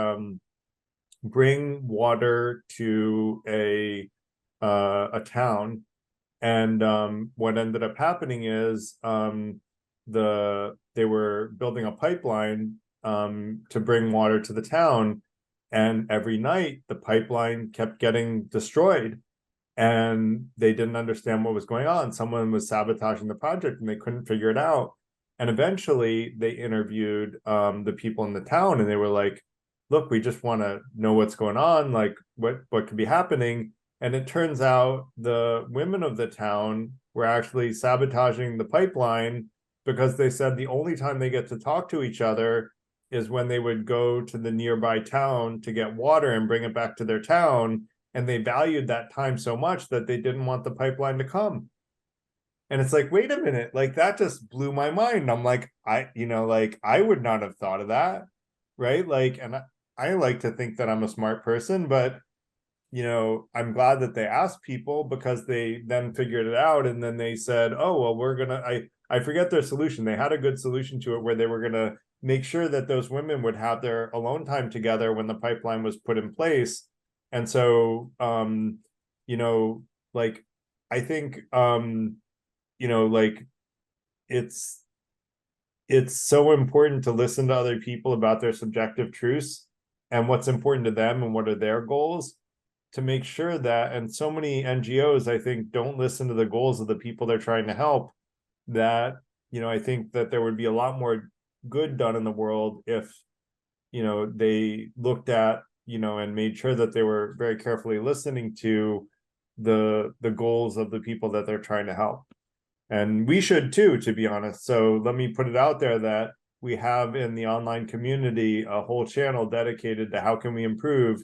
bring water to a town. And what ended up happening is they were building a pipeline to bring water to the town, and every night the pipeline kept getting destroyed, and they didn't understand what was going on. Someone was sabotaging the project and they couldn't figure it out. And eventually they interviewed the people in the town, and they were like, look, we just want to know what's going on, like what could be happening. And it turns out the women of the town were actually sabotaging the pipeline, because they said the only time they get to talk to each other is when they would go to the nearby town to get water and bring it back to their town. And they valued that time so much that they didn't want the pipeline to come. And it's like, wait a minute, like that just blew my mind. I'm like, I would not have thought of that, right? Like, and I like to think that I'm a smart person, but you know, I'm glad that they asked people, because they then figured it out. And then they said, oh, well, I forget their solution. They had a good solution to it, where they were going to make sure that those women would have their alone time together when the pipeline was put in place. And so, you know, like, I think, you know, like it's so important to listen to other people about their subjective truths and what's important to them and what are their goals, to make sure that, and so many NGOs, I think, don't listen to the goals of the people they're trying to help, that, you know, I think that there would be a lot more good done in the world if, you know, they looked at, you know, and made sure that they were very carefully listening to the goals of the people that they're trying to help. And we should too, to be honest. So let me put it out there that we have in the online community a whole channel dedicated to how can we improve.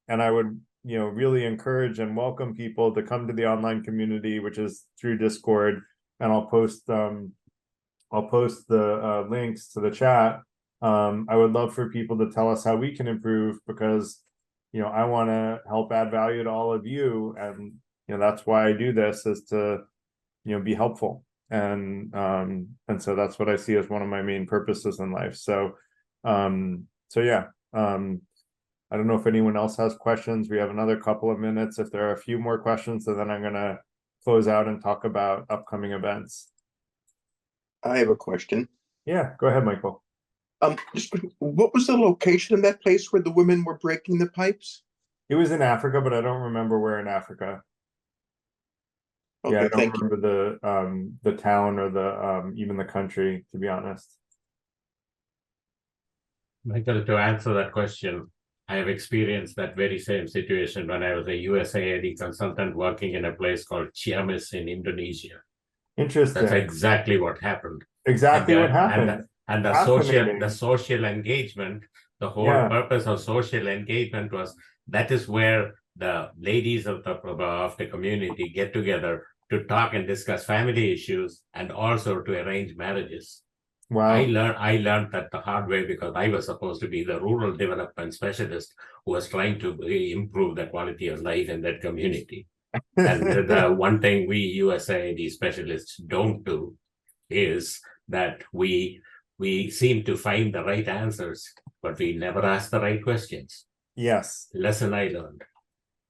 And I would, you know, really encourage and welcome people to come to the online community, which is through Discord. And I'll post the links to the chat. I would love for people to tell us how we can improve, because, you know, I want to help add value to all of you. And, you know, that's why I do this, is to, you know, be helpful. And so that's what I see as one of my main purposes in life. So, yeah. I don't know if anyone else has questions. We have another couple of minutes. If there are a few more questions, so then I'm going to close out and talk about upcoming events. I have a question. Yeah, go ahead, Michael. Just what was the location of that place where the women were breaking the pipes? It was in Africa, but I don't remember where in Africa. Okay, Yeah, I don't thank you. remember the town or the even the country, to be honest. Michael, to answer that question, I have experienced that very same situation when I was a USAID consultant working in a place called Ciamis in Indonesia. Interesting. That's exactly what happened. Exactly what happened. And the social engagement, the whole purpose of social engagement was, that is where the ladies of the community get together to talk and discuss family issues, and also to arrange marriages. Wow. I learned that the hard way, because I was supposed to be the rural development specialist who was trying to improve the quality of life in that community. And the one thing we USAID specialists don't do is that we seem to find the right answers, but we never ask the right questions. Yes. Lesson I learned.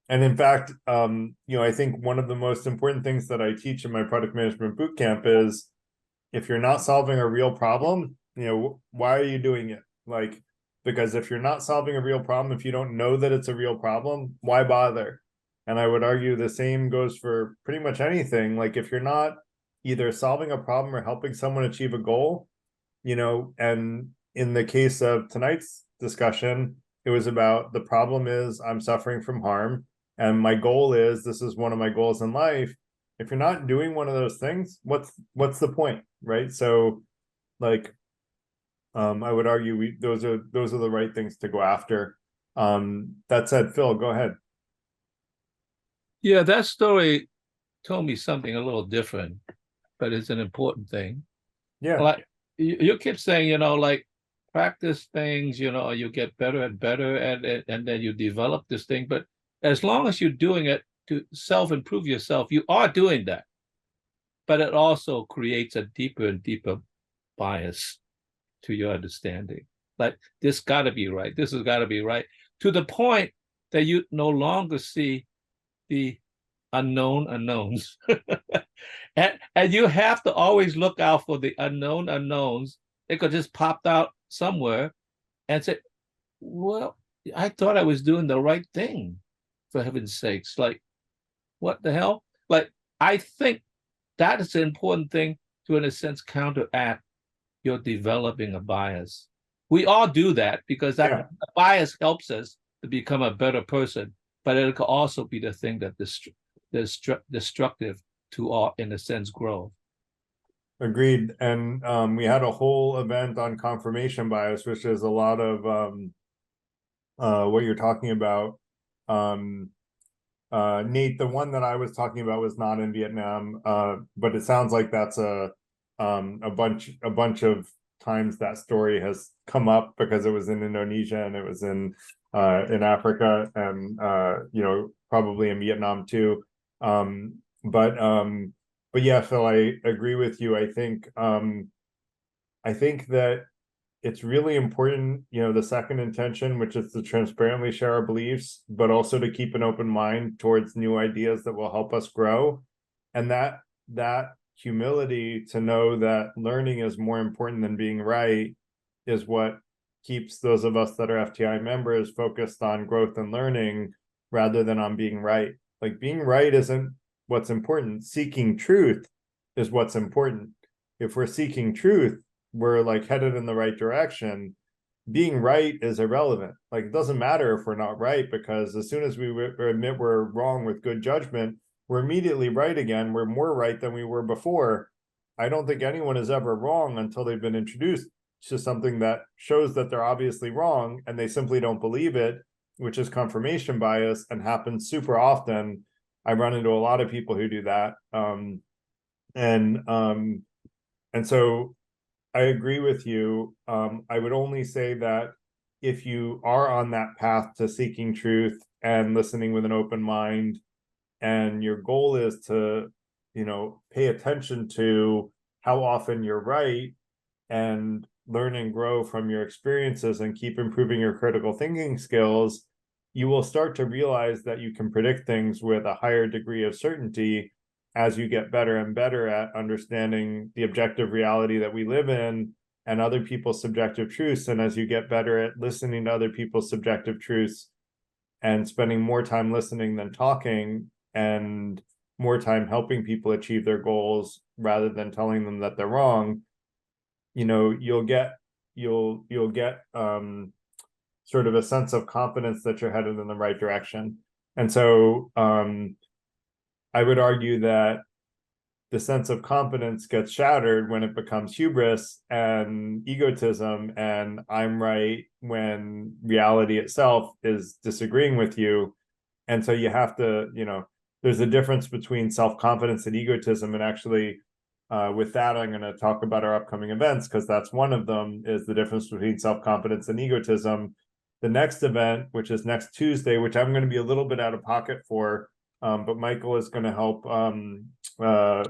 And in fact, you know, I think one of the most important things that I teach in my product management bootcamp is, if you're not solving a real problem, you know, why are you doing it? Like, because if you're not solving a real problem, if you don't know that it's a real problem, why bother? And I would argue the same goes for pretty much anything. Like, if you're not either solving a problem or helping someone achieve a goal, you know, and in the case of tonight's discussion, It was about the problem is I'm suffering from harm, and my goal is this is one of my goals in life. If you're not doing one of those things, what's the point, right? So, like, I would argue those are the right things to go after. That said, Phil, go ahead. Yeah, that story told me something a little different, but it's an important thing. Yeah. Like you keep saying, like practice things, you get better and better, and then you develop this thing. But as long as you're doing it to self-improve yourself, you are doing that. But it also creates a deeper and deeper bias to your understanding. Like this got to be right. This has got to be right, to the point that you no longer see the unknown unknowns. and you have to always look out for the unknown unknowns. It could just pop out somewhere and say, well, I thought I was doing the right thing, for heaven's sakes. Like, what the hell? Like, I think that is an important thing to, in a sense, counteract your developing a bias. We all do that because that the bias helps us to become a better person, but it could also be the thing that destructive to our, in a sense, growth. Agreed. And we had a whole event on confirmation bias, which is a lot of what you're talking about. Nate, the one that I was talking about was not in Vietnam, but it sounds like that's a bunch of times that story has come up because it was in Indonesia and it was in Africa and probably in Vietnam too. But yeah, Phil, I agree with you. I think that it's really important, the second intention, which is to transparently share our beliefs, but also to keep an open mind towards new ideas that will help us grow. And that humility to know that learning is more important than being right is what keeps those of us that are FTI members focused on growth and learning rather than on being right. Like, being right isn't what's important. Seeking truth is what's important. If we're seeking truth, we're like headed in the right direction. Being right is irrelevant. Like, it doesn't matter if we're not right, because as soon as we admit we're wrong with good judgment, we're immediately right again. We're more right than we were before. I don't think anyone is ever wrong until they've been introduced to something that shows that they're obviously wrong and they simply don't believe it, which is confirmation bias and happens super often. I run into a lot of people who do that. And so I agree with you. I would only say that if you are on that path to seeking truth and listening with an open mind, and your goal is to, pay attention to how often you're right and learn and grow from your experiences and keep improving your critical thinking skills, you will start to realize that you can predict things with a higher degree of certainty as you get better and better at understanding the objective reality that we live in and other people's subjective truths. And as you get better at listening to other people's subjective truths and spending more time listening than talking, and more time helping people achieve their goals rather than telling them that they're wrong, you'll get sort of a sense of confidence that you're headed in the right direction. And so I would argue that the sense of confidence gets shattered when it becomes hubris and egotism and I'm right when reality itself is disagreeing with you. And so you have to, there's a difference between self-confidence and egotism. And actually, with that, I'm going to talk about our upcoming events, because that's one of them, is the difference between self-confidence and egotism. The next event, which is next Tuesday, which I'm going to be a little bit out of pocket for, but Michael is going to help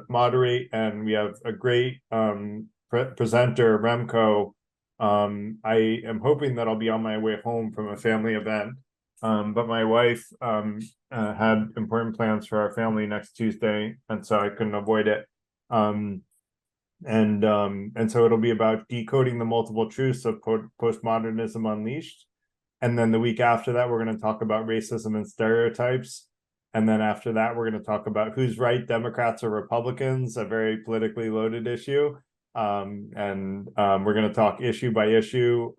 moderate, and we have a great presenter, Remco. I am hoping that I'll be on my way home from a family event. But my wife had important plans for our family next Tuesday, and so I couldn't avoid it. And so it'll be about decoding the multiple truths of postmodernism unleashed. And then the week after that, we're going to talk about racism and stereotypes. And then after that, we're going to talk about who's right, Democrats or Republicans, a very politically loaded issue. We're going to talk issue by issue,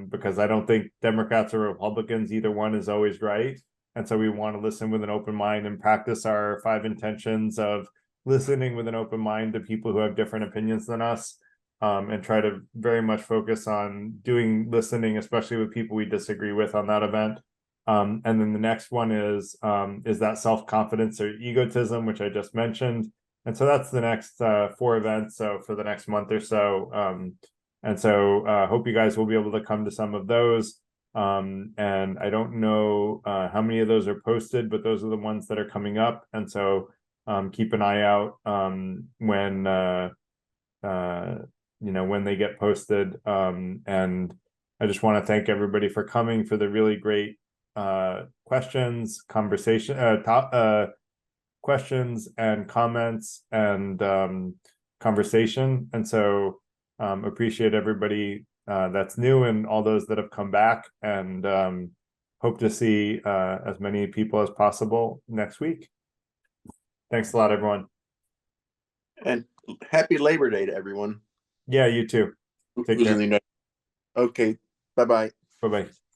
because I don't think Democrats or Republicans, either one is always right. And so we want to listen with an open mind and practice our 5 intentions of listening with an open mind to people who have different opinions than us, and try to very much focus on listening, especially with people we disagree with on that event. And then the next one is that self-confidence or egotism, which I just mentioned. And so that's the next 4 events. So for the next month or so. Hope you guys will be able to come to some of those. And I don't know how many of those are posted, but those are the ones that are coming up. And so keep an eye out when they get posted. And I just want to thank everybody for coming, for the really great questions, questions and comments and conversation. And so appreciate everybody that's new and all those that have come back, and hope to see as many people as possible next week. Thanks a lot, everyone. And happy Labor Day to everyone. Yeah, you too. Take Who's in care. the United- Okay, bye-bye. Bye-bye.